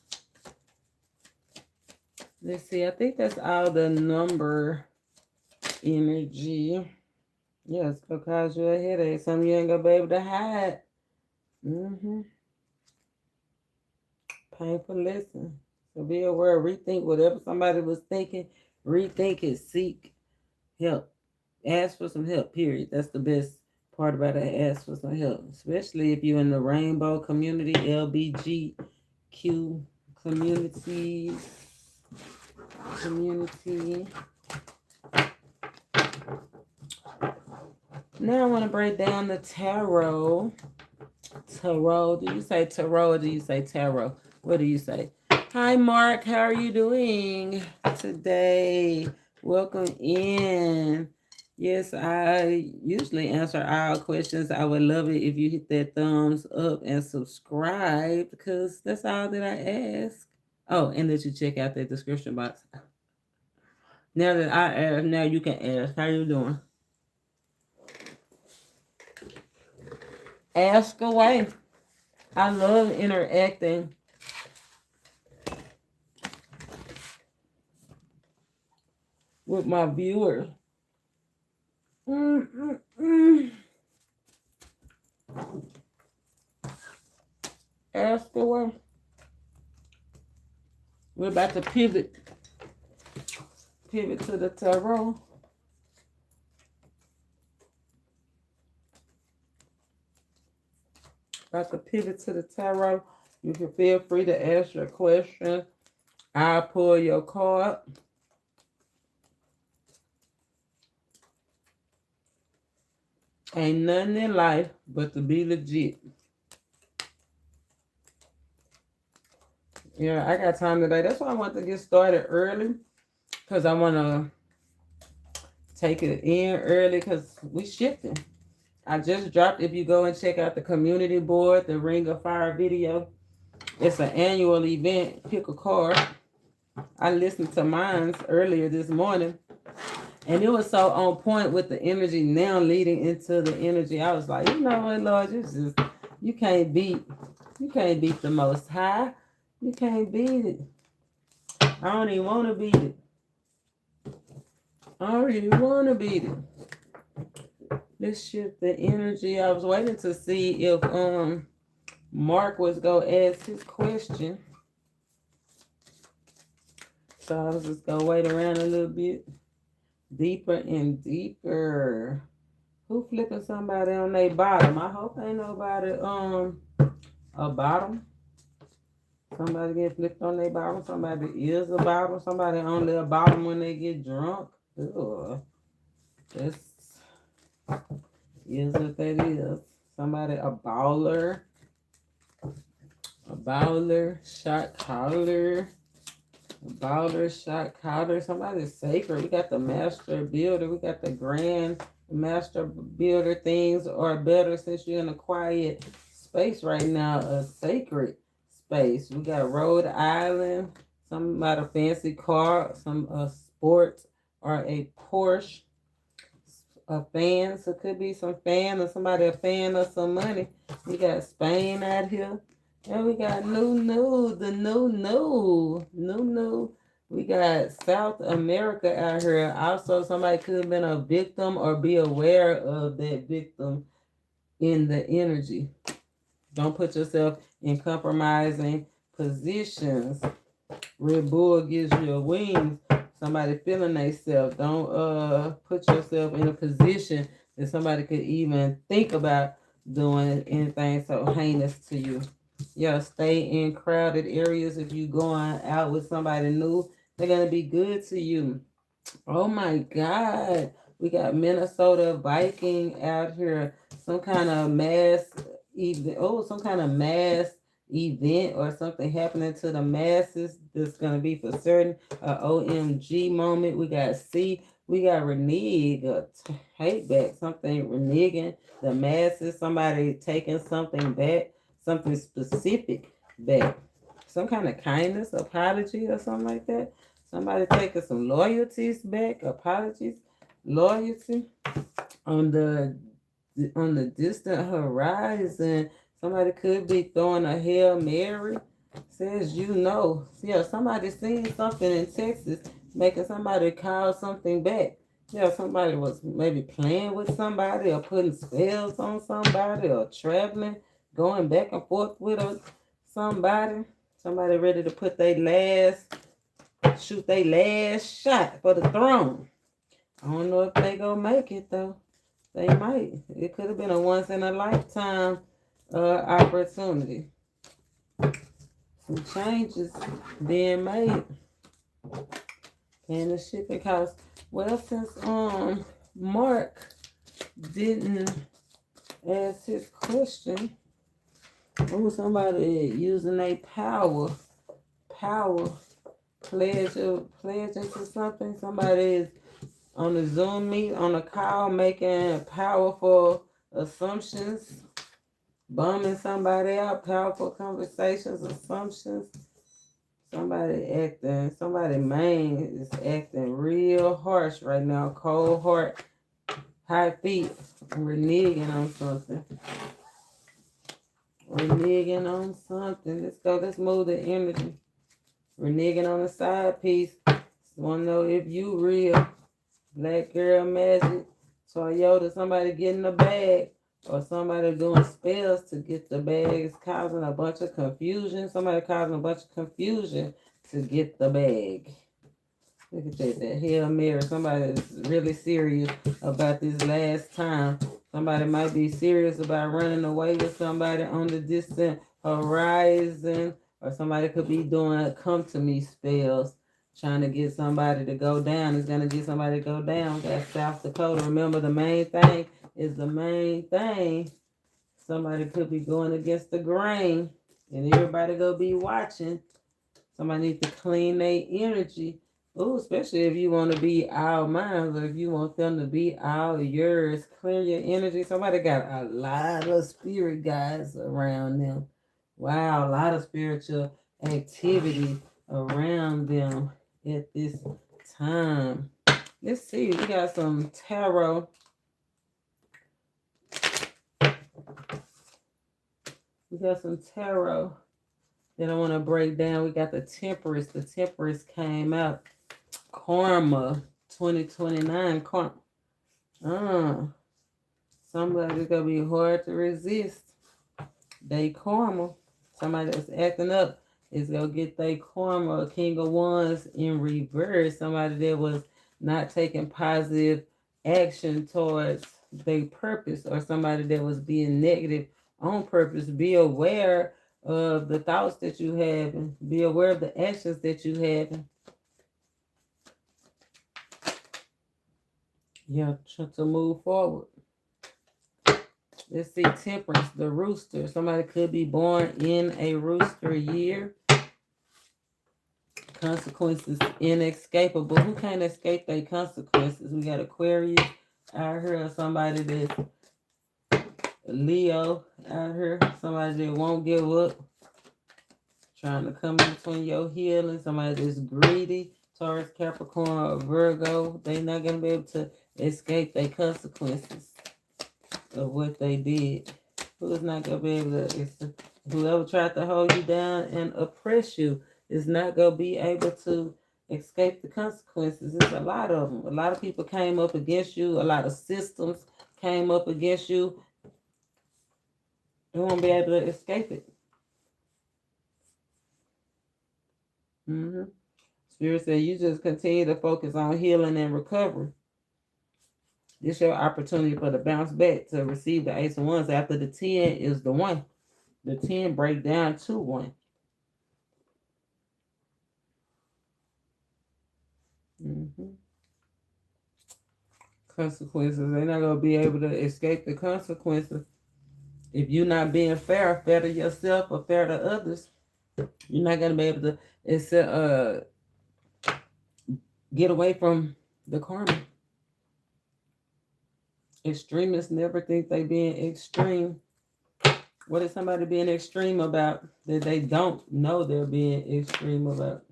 Let's see. I think that's all the number energy. Yeah, it's going to cause you a headache. Something you ain't going to be able to hide. Painful lesson. So be aware. Rethink whatever somebody was thinking. Rethink it. Seek help. Ask for some help, period. That's the best part about it. Ask for some help. Especially if you're in the rainbow community, LBGQ community. Now I want to break down the tarot. Tarot. Do you say tarot or do you say tarot? What do you say? Hi, Mark. How are you doing today? Welcome in. Yes, I usually answer all questions. I would love it if you hit that thumbs up and subscribe because that's all that I ask. Oh, and that you check out the description box. Now that I asked, now you can ask. How you doing? Ask away. I love interacting with my viewers. Ask away. We're about to pivot to the tarot. About to pivot to the tarot. You can feel free to ask your question. I'll pull your card. Ain't nothing in life but to be legit. Yeah, I got time today. That's why I want to get started early. Because I want to take it in early because we shifting. I just dropped, if you go and check out the community board, the Ring of Fire video, it's an annual event. Pick a card. I listened to mine earlier this morning, and it was so on point with the energy now leading into the energy. I was like, you know what, Lord, you can't beat the Most High. You can't beat it. I don't even want to beat it. I don't even want to beat it. Let's shift the energy. I was waiting to see if Mark was gonna ask his question. So I was just gonna wait around a little bit. Deeper and deeper. Who flipping somebody on their bottom? I hope ain't nobody a bottom. Somebody get flipped on their bottom. Somebody is a bottom. Somebody on their bottom when they get drunk. Ugh. That's is what that is. Somebody a baller. A baller, shot caller. A baller, shot caller. Somebody's sacred. We got the master builder. We got the grand master builder. Things are better since you're in a quiet space right now. A sacred space. We got Rhode Island. Somebody a fancy car. Some sports or a Porsche. A fan, so it could be some fan or somebody a fan of some money. We got Spain out here. And we got new. We got South America out here. Also, somebody could have been a victim or be aware of that victim in the energy. Don't put yourself in compromising positions. Red Bull gives you a wings. Somebody feeling themselves. Don't put yourself in a position that somebody could even think about doing anything so heinous to you. Yeah, stay in crowded areas. If you going out with somebody new, they're going to be good to you. Oh my God. We got Minnesota Viking out here. Some kind of mass event. Oh, some kind of mass event or something happening to the masses that's going to be for certain. OMG moment. We got C. We got renege. Take back something. Reneging the masses. Somebody taking something back. Something specific back. Some kind of kindness, apology or something like that. Somebody taking some loyalties back. Apologies. Loyalty. On the distant horizon. Somebody could be throwing a Hail Mary. Says you know. Yeah, somebody seen something in Texas making somebody call something back. Yeah, somebody was maybe playing with somebody or putting spells on somebody or traveling, going back and forth with somebody. Somebody ready to put shoot their last shot for the throne. I don't know if they gonna make it though. They might. It could have been a once in a lifetime opportunity. Some changes being made. Paying the shipping costs. Well, since Mark didn't ask his question, somebody using their power, pledging to something. Somebody is on the Zoom meet, on a call, making powerful assumptions, bumming somebody out, powerful conversations, assumptions. Somebody main is acting real harsh right now. Cold heart, high feet, reneging on something. Reneging on something. Let's go. Let's move the energy. Reneging on the side piece. Want to know if you real. Black girl magic. Toyota. Somebody getting the bag. Or somebody doing spells to get the bag. It's causing a bunch of confusion. Somebody causing a bunch of confusion to get the bag. Look at that Hail Mary. Somebody is really serious about this last time. Somebody might be serious about running away with somebody on the distant horizon. Or somebody could be doing come to me spells. Trying to get somebody to go down. It's going to get somebody to go down. That's South Dakota. Remember, the main thing is the main thing. Somebody could be going against the grain. And everybody going to be watching. Somebody needs to clean their energy. Oh, especially if you want to be all mine, or if you want them to be all yours. Clear your energy. Somebody got a lot of spirit guides around them. Wow, a lot of spiritual activity around them at this time. Let's see. We got some tarot. We got some tarot that I want to break down. We got the Temperance. The Temperance came out. Karma 2029. Somebody's gonna be hard to resist. They karma. Somebody that's acting up is gonna get their karma. King of Wands in reverse. Somebody that was not taking positive action towards their purpose, or somebody that was being negative on purpose. Be aware of the thoughts that you have, and be aware of the actions that you have. Yeah, to move forward. Let's see, Temperance, the rooster. Somebody could be born in a rooster year. Consequences inescapable. Who can't escape their consequences? We got Aquarius out here, somebody that's Leo out here, somebody that won't give up, trying to come in between your healing. Somebody that's greedy, Taurus, Capricorn, or Virgo. They're not going to be able to escape their consequences of what they did. Who's not going to be able to, whoever tried to hold you down and oppress you is not going to be able to escape the consequences. There's a lot of them. A lot of people came up against you. A lot of systems came up against you. You won't be able to escape it. Spirit said you just continue to focus on healing and recovery. This is your opportunity for the bounce back to receive the Ace of Wands. After the 10 is the 1. The 10 break down to 1. Consequences. They're not going to be able to escape the consequences. If you're not being fair to yourself or fair to others, you're not going to be able to get away from the karma. Extremists never think they being extreme. What is somebody being extreme about that they don't know they're being extreme about?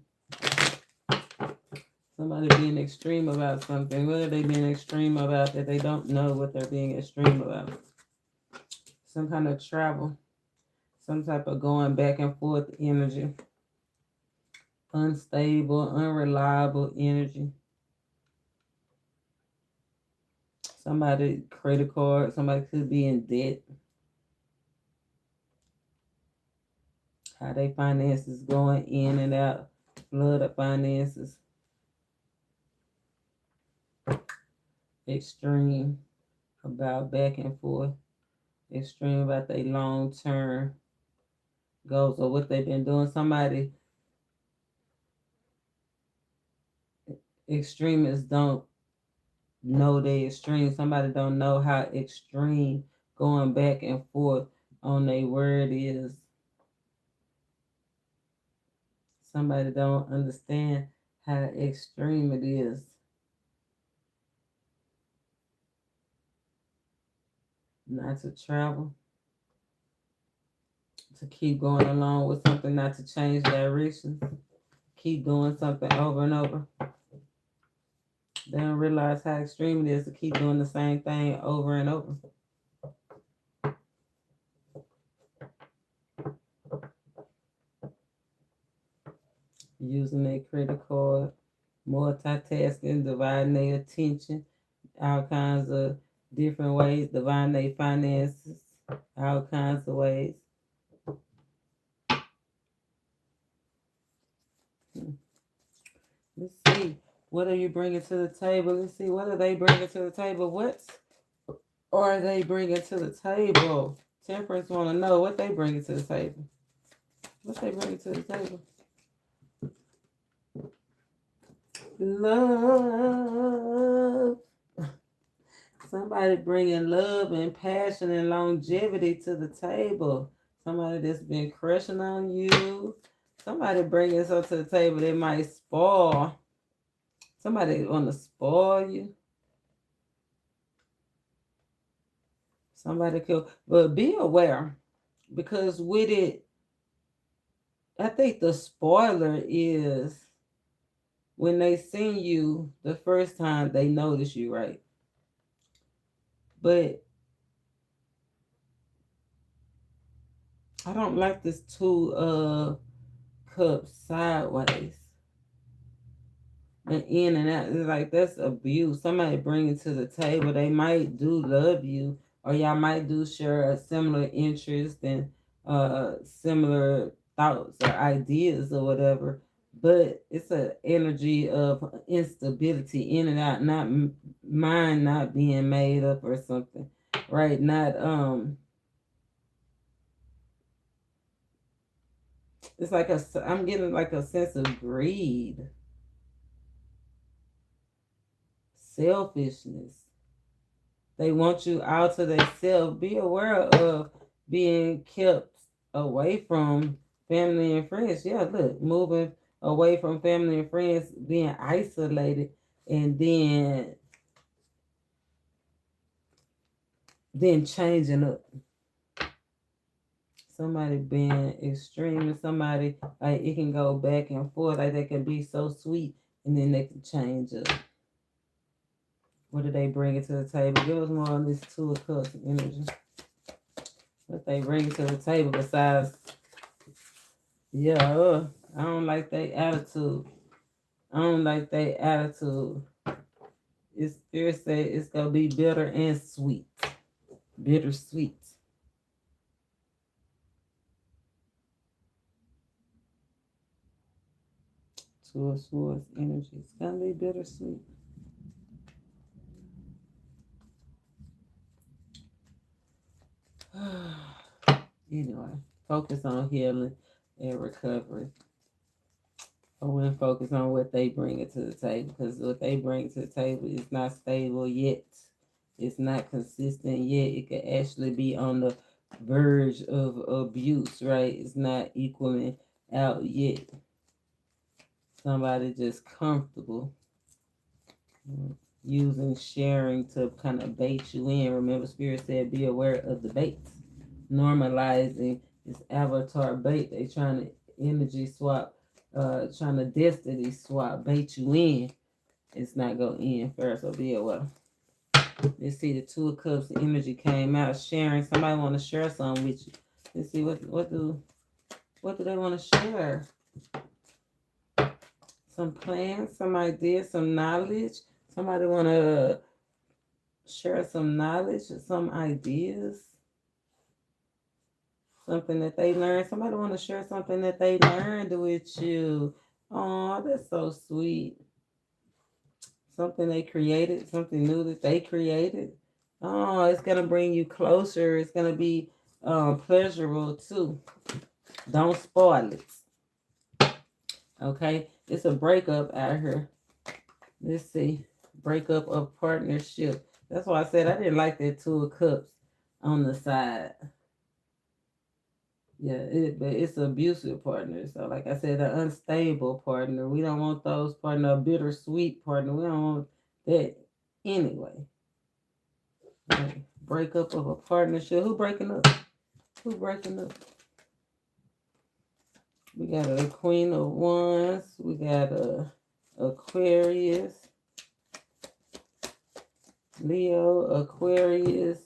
Somebody being extreme about something. What are they being extreme about that they don't know what they're being extreme about? Some kind of travel. Some type of going back and forth energy. Unstable, unreliable energy. Somebody credit card. Somebody could be in debt. How they finances going in and out. Flood of finances. Extreme about back and forth. Extreme about their long-term goals or what they've been doing. Somebody, extremists don't know they extreme. Somebody don't know how extreme going back and forth on their word is. Somebody don't understand how extreme it is. Not to travel. To keep going along with something, not to change directions. keep doing something over and over. They don't realize how extreme it is to keep doing the same thing over and over. Using their critical, multitasking, dividing their attention, all kinds of different ways, dividing their finances, all kinds of ways. Let's see. What are you bringing to the table? Let's see. What are they bringing to the table? What are they bringing to the table? Temperance want to know what they bringing to the table. What they bringing to the table? Love. Somebody bringing love and passion and longevity to the table. Somebody that's been crushing on you. Somebody bringing something to the table that might spoil. Somebody want to spoil you. Somebody could, but be aware, because with it, I think the spoiler is when they seen you the first time, they notice you, right? But I don't like this 2 cups sideways. And in and out. It's like that's abuse. Somebody bring it to the table. They might do love you, or y'all might do share a similar interest and similar thoughts or ideas or whatever. But it's an energy of instability in and out, not mind not being made up or something, right? Not It's like I'm getting like a sense of greed, selfishness. They want you out to themselves. Be aware of being kept away from family and friends. Yeah, look, moving away from family and friends, being isolated, and then changing up. Somebody being extreme, and somebody like it can go back and forth. Like they can be so sweet, and then they can change up. What do they bring it to the table? Give us more on this 2 of Cups energy. What they bring to the table besides, yeah, I don't like their attitude. I don't like their attitude. It's Spirit say it's gonna be bitter and sweet. Bittersweet. 2 of Swords energy. It's gonna be bittersweet. Anyway, focus on healing and recovery. I want to focus on what they bring it to the table, because what they bring to the table is not stable yet. It's not consistent yet. It could actually be on the verge of abuse, right? It's not equaling out yet. Somebody just comfortable using sharing to kind of bait you in. Remember, Spirit said be aware of the baits. Normalizing is avatar bait. They trying to energy swap, trying to destiny swap, bait you in. It's not going to end first, so be aware. Let's see, the 2 of Cups energy came out. Sharing. Somebody want to share something with you. Let's see, what do they want to share? Some plans, some ideas, some knowledge. Somebody want to share some knowledge, some ideas. Something that they learned. Somebody want to share something that they learned with you. Oh, that's so sweet. Something they created, something new that they created. Oh, it's going to bring you closer. It's going to be pleasurable too. Don't spoil it. Okay, it's a breakup out here. Let's see. Breakup of partnership. That's why I said I didn't like that 2 of Cups on the side. Yeah, but it's an abusive partner. So, like I said, an unstable partner. We don't want those partner, a bittersweet partner. We don't want that anyway. Right. Breakup of a partnership. Who breaking up? Who breaking up? We got a Queen of Wands. We got a Aquarius, Leo, Aquarius,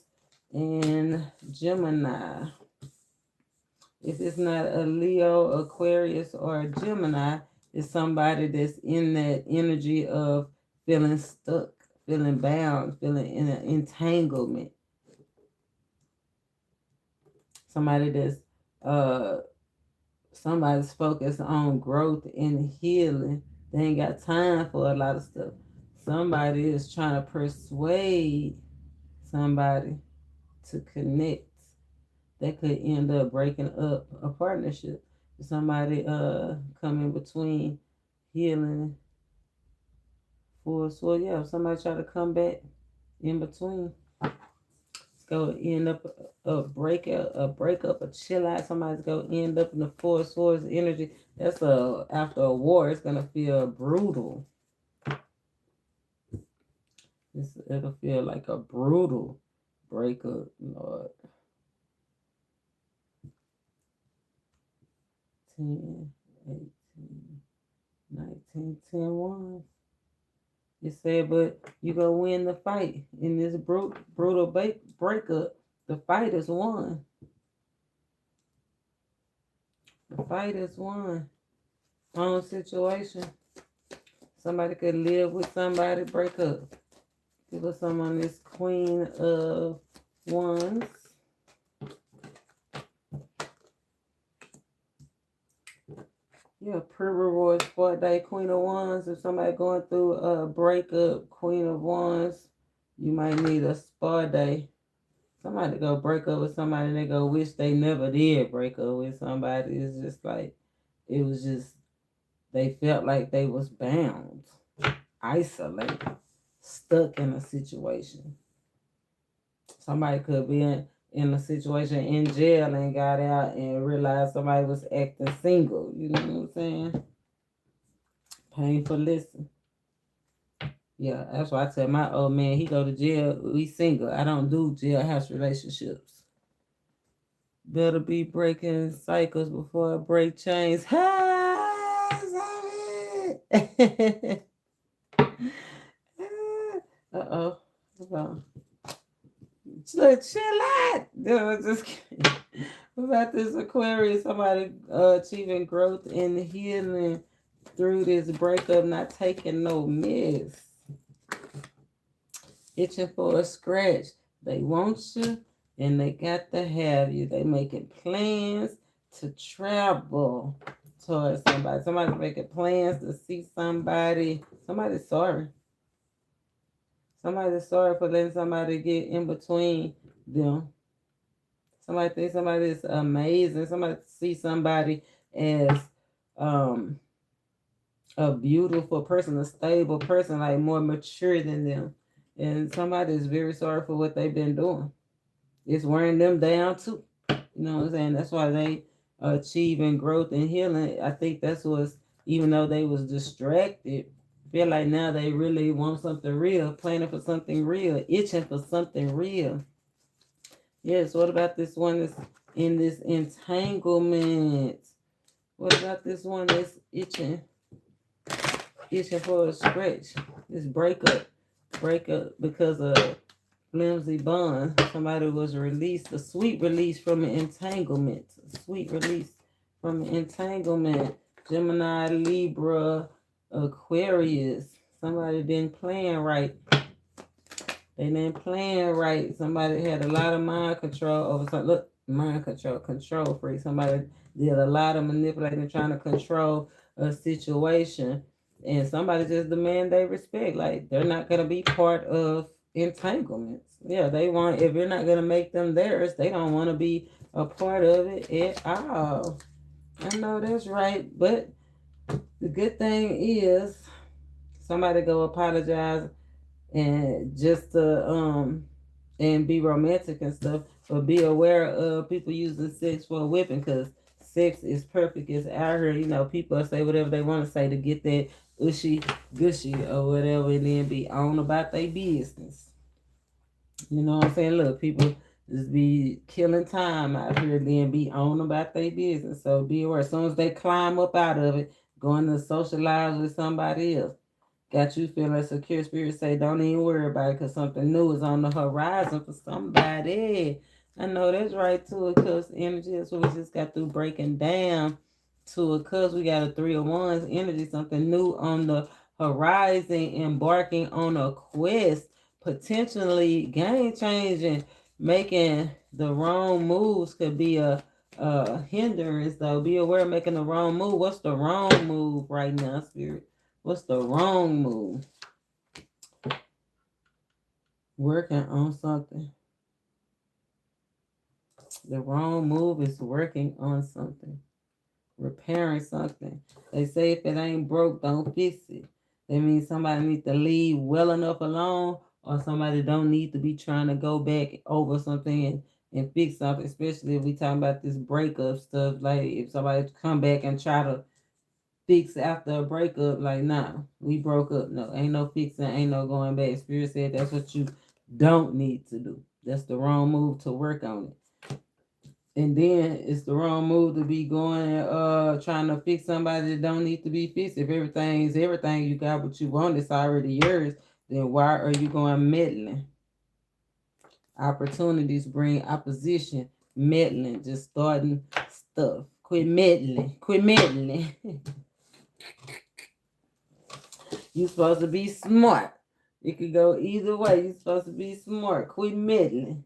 and Gemini. If it's not a Leo, Aquarius, or a Gemini, it's somebody that's in that energy of feeling stuck, feeling bound, feeling in an entanglement. Somebody that's somebody's focused on growth and healing. They ain't got time for a lot of stuff. Somebody is trying to persuade somebody to connect. That could end up breaking up a partnership. Somebody coming between healing for so yeah, somebody try to come back in between. It's gonna end up a breakup, a chill out. Somebody's gonna end up in the Four of Swords energy. That's after a war, it's gonna feel brutal. It'll feel like a brutal breakup, Lord. 10, 18, 19, 10, 1. It said, but you gonna win the fight in this brutal breakup. The fight is won. The fight is won. Own situation. Somebody could live with somebody, break up. Give us some on this Queen of Wands. Yeah, pre-reward sport day, Queen of Wands. If somebody going through a breakup, Queen of Wands, you might need a spa day. Somebody go break up with somebody and they go wish they never did break up with somebody. It's just like, it was just, they felt like they was bound, isolated, stuck in a situation. Somebody could be in a situation in jail and got out and realized somebody was acting single. You know what I'm saying? Painful listen. Yeah, that's why I tell my old man, he go to jail, we single. I don't do jailhouse relationships. Better be breaking cycles before I break chains. Uh-oh. Chill out. No, just kidding. What about this Aquarius? Somebody achieving growth and healing through this breakup, not taking no mess. Itching for a scratch. They want you and they got to have you. They making plans to travel towards somebody. Somebody's making plans to see somebody. Somebody's sorry. Somebody's sorry for letting somebody get in between them. Somebody thinks somebody is amazing. Somebody see somebody as a beautiful person, a stable person, like more mature than them. And somebody is very sorry for what they've been doing. It's wearing them down too. You know what I'm saying? That's why they achieving growth and healing. I think that's what's, even though they was distracted, feel like now they really want something real, planning for something real, itching for something real. Yes, what about this one that's in this entanglement? What about this one that's itching for a scratch? This breakup because of flimsy bond. Somebody was released, a sweet release from an entanglement. A sweet release from an entanglement. Gemini, Libra, Aquarius. Somebody didn't plan right. They didn't plan right. Somebody had a lot of mind control over something. Look, mind control freak. Somebody did a lot of manipulating, trying to control a situation. And somebody just demand they respect. Like, they're not going to be part of entanglements. Yeah, they want, if you're not going to make them theirs, they don't want to be a part of it at all. I know that's right. But the good thing is somebody go apologize and just to and be romantic and stuff, but be aware of people using sex for a weapon, because sex is perfect. It's out here, you know, people say whatever they want to say to get that ushy gushy or whatever, and then be on about their business. You know what I'm saying? Look, people just be killing time out here, then be on about their business. So be aware. As soon as they climb up out of it, going to socialize with somebody else. Got you feeling secure. Spirit say, don't even worry about it, because something new is on the horizon for somebody. I know that's right, too, because energy is what we just got through breaking down to it, because we got a 3 of Wands energy, something new on the horizon, embarking on a quest, potentially game changing, making the wrong moves could be a hindrance, though. Be aware of making the wrong move. What's the wrong move right now, Spirit? What's the wrong move? Working on something. The wrong move is working on something. Repairing something. They say if it ain't broke, don't fix it. That means somebody needs to leave well enough alone, or somebody don't need to be trying to go back over something and fix something, especially if we talking about this breakup stuff. Like if somebody come back and try to fix after a breakup, like, nah, we broke up. No, ain't no fixing, ain't no going back. Spirit said that's what you don't need to do. That's the wrong move to work on it. And then it's the wrong move to be going trying to fix somebody that don't need to be fixed. If everything you got what you want, it's already yours, then why are you going meddling? Opportunities bring opposition, meddling, just starting stuff. Quit meddling. Quit meddling. You supposed to be smart. It could go either way. You supposed to be smart. Quit meddling.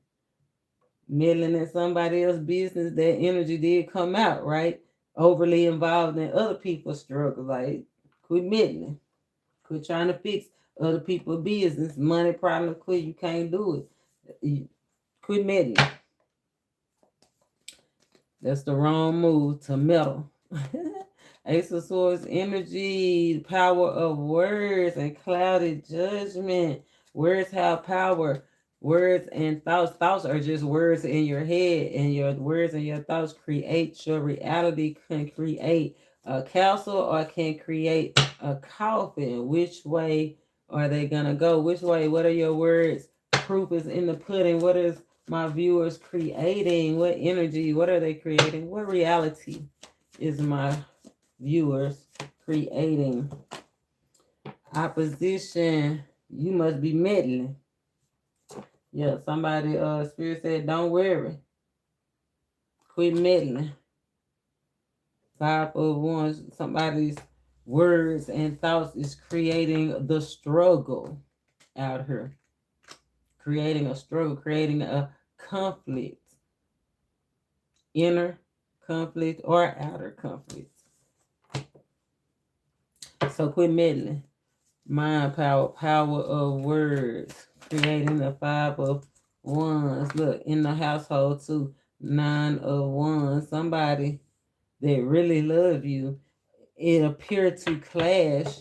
Meddling in somebody else's business. That energy did come out, right? Overly involved in other people's struggles. Like, quit meddling. Quit trying to fix other people's business. Money problem, quit. You can't do it. Quit meddling. That's the wrong move, to meddle. Ace of Swords energy, power of words and clouded judgment. Words have power. Words and thoughts. Thoughts are just words in your head, and your words and your thoughts create your reality. Can create a castle or can create a coffin. Which way are they gonna go? Which way? What are your words? Proof is in the pudding. What is my viewers creating? What energy? What are they creating? What reality is my viewers creating? Opposition, you must be meddling. Yeah, somebody spirit said don't worry, quit meddling. 5 of Wands, somebody's words and thoughts is creating the struggle out here, creating a struggle, creating a conflict, inner conflict or outer conflict. So quit meddling. Mind power, power of words, creating the 5 of Wands. Look, in the household too, 9 of Wands. Somebody that really love you, it appeared to clash.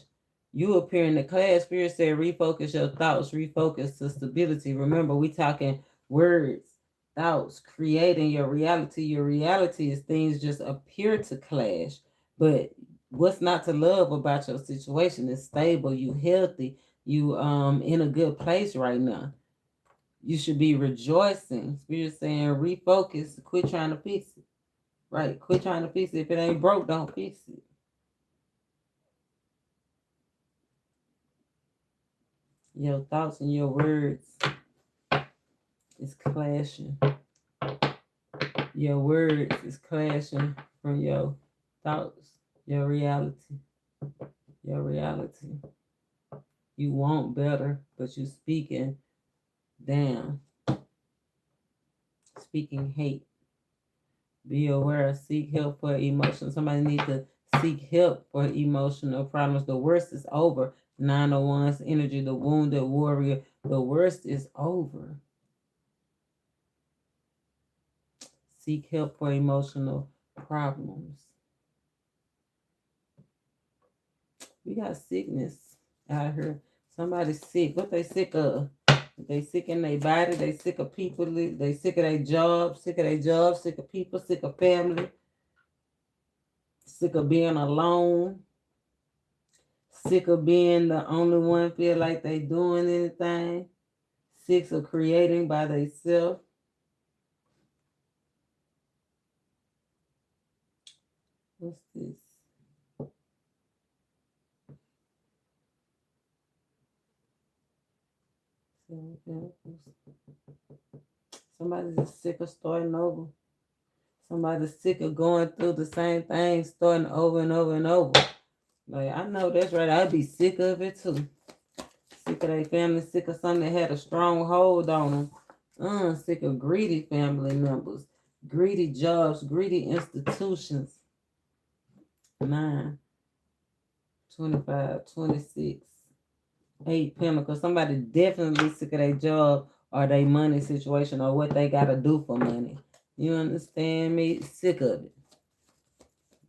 You appear in the clash. Spirit said refocus your thoughts, refocus to stability. Remember, we talking words, thoughts, creating your reality. Your reality is things just appear to clash, but what's not to love about your situation? Is stable, you healthy, you in a good place right now. You should be rejoicing. Spirit saying refocus, quit trying to fix it. Right, quit trying to fix it. If it ain't broke, don't fix it. Your thoughts and your words is clashing. Your words is clashing from your thoughts, your reality. Your reality. You want better, but you speaking down. Speaking hate. Be aware, seek help for emotions. Somebody needs to seek help for emotional problems. The worst is over. 9 of Wands energy, the wounded warrior. The worst is over. Seek help for emotional problems. We got sickness out here. Somebody's sick. What they sick of? They sick in their body. They sick of people. They sick of their job. Sick of their job. Sick of people. Sick of family. Sick of being alone. Sick of being the only one feel like they doing anything. Sick of creating by themselves. Somebody's just sick of starting over. Somebody's sick of going through the same thing, starting over and over and over. Like, I know that's right. I'd be sick of it too. Sick of their family, sick of something that had a strong hold on them. Sick of greedy family members, greedy jobs, greedy institutions. 9, 25, 26, 8 Pentacles. Somebody definitely sick of their job or their money situation or what they got to do for money. You understand me? Sick of it.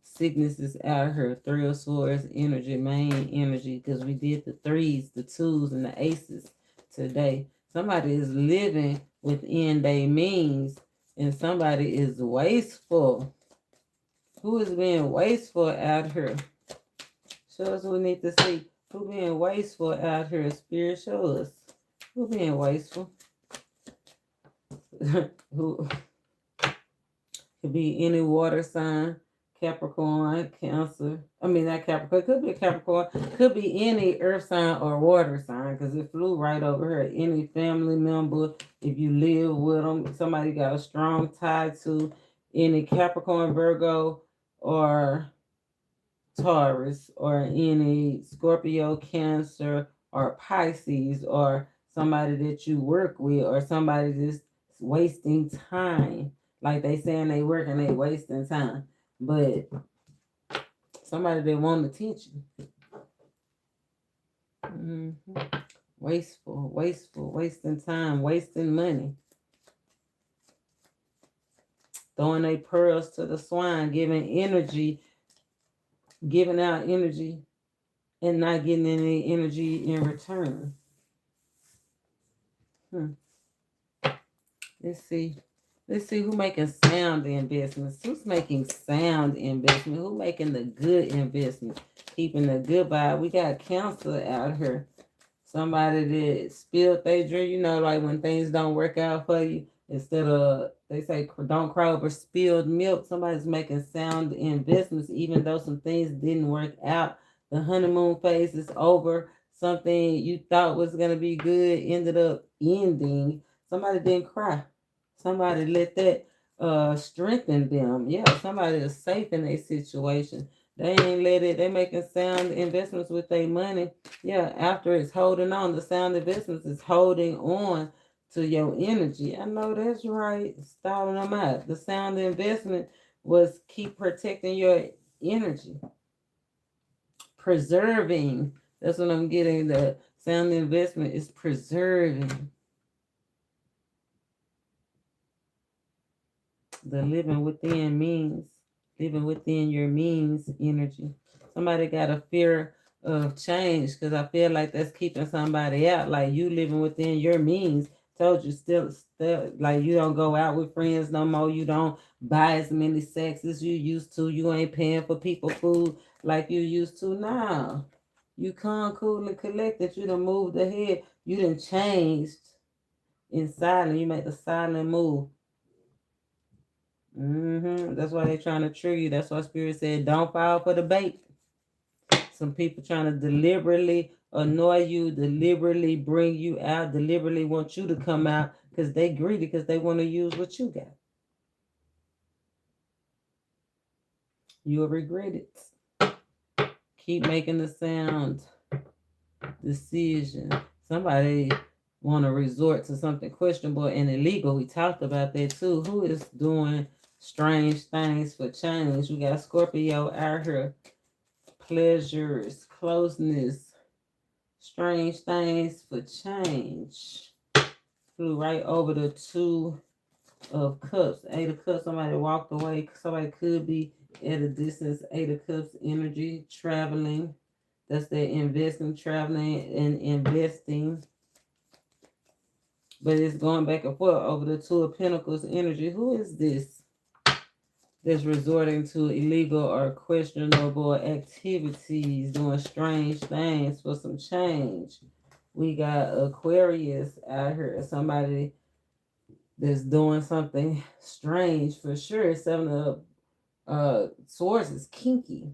Sickness is out here. 3 of Swords energy, main energy, because we did the 3s, the 2s, and the aces today. Somebody is living within their means, and somebody is wasteful. Who is being wasteful out here? Show us what we need to see. Who being wasteful out here? Spirit, show us. Who being wasteful? Who could be any water sign, Capricorn, Cancer. I mean, not Capricorn. Could be a Capricorn. Could be any earth sign or water sign because it flew right over here. Any family member, if you live with them, somebody got a strong tie to any Capricorn, Virgo, or Taurus, or any Scorpio, Cancer, or Pisces, or somebody that you work with, or somebody just wasting time. Like they saying they work and they wasting time. But somebody that want attention. Wasteful, wasting time, wasting money. Throwing their pearls to the swine, giving out energy and not getting any energy in return. Let's see who making sound investments. Who's making sound investment? Who making the good investment? Keeping the good vibe. We got Cancer out here. Somebody that spilled their drink. You know, like when things don't work out for you, instead of, they say, don't cry over spilled milk. Somebody's making sound investments, even though some things didn't work out. The honeymoon phase is over. Something you thought was going to be good ended up ending. Somebody didn't cry. Somebody let that strengthen them. Yeah, somebody is safe in a situation. They ain't let it. They making sound investments with their money. Yeah, after it's holding on, the sound investments is holding on to your energy. I know that's right. Stalling them out. The sound investment was keep protecting your energy. Preserving. That's what I'm getting. The sound investment is preserving. The living within means, living within your means energy. Somebody got a fear of change because I feel like that's keeping somebody out. Like you living within your means. Told you still like you don't go out with friends no more. You don't buy as many sex as you used to. You ain't paying for people food like you used to now. You calm, cool, and collected. You done moved ahead. You done changed in silence. You made the silent move. That's why they're trying to trigger you. That's why Spirit said, don't fall for the bait. Some people trying to deliberately annoy you, deliberately bring you out, deliberately want you to come out because they greedy, because they want to use what you got. You'll regret it. Keep making the sound decision. Somebody want to resort to something questionable and illegal. We talked about that too. Who is doing strange things for change? We got Scorpio out here. Pleasures, closeness, strange things for change. Flew right over the 2 of Cups. 8 of Cups, somebody walked away. Somebody could be at a distance. 8 of Cups energy, traveling. That's their investing, traveling and investing. But it's going back and forth over the 2 of Pentacles energy. Who is this that's resorting to illegal or questionable activities, doing strange things for some change? We got Aquarius out here. Somebody that's doing something strange for sure. 7 of Swords is kinky.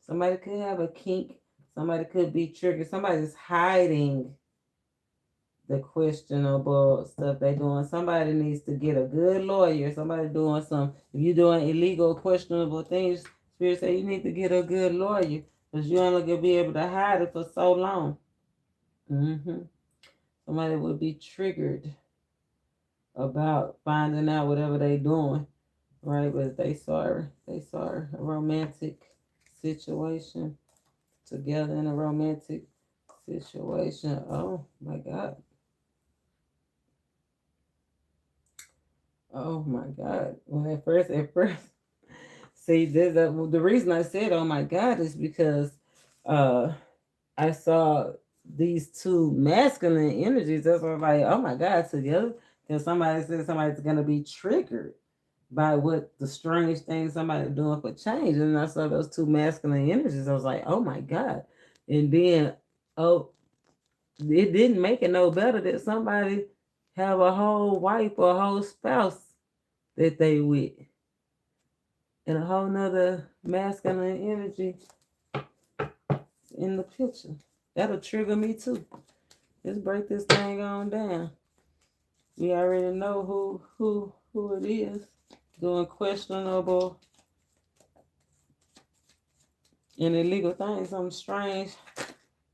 Somebody could have a kink. Somebody could be triggered. Somebody's hiding the questionable stuff they doing. Somebody needs to get a good lawyer. Somebody doing some, if you're doing illegal, questionable things, Spirit say you need to get a good lawyer because you only gonna be able to hide it for so long. Somebody would be triggered about finding out whatever they doing, right? But they saw a romantic situation together in a romantic situation. Oh my God. Oh my God. When at first, see, the reason I said, oh my God, is because I saw these two masculine energies. That's why I was like, oh my God, together. Because somebody said somebody's going to be triggered by what the strange thing somebody doing for change. And I saw those two masculine energies. I was like, oh my God. And then, oh, it didn't make it no better that somebody have a whole wife or a whole spouse that they with. And a whole nother masculine energy in the picture. That'll trigger me too. Let's break this thing on down. We already know who it is. Doing questionable and illegal things, something strange.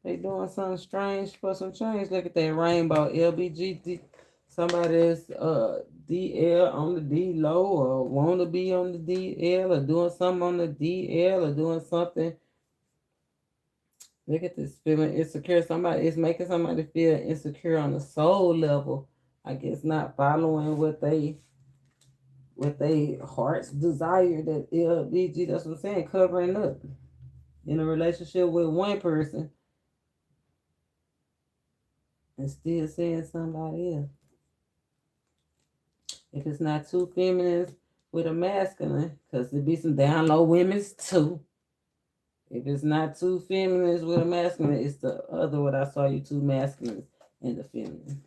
They doing something strange for some change. Look at that rainbow LBGT. Somebody's DL on the D low or want to be on the DL or doing something on the DL or doing something. Look at this, feeling insecure. Somebody is making somebody feel insecure on the soul level. I guess not following what they heart's desire, that LBG, that's what I'm saying, covering up in a relationship with one person and still seeing somebody else. If it's not two feminines with a masculine, because there be some down low women's too. If it's not two feminines with a masculine, it's the other what I saw you, two masculines and the feminine.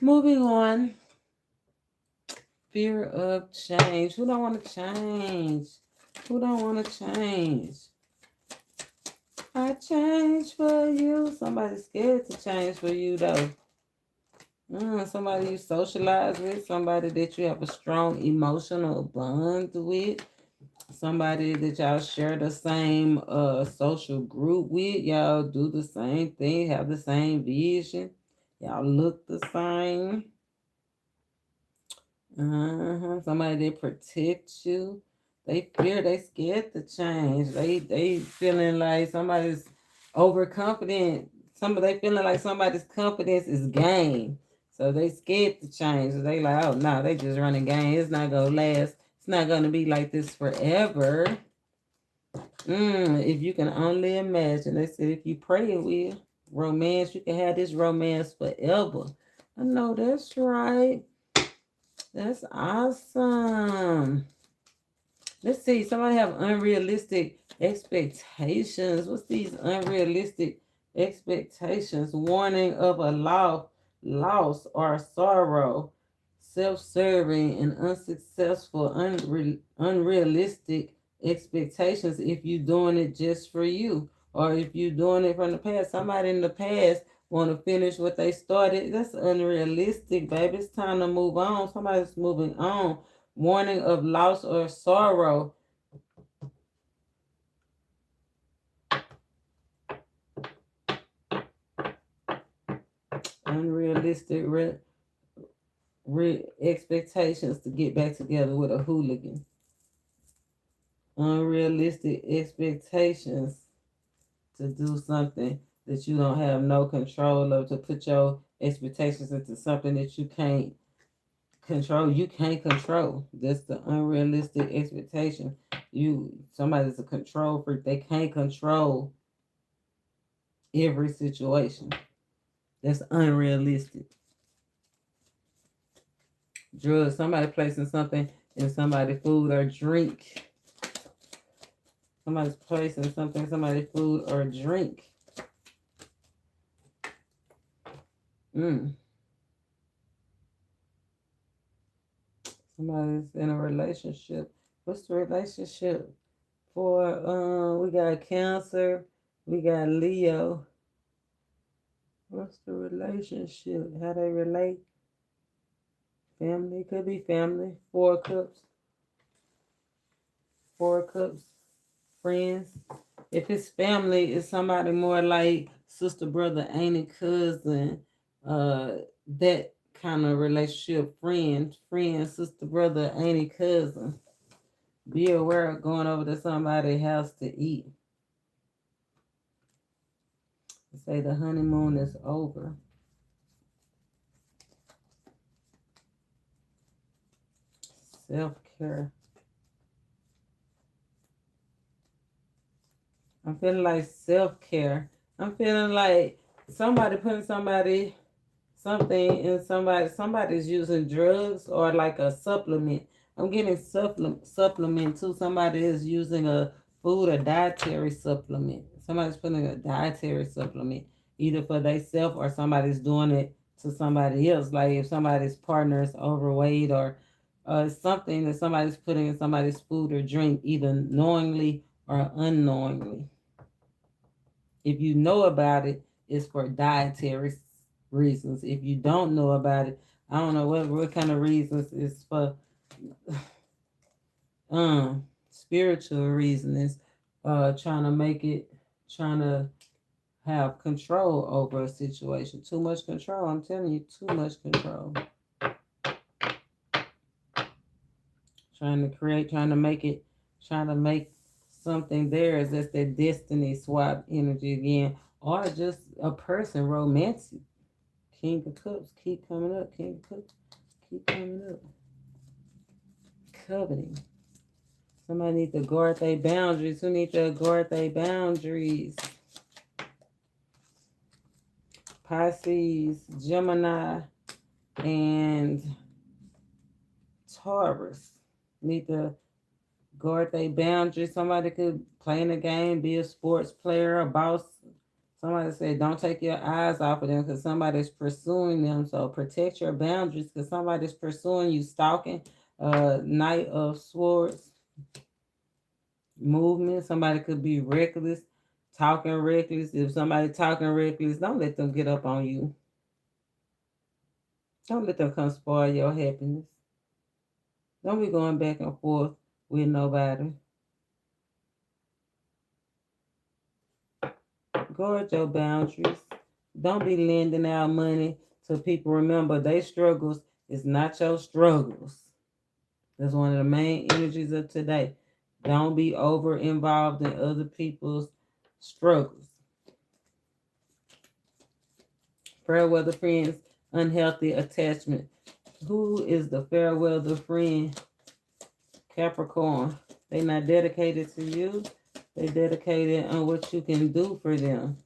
Moving on. Fear of change. Who don't want to change? Who don't want to change? I change for you. Somebody's scared to change for you though. Somebody you socialize with, somebody that you have a strong emotional bond with, somebody that y'all share the same social group with, y'all do the same thing, have the same vision, y'all look the same. Somebody that protects you. They scared to change. They feeling like somebody's overconfident. They feeling like somebody's confidence is gained. So they scared to change. So they like, oh no, they just running game. It's not gonna last. It's not gonna be like this forever. If you can only imagine. They said if you pray it will. Romance, you can have this romance forever. I know that's right. That's awesome. Let's see. Somebody have unrealistic expectations. What's these unrealistic expectations? Warning of a loss or sorrow. Self-serving and unsuccessful, unrealistic expectations if you're doing it just for you. Or if you're doing it from the past. Somebody in the past want to finish what they started. That's unrealistic, baby. It's time to move on. Somebody's moving on. Warning of loss or sorrow. Unrealistic expectations to get back together with a hooligan. Unrealistic expectations to do something that you don't have no control of, to put your expectations into something that you can't control. You can't control. That's the unrealistic expectation. Somebody's a control freak. They can't control every situation. That's unrealistic. Drugs. Somebody placing something in somebody's food or drink. Somebody's placing something in somebody's food or drink. Somebody's in a relationship. What's the relationship for? We got Cancer, we got Leo, What's the relationship? How they relate? Family. Could be family. 4 cups. 4 cups. Friends. If it's family, it's somebody more like sister, brother, auntie, cousin. That kind of relationship. Friend, sister, brother, auntie, cousin. Be aware of going over to somebody's house to eat. Say the honeymoon is over. Self-care. I'm feeling like self-care. I'm feeling like somebody putting something in somebody's using drugs or like a supplement. I'm getting supplement too. Somebody is using a food or dietary supplement. Somebody's putting a dietary supplement either for themselves or somebody's doing it to somebody else. Like if somebody's partner is overweight or something that somebody's putting in somebody's food or drink, either knowingly or unknowingly. If you know about it, it's for dietary reasons. If you don't know about it, I don't know what kind of reasons it's for. Spiritual reasons. Trying to have control over a situation. Too much control. I'm telling you, too much control. Trying to make something theirs. That's their destiny swap energy again. Or just a person, romantic. King of Cups, keep coming up. King of Cups, keep coming up. Coveting. Somebody needs to guard their boundaries. Who needs to guard their boundaries? Pisces, Gemini, and Taurus need to guard their boundaries. Somebody could play in the game, be a sports player, a boss. Somebody said, don't take your eyes off of them because somebody's pursuing them. So protect your boundaries because somebody's pursuing you, stalking. Knight of Swords, movement. Somebody could be reckless, talking reckless. If somebody talking reckless, don't let them get up on you. Don't let them come spoil your happiness. Don't be going back and forth with nobody. Guard your boundaries. Don't be lending out money to people. Remember, their struggles is not your struggles. That's one of the main energies of today. Don't be over involved in other people's struggles. Fair weather friends, unhealthy attachment. Who is the fair weather friend? Capricorn. They not dedicated to you. They dedicated on what you can do for them.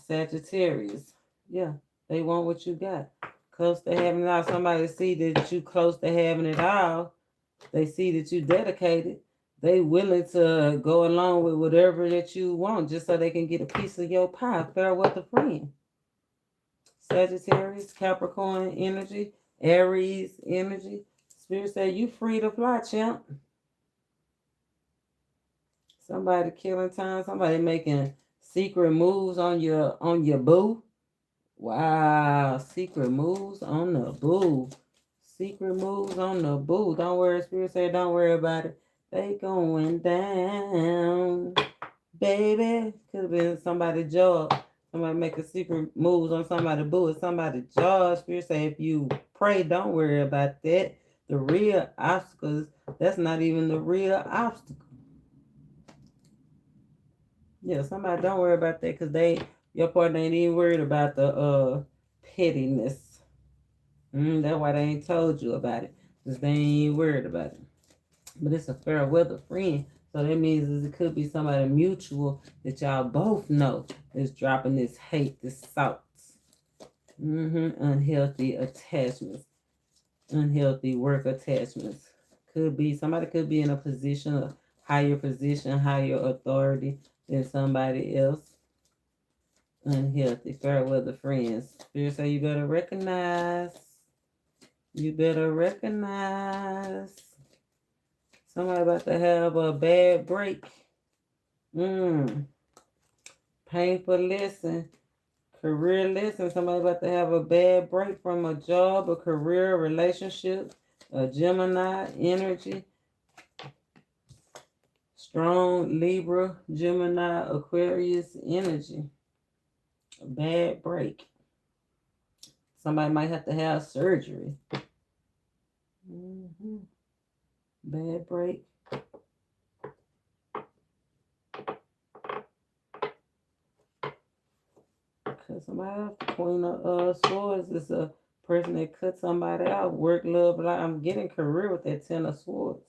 Sagittarius. Yeah, they want what you got. Close to having it all. Somebody see that you close to having it all. They see that you dedicated. They willing to go along with whatever that you want just so they can get a piece of your pie. Fair weather friend. Sagittarius, Capricorn energy, Aries energy. Spirit say you free to fly, champ. Somebody killing time. Somebody making secret moves on your boo. Wow, secret moves on the boo. Secret moves on the boo. Don't worry, Spirit say don't worry about it. They going down, baby. Could have been somebody's job. Somebody making secret moves on somebody's boo. It's somebody's job. Spirit say if you pray, don't worry about that. The real obstacles, that's not even the real obstacle. Yeah, somebody don't worry about that because your partner ain't even worried about the pettiness. That's why they ain't told you about it. Because they ain't worried about it. But it's a fair weather friend. So that means it could be somebody mutual that y'all both know is dropping this hate, this salt. Unhealthy attachments. Unhealthy work attachments. Somebody could be in a position, higher authority than somebody else. Unhealthy, fair weather friends. Spirit say you better recognize. You better recognize. Somebody about to have a bad break. Painful lesson. Career lesson. Somebody about to have a bad break from a job, a career, relationship, a Gemini energy. Strong Libra, Gemini, Aquarius energy. A bad break. Somebody might have to have surgery. Bad break. Cut somebody out. Queen of Swords is a person that cut somebody out. Work, love, life. I'm getting career with that Ten of Swords.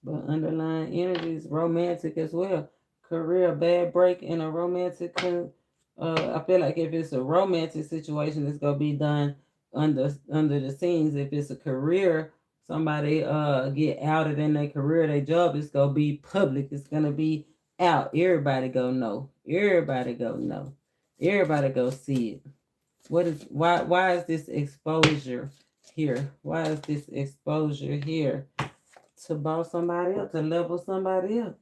But underlying energy is romantic as well. Career, bad break, in a romantic. I feel like if it's a romantic situation, it's gonna be done under the scenes. If it's a career, somebody get outed in their career, their job, it's gonna be public. It's gonna be out. Everybody go know. Everybody go know. Everybody go see it. Why is this exposure here? Why is this exposure here? To boss somebody up, to level somebody up.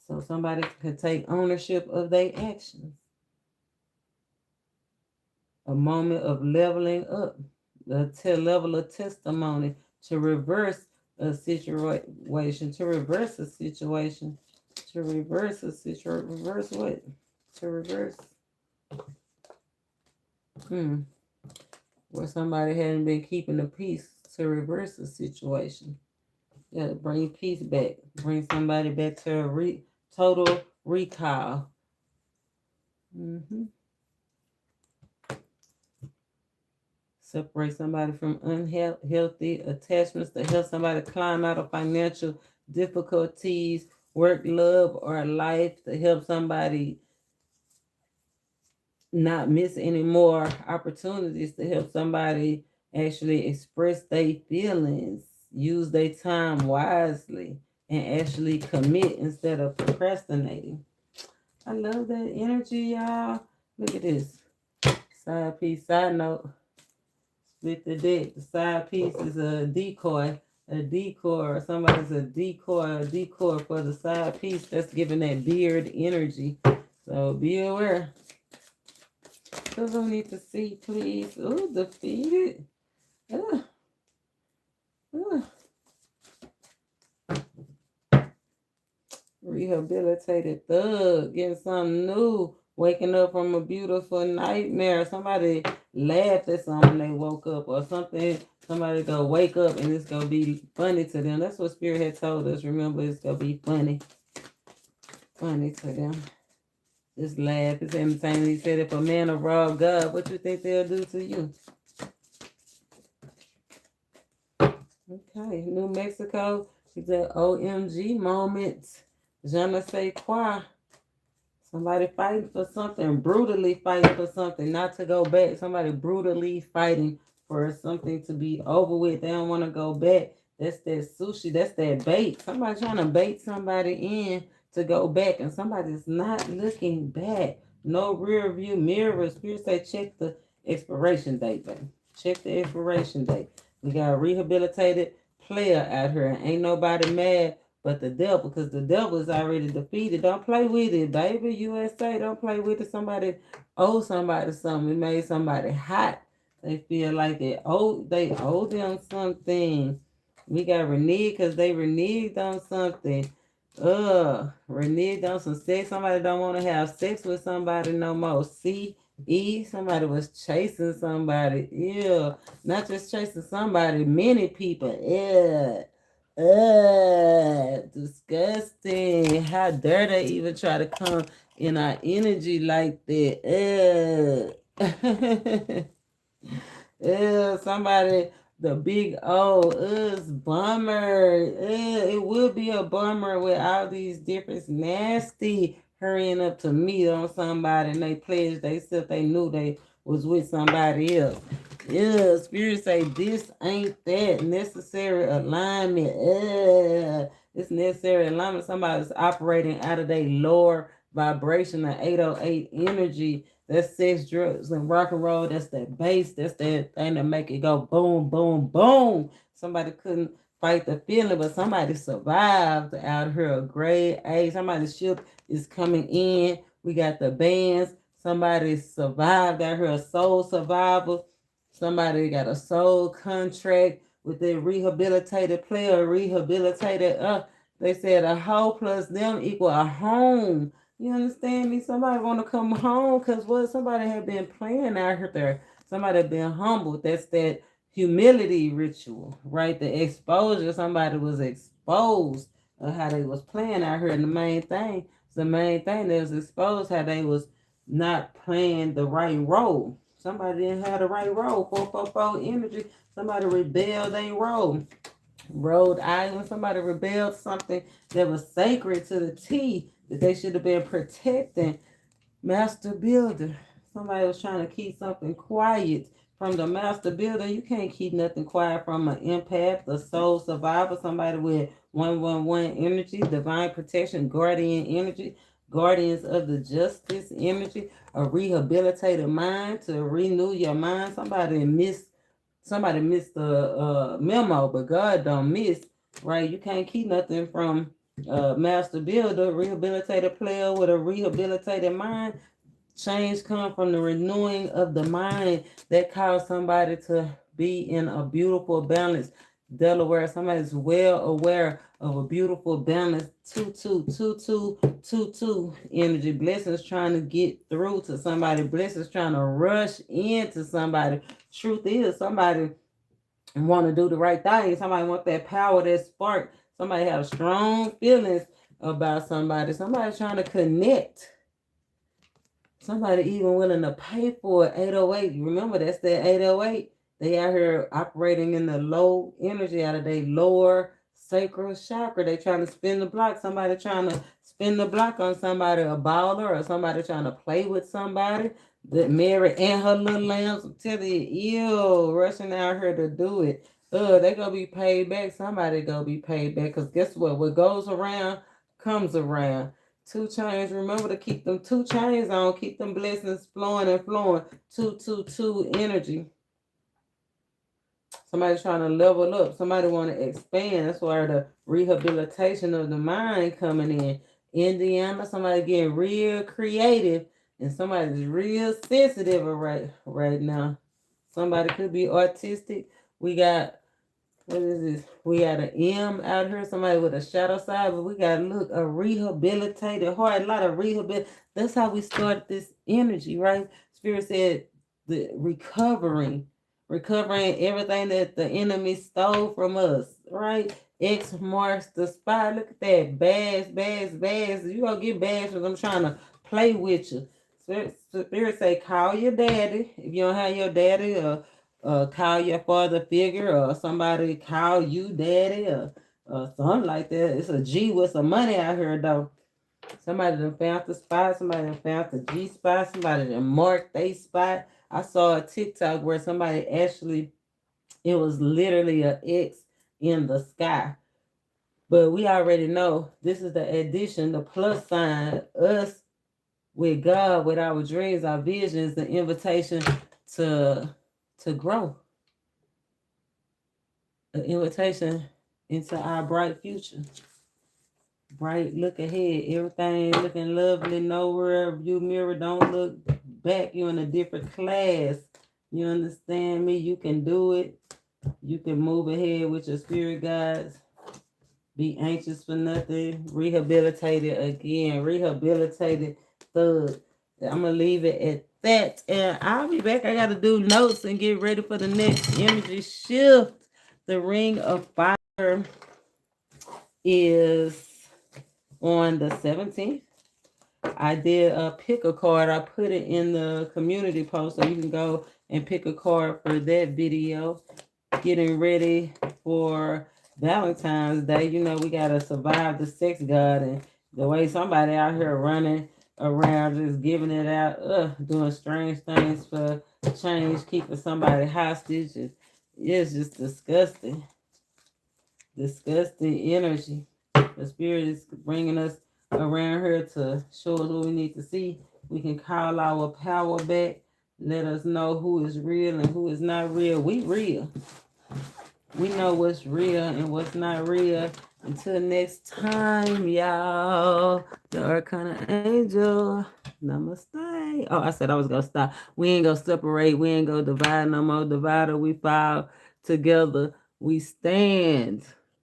So somebody can take ownership of their actions. A moment of leveling up, the level of testimony to reverse a situation, to reverse a situation, to reverse a situation, reverse what? To reverse. Where somebody hadn't been keeping the peace, to reverse a situation. Yeah, bring peace back. Bring somebody back to a total recall. Separate somebody from unhealthy attachments, to help somebody climb out of financial difficulties, work, love, or life, to help somebody not miss any more opportunities, to help somebody actually express their feelings, use their time wisely, and actually commit instead of procrastinating. I love that energy, y'all. Look at this. Side piece, side note. Split the deck. The side piece is a decoy. A decoy. Somebody's a decoy for the side piece. That's giving that beard energy. So be aware. Those don't need to see, please. Oh, defeated. Rehabilitated thug, getting something new, waking up from a beautiful nightmare. Somebody laughed at something they woke up, or something. Somebody go wake up and it's gonna be funny to them. That's what Spirit had told us. Remember, it's gonna be funny to them. Just laugh. It's entertaining. He said, if a man will rob God, what you think they'll do to you? Okay, New Mexico is that OMG moment. Je ne sais quoi. Somebody fighting for something, brutally fighting for something, not to go back. Somebody brutally fighting for something to be over with. They don't want to go back. That's that sushi. That's that bait. Somebody trying to bait somebody in to go back, and somebody's not looking back. No rear view mirror. Spirit say check the expiration date, baby. Check the expiration date. We got a rehabilitated player out here. Ain't nobody mad but the devil, because the devil is already defeated. Don't play with it, baby. USA, don't play with it. Somebody owe somebody something. It made somebody hot. They feel like they owe them something. We got reneged because they reneged on something. Reneged on some sex. Somebody don't want to have sex with somebody no more. Somebody was chasing somebody. Ew. Not just chasing somebody, many people. Ew. Disgusting. How dare they even try to come in our energy like that? Somebody, the big O, bummer. It would be a bummer with all these different nasty hurrying up to meet on somebody, and they pledged themselves, they knew they was with somebody else. Spirit say this ain't that necessary alignment. It's necessary alignment. Somebody's operating out of their lower vibration, the 808 energy. That's sex, drugs, and rock and roll. That's that bass. That's that thing that make it go boom, boom, boom. Somebody couldn't fight the feeling, but somebody survived out here. A grade A. Somebody's ship is coming in. We got the bands. Somebody survived out here. A soul survivor. Somebody got a soul contract with their rehabilitated player, rehabilitated. They said a hoe plus them equal a home. You understand me? Somebody want to come home because what somebody had been playing out here there. Somebody been humbled. That's that humility ritual, right? The exposure. Somebody was exposed of how they was playing out here. And the main thing that was exposed how they was not playing the right role. Somebody didn't have the right role. 444 energy. Somebody rebelled their role. Rhode Island, somebody rebelled something that was sacred to the T that they should have been protecting. Master builder. Somebody was trying to keep something quiet from the master builder. You can't keep nothing quiet from an empath, a soul survivor, somebody with 111 energy, divine protection, guardian energy, guardians of the justice energy, a rehabilitated mind to renew your mind. Somebody missed the memo, but God don't miss, right? You can't keep nothing from master builder, rehabilitated player with a rehabilitated mind. Change come from the renewing of the mind that caused somebody to be in a beautiful balance. Delaware, somebody's well aware of a beautiful balance. 2-2-2-2-2-2 energy. Blessings trying to get through to somebody. Blessings trying to rush into somebody. Truth is, somebody want to do the right thing. Somebody want that power, that spark. Somebody have strong feelings about somebody. Somebody trying to connect. Somebody even willing to pay for 808. Remember, that's that 808. They out here operating in the low energy out of their lower sacral chakra. They trying to spin the block. Somebody trying to spin the block on somebody, a baller, or somebody trying to play with somebody. That Mary and her little lambs, I'm telling you, ew, rushing out here to do it. They gonna be paid back. Somebody gonna be paid back. Because guess what? What goes around comes around. 2 chains. Remember to keep them 2 chains on. Keep them blessings flowing and flowing. 2-2-2 energy. Somebody trying to level up. Somebody want to expand. That's why the rehabilitation of the mind coming in. Indiana, somebody getting real creative. And somebody's real sensitive right now. Somebody could be autistic. We got, what is this? We got an M out here, somebody with a shadow side, but we got, look, a rehabilitated heart, a lot of rehabilitation. That's how we started this energy, right? Spirit said the recovering everything that the enemy stole from us, right? X marks the spot. Look at that. Bags. You gonna get bags because I'm trying to play with you. Spirit say, call your daddy. If you don't have your daddy, call your father figure, or somebody call you daddy, or something like that. It's a G with some money out here, though. Somebody done found the spot. Somebody done found the G spot. Somebody done marked their spot. I saw a TikTok where somebody actually, it was literally an X in the sky. But we already know this is the addition, the plus sign, us with God, with our dreams, our visions, the invitation to grow. An invitation into our bright future. Bright, look ahead. Everything looking lovely. Nowhere view mirror. Don't look back. You're in a different class. You understand me? You can do it. You can move ahead with your spirit guides. Be anxious for nothing. Rehabilitated again. Rehabilitated thug. I'm going to leave it at that. And I'll be back. I got to do notes and get ready for the next energy shift. The Ring of Fire is on the 17th. I did pick a card. I put it in the community post, so you can go and pick a card for that video. Getting ready for Valentine's Day. You know, we got to survive the sex god, and the way somebody out here running around just giving it out, doing strange things for change, keeping somebody hostage. It's just disgusting. Disgusting energy. The spirit is bringing us around here to show us what we need to see. We can call our power back. Let us know who is real and who is not real. We real. We know what's real and what's not real. Until next time, y'all. The Arcana Angel. Namaste. Oh, I said I was gonna stop. We ain't gonna separate. We ain't gonna divide no more. Divider, we fall. Together, we stand.